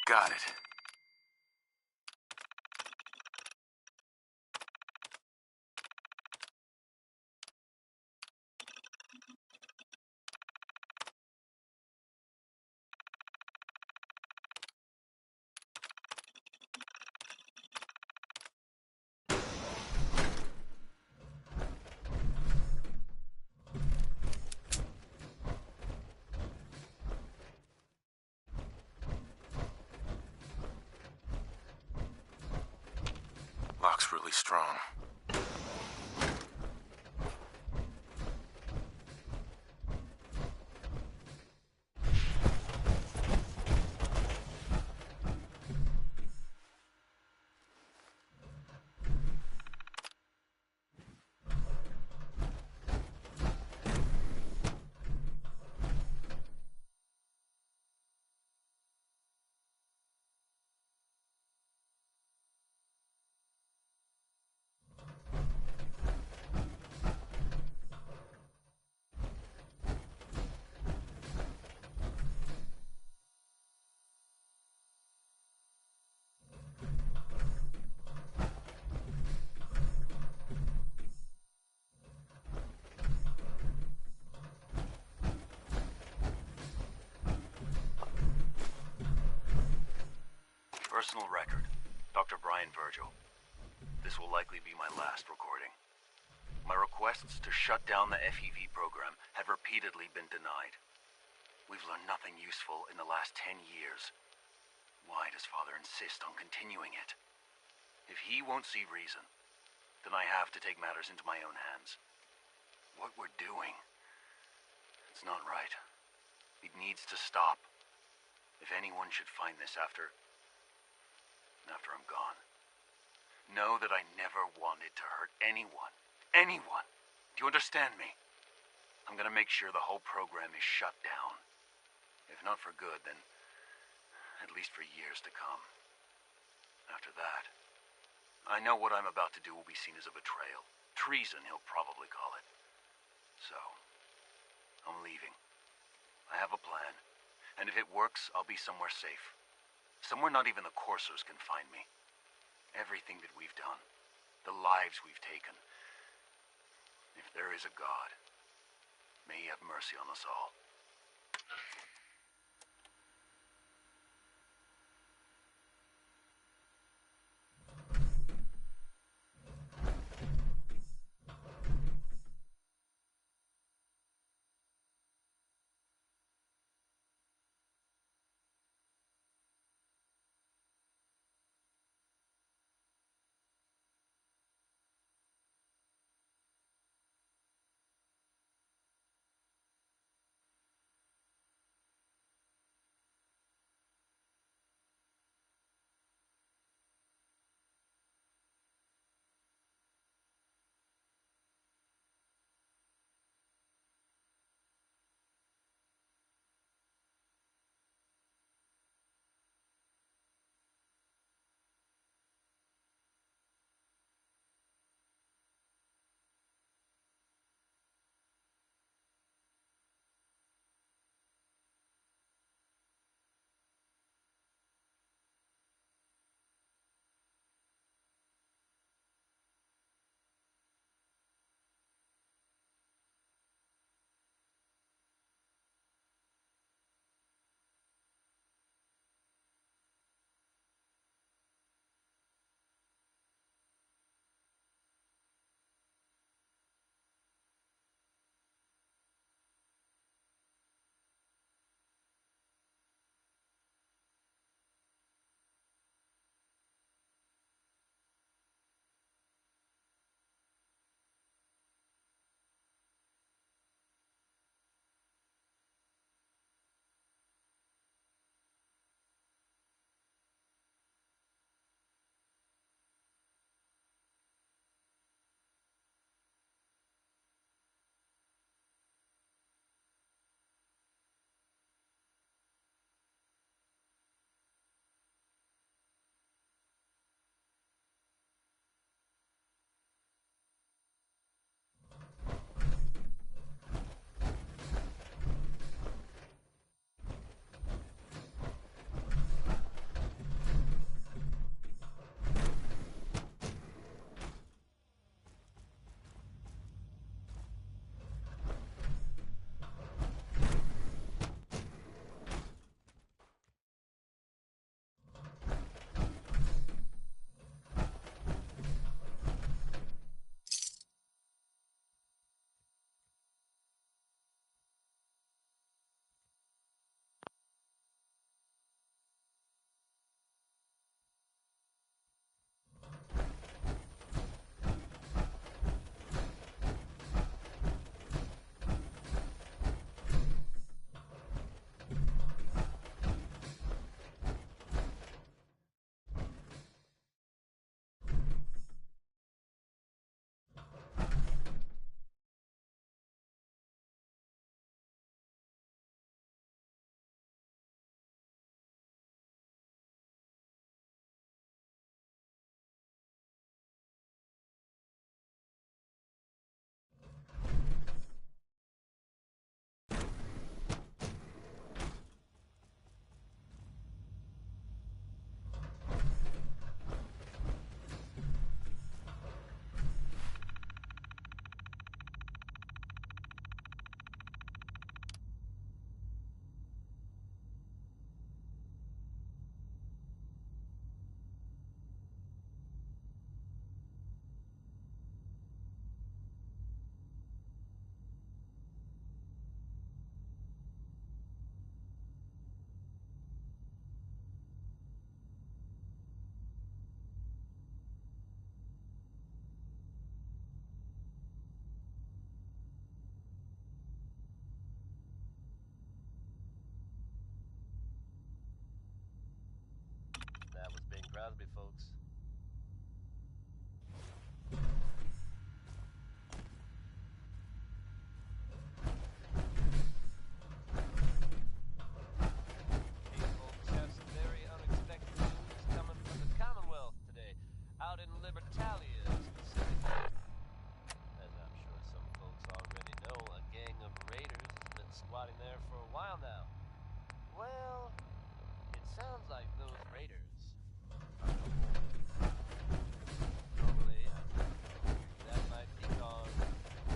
T: Got it. Lock's really strong.
S: Personal record, Dr. Brian Virgil. This will likely be my last recording. My requests to shut down the FEV program have repeatedly been denied. We've learned nothing useful in the last 10 years. Why does Father insist on continuing it? If he won't see reason, then I have to take matters into my own hands. What we're doing, it's not right. It needs to stop. If anyone should find this after I'm gone, know that I never wanted to hurt anyone. Anyone. Do you understand me? I'm gonna make sure the whole program is shut down. If not for good, then at least for years to come. After that, I know what I'm about to do will be seen as a betrayal. Treason, he'll probably call it. So, I'm leaving. I have a plan. And if it works, I'll be somewhere safe. Somewhere not even the Coursers can find me. Everything that we've done, the lives we've taken. If there is a God, may he have mercy on us all.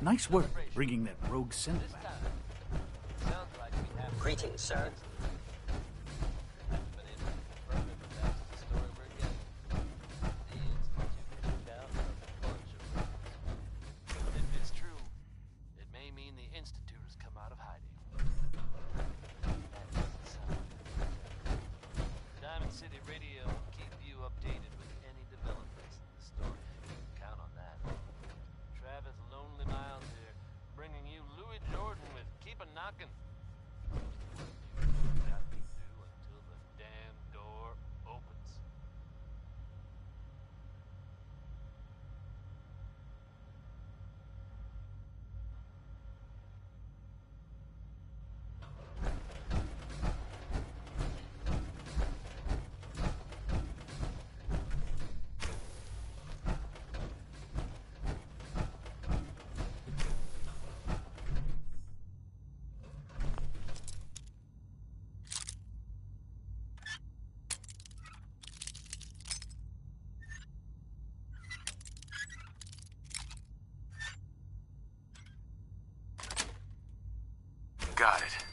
G: Nice work bringing that rogue synth back.
C: Greetings, sir.
N: If it's true, it may mean the Institute has come out of hiding. Diamond City Radio will keep you updated with any developments in the story. Count on that. Travis Lonely Miles here, bringing you Louis Jordan with Keep a Knockin'. Got me through until the damn door opens.
B: Got it.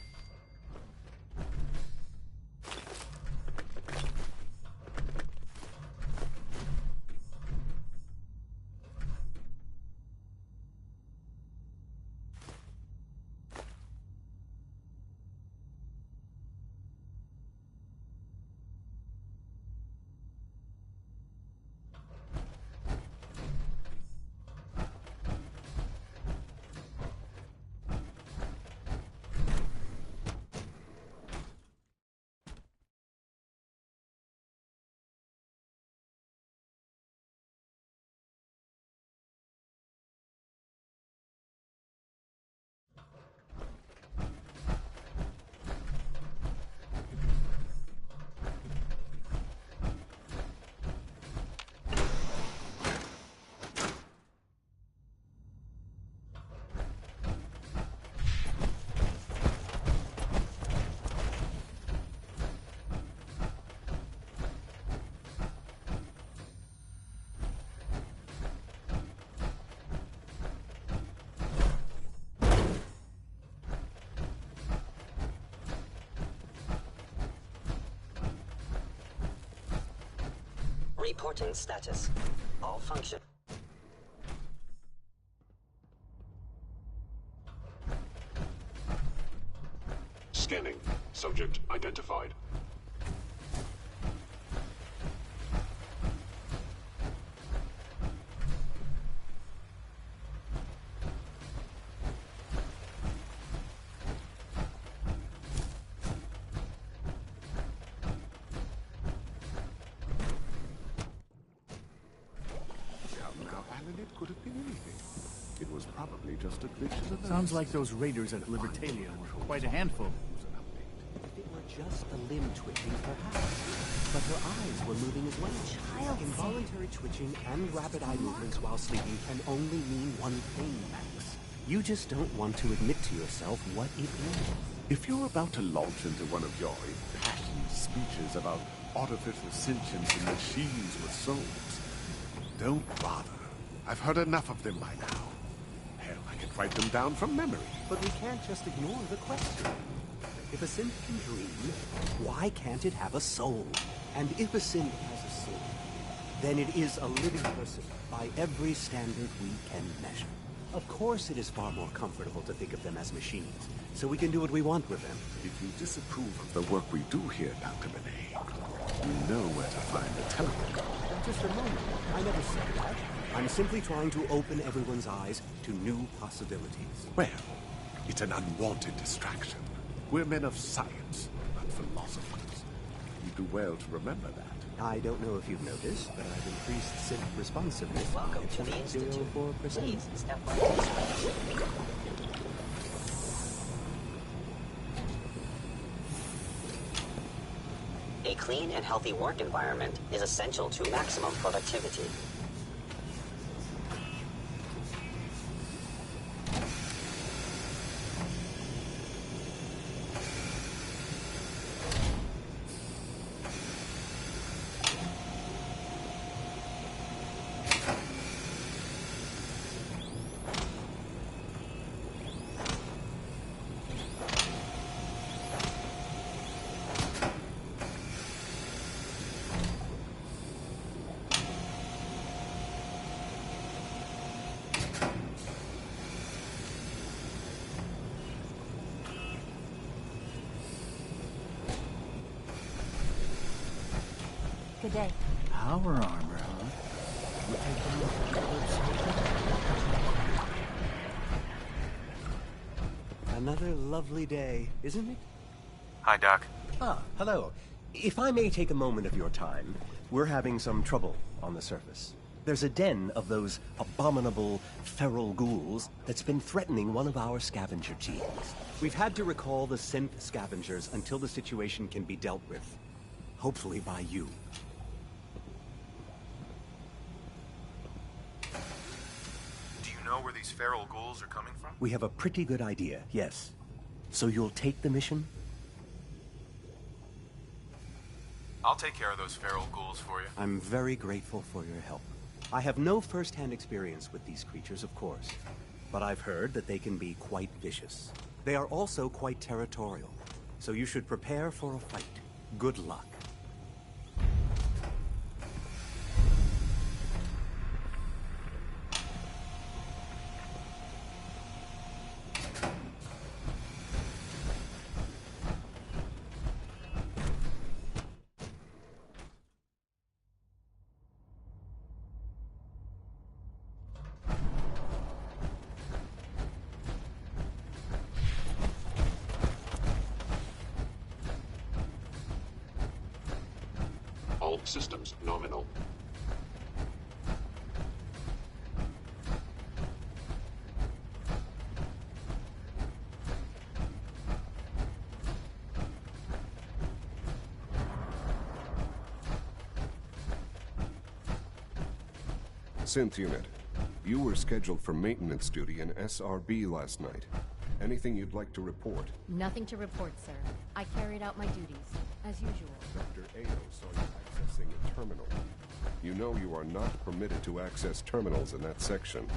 C: Reporting status. All function.
O: Scanning. Subject identified. Could have been anything. It was probably just a glitch in the
G: Sounds like those raiders at Libertalia were quite a handful.
V: If it were just a limb twitching, perhaps. But her eyes were moving as well. Involuntary twitching and rapid eye movements while sleeping can only mean one thing, Max. You just don't want to admit to yourself what it is.
O: If you're about to launch into one of your impassioned speeches about artificial sentience and machines with souls, don't bother. I've heard enough of them by now. Hell, I could write them down from memory.
V: But we can't just ignore the question. If a synth can dream, why can't it have a soul? And if a synth has a soul, then it is a living person by every standard we can measure. Of course it is far more comfortable to think of them as machines, so we can do what we want with them.
O: If you disapprove of the work we do here, Dr. Binet, you know where to find the telephone.
V: Just a moment. I never said that. I'm simply trying to open everyone's eyes to new possibilities.
O: Well, it's an unwanted distraction. We're men of science, not philosophers. You do well to remember that.
V: I don't know if you've noticed, but I've increased synth responsiveness by
C: Welcome to the Institute.
V: 0.04%.
C: Please step right this way. A clean and healthy work environment is essential to maximum productivity.
Q: Good day.
G: Power armor, huh?
V: Another lovely day, isn't it?
B: Hi, Doc.
R: Ah, hello. If I may take a moment of your time, we're having some trouble on the surface. There's a den of those abominable feral ghouls that's been threatening one of our scavenger teams.
V: We've had to recall the synth scavengers until the situation can be dealt with. Hopefully by you.
B: Do you know where these feral ghouls are coming from?
R: We have a pretty good idea, yes. So you'll take the mission?
B: I'll take care of those feral ghouls for you.
V: I'm very grateful for your help. I have no first-hand experience with these creatures, of course, but I've heard that they can be quite vicious. They are also quite territorial, so you should prepare for a fight. Good luck.
U: All systems nominal.
O: Synth unit, you were scheduled for maintenance duty in SRB last night. Anything you'd like to report?
I: Nothing to report, sir. I carried out my duties, as usual.
O: Dr. Ao saw you accessing a terminal. You know you are not permitted to access terminals in that section.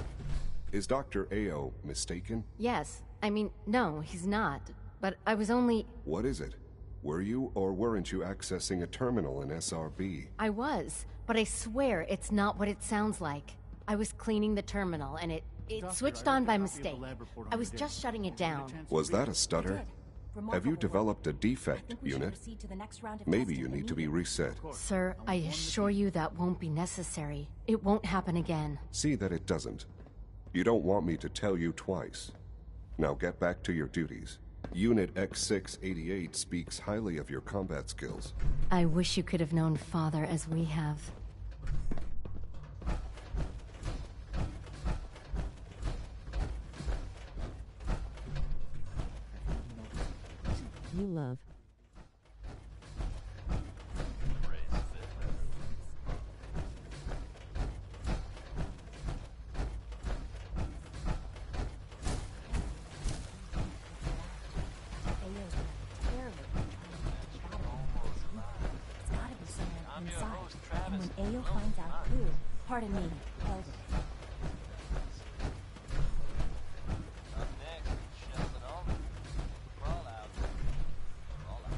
O: Is Dr. Ao mistaken?
I: Yes. I mean, no, he's not. But I was only...
O: What is it? Were you or weren't you accessing a terminal in SRB?
I: I was, but I swear it's not what it sounds like. I was cleaning the terminal, and it switched on by mistake. I was just shutting it down.
O: Was that a stutter? Have you developed a defect, unit? Maybe you need to be reset.
I: Sir, I assure you that won't be necessary. It won't happen again.
O: See that it doesn't. You don't want me to tell you twice. Now get back to your duties. Unit X688 speaks highly of your combat skills.
I: I wish you could have known Father as we have.
W: You love.
Q: And when Ao finds out who, pardon me, held it.
J: Up next, Sheldon Allman. Crawl out. Crawl out.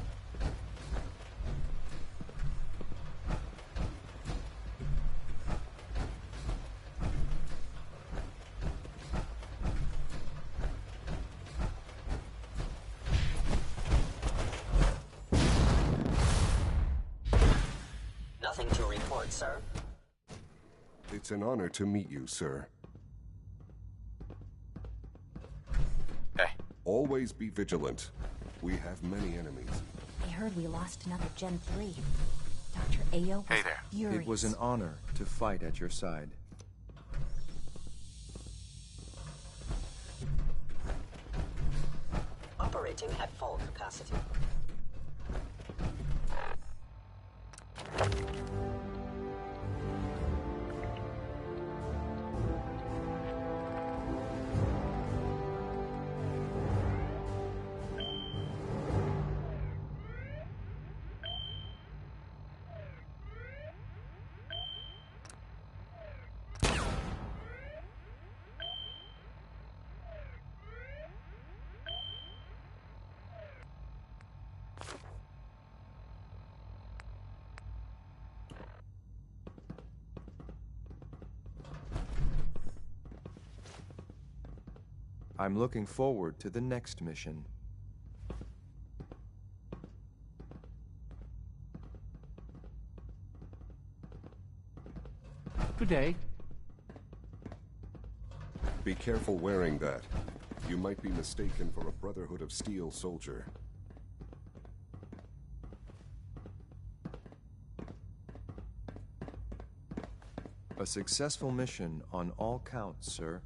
C: Nothing to report, sir.
O: It's an honor to meet you, sir.
B: Hey.
O: Always be vigilant. We have many enemies.
Q: I heard we lost another Gen 3. Dr. Ao was furious.
X: It was an honor to fight at your side.
C: Operating at full capacity.
X: I'm looking forward to the next mission.
F: Good day.
O: Be careful wearing that. You might be mistaken for a Brotherhood of Steel soldier.
X: A successful mission on all counts, sir.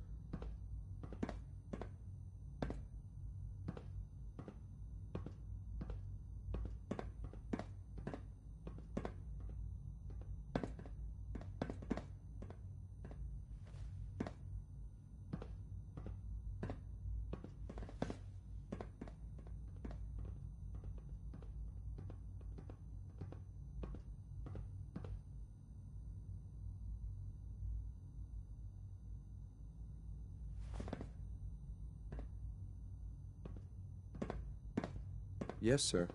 X: Yes, sir.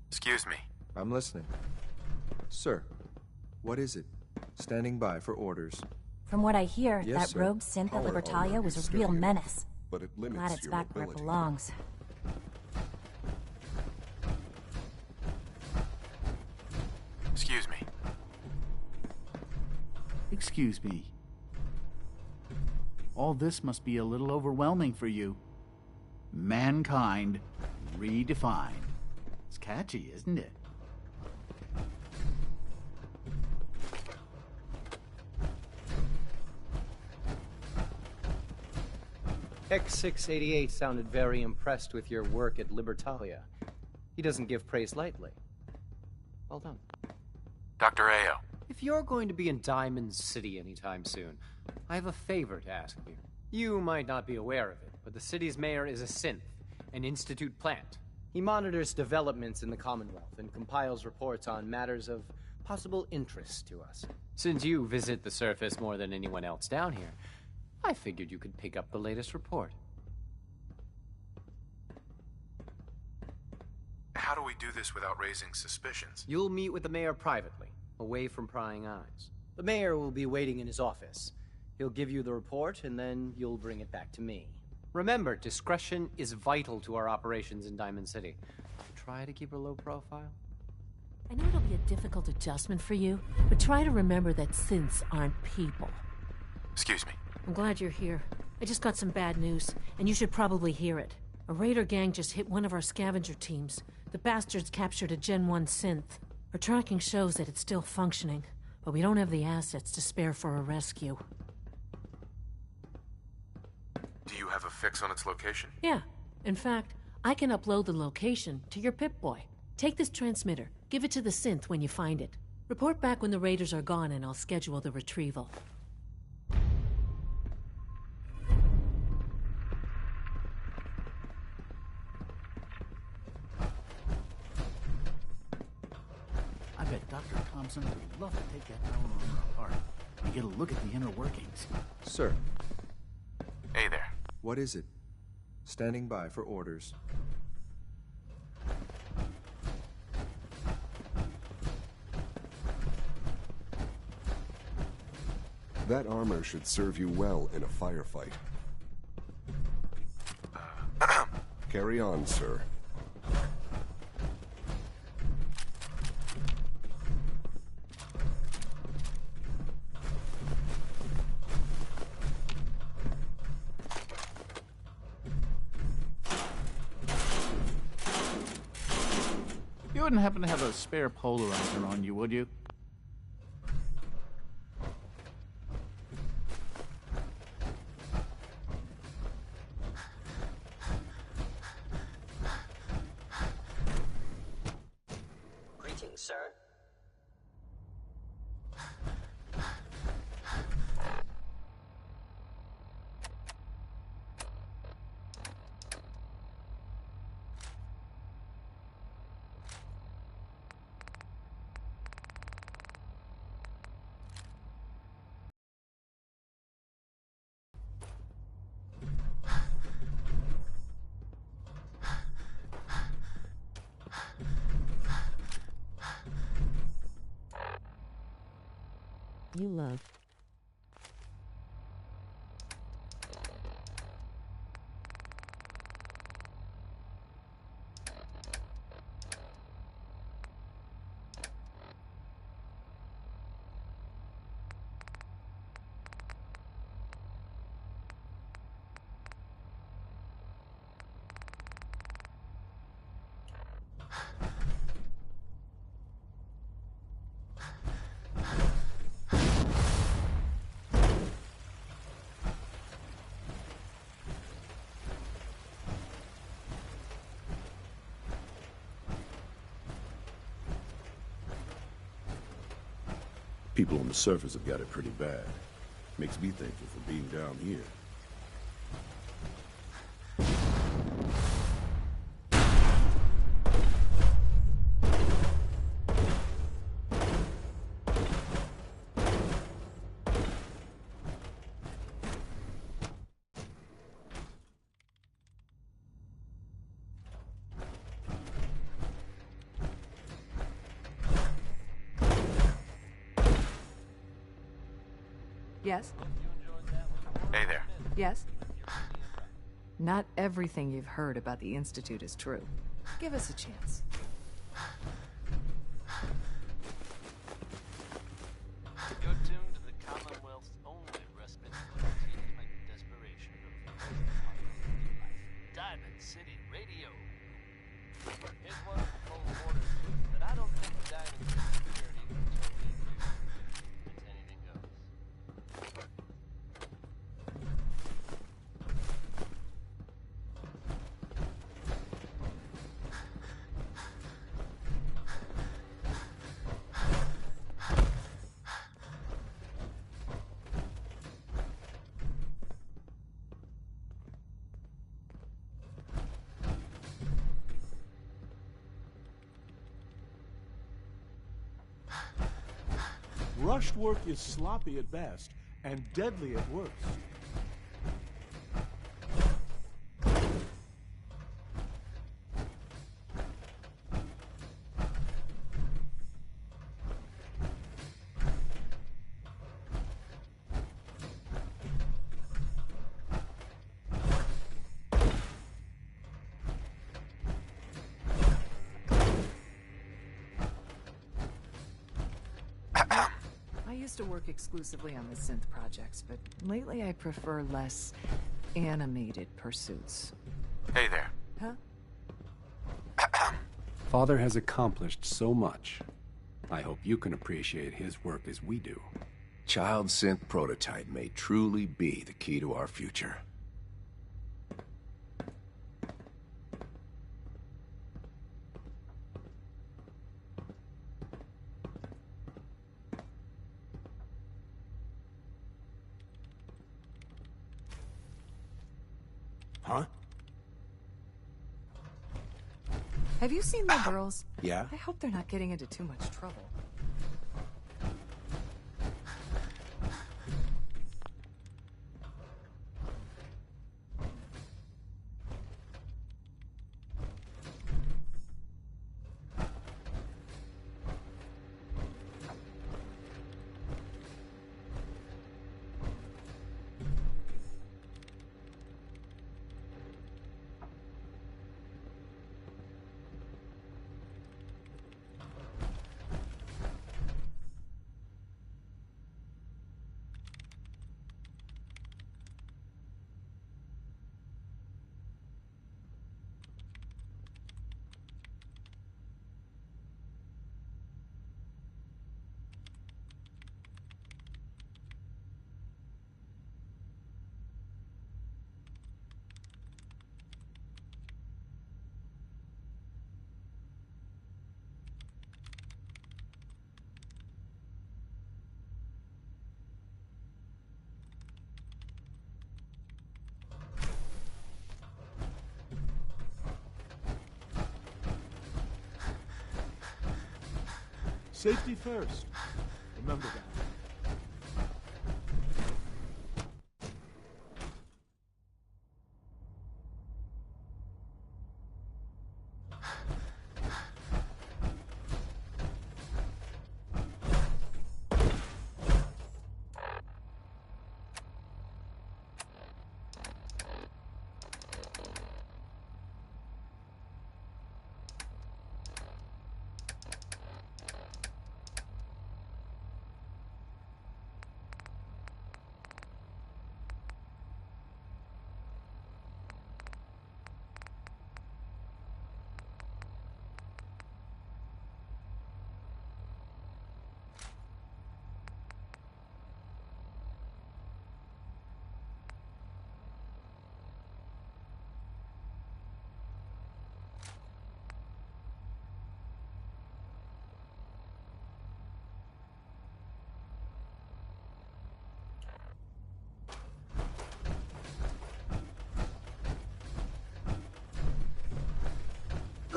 B: Excuse me.
X: I'm listening. Sir, what is it? Standing by for orders.
L: From what I hear,
X: Yes,
L: that
X: sir.
L: rogue synth at
O: Power
L: Libertalia
O: armor
L: was
O: is
L: a real
O: sturdy
L: menace.
O: But it limits
L: Glad it's
O: your
L: back where it
O: mobility.
L: belongs.
B: Excuse me.
F: Excuse me. All this must be a little overwhelming for you. Mankind redefined. It's catchy, isn't it?
P: X688 sounded very impressed with your work at Libertalia. He doesn't give praise lightly. Well done.
B: Dr. Ayo.
P: If you're going to be in Diamond City anytime soon, I have a favor to ask you. You might not be aware of it, but the city's mayor is a synth, an Institute plant. He monitors developments in the Commonwealth and compiles reports on matters of possible interest to us. Since you visit the surface more than anyone else down here, I figured you could pick up the latest report.
B: How do we do this without raising suspicions?
P: You'll meet with the mayor privately, away from prying eyes. The mayor will be waiting in his office. He'll give you the report, and then you'll bring it back to me. Remember, discretion is vital to our operations in Diamond City. Try to keep a low profile.
W: I know it'll be a difficult adjustment for you, but try to remember that synths aren't people.
B: Excuse me.
W: I'm glad you're here. I just got some bad news, and you should probably hear it. A raider gang just hit one of our scavenger teams. The bastards captured a Gen 1 synth. Our tracking shows that it's still functioning, but we don't have the assets to spare for a rescue.
B: Do you have a fix on its location?
W: Yeah. In fact, I can upload the location to your Pip-Boy. Take this transmitter, give it to the synth when you find it. Report back when the raiders are gone and I'll schedule the retrieval.
F: I bet Dr. Thompson would love to take that power armor apart and get a look at the inner workings.
X: Sir.
B: Hey there.
X: What is it? Standing by for orders.
O: That armor should serve you well in a firefight. Carry on, sir.
F: You wouldn't happen to have a spare polarizer on you, would you?
C: Greetings, sir.
W: You love.
D: People on the surface have got it pretty bad. Makes me thankful for being down here.
E: Yes?
B: Hey there.
E: Yes? Not everything you've heard about the Institute is true. Give us a chance.
J: You're tuned to the Commonwealth's only respite for team and desperation of Diamond City Radio. Here's one from Cold Quarters that I don't think Diamond City security would totally agree with. It's anything goes.
G: Rushed work is sloppy at best and deadly at worst.
E: I used to work exclusively on the synth projects, but lately I prefer less animated pursuits.
B: Hey there.
E: Huh?
T: Father has accomplished so much. I hope you can appreciate his work as we do.
L: Child synth prototype may truly be the key to our future.
G: Huh?
E: Have you seen the girls?
G: Yeah?
E: I hope they're not getting into too much trouble.
G: Safety first. Remember that.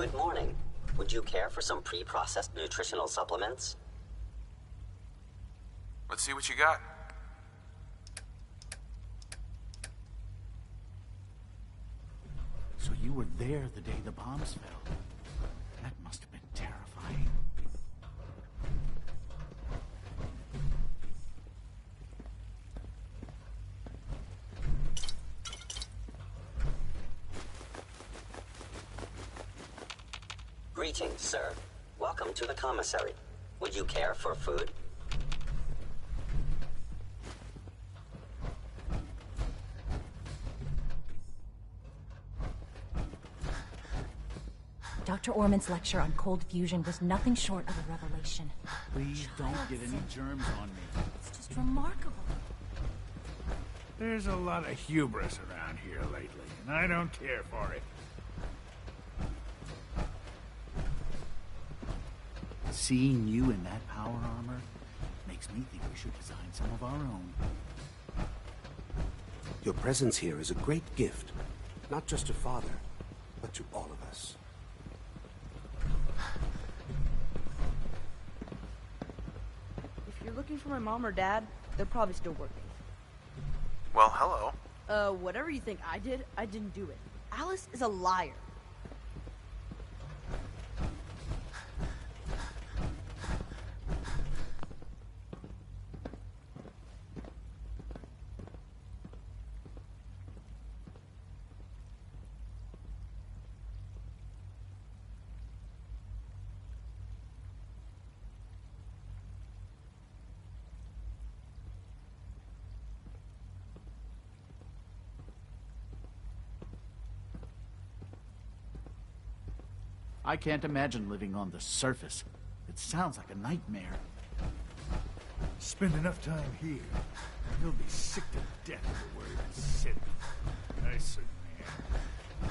C: Good morning. Would you care for some pre-processed nutritional supplements?
B: Let's see what you got.
F: So you were there the day the bombs fell. That must have been terrifying.
C: Greetings, sir. Welcome to the commissary. Would you care for food?
A: Dr. Orman's lecture on cold fusion was nothing short of a revelation.
F: Please don't get any germs on me.
A: It's just remarkable.
H: There's a lot of hubris around here lately, and I don't care for it.
F: Seeing you in that power armor makes me think we should design some of our own.
V: Your presence here is a great gift, not just to Father, but to all of us.
K: If you're looking for my mom or dad, they're probably still working.
B: Well, hello.
K: Whatever you think I did, I didn't do it. Alice is a liar.
F: I can't imagine living on the surface. It sounds like a nightmare.
H: Spend enough time here, you'll be sick to death of the word synth. I certainly am.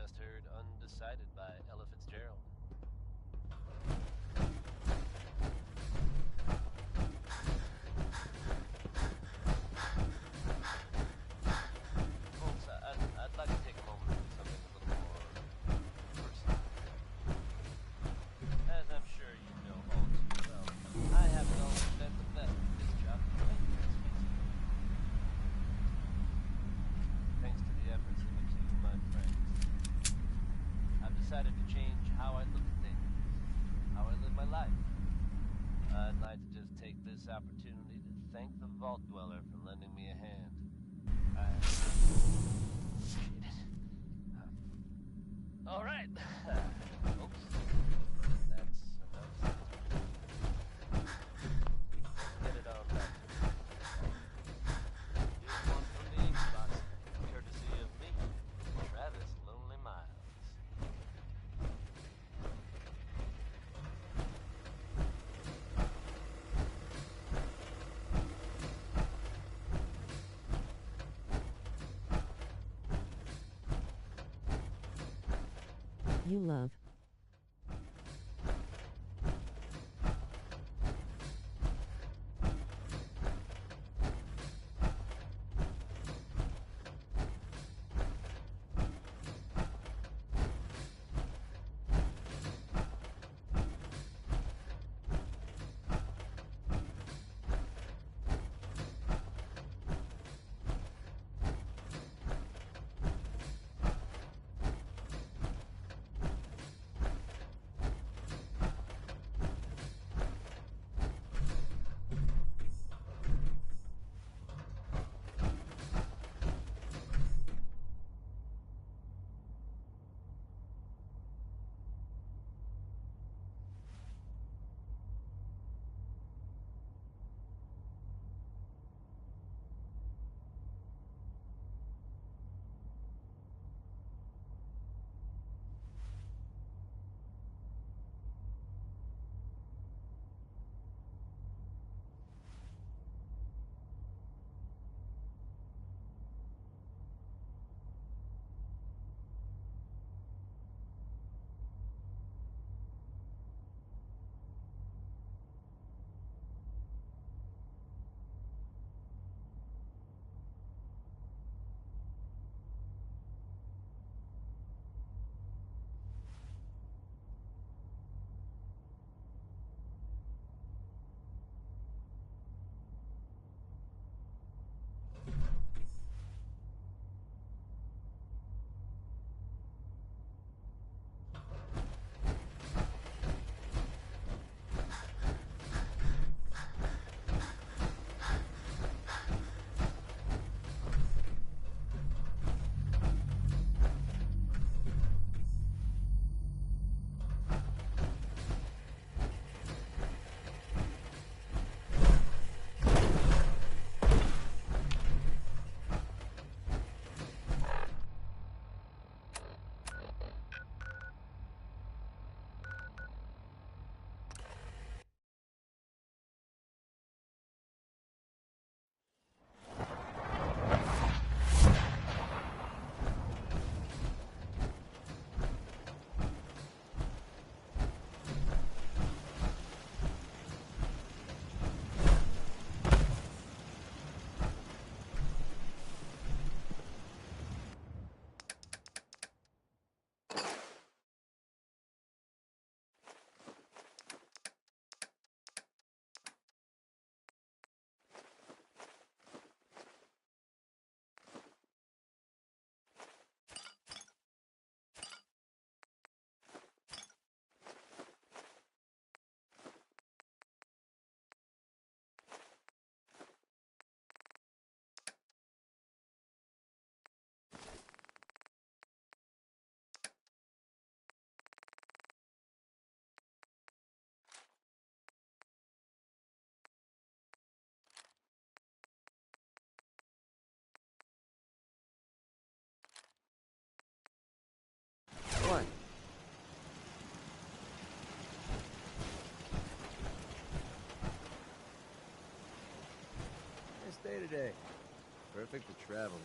J: just heard Undecided by Ella Fitzgerald. Folks, I'd like to take a moment for something a little more personal. As I'm sure you know all too well, I haven't always been the best at this job. Thanks to the efforts of a few of my friends, I've decided to change how I look at things, how I live my life. I'd like to just take this opportunity to thank the Vault Dweller for lending me a hand. I appreciate it. All right, folks, that's enough. Get it on back. Here's one from the Xbox, courtesy of me, Travis Lonely Miles.
M: You love.
N: What?
R: Nice day today. Perfect for traveling.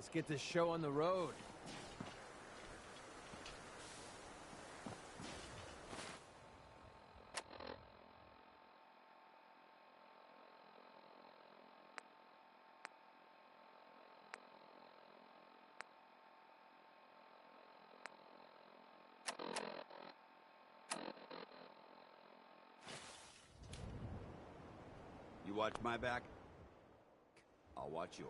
M: Let's get this show on the road.
N: You watch my back, I'll watch yours.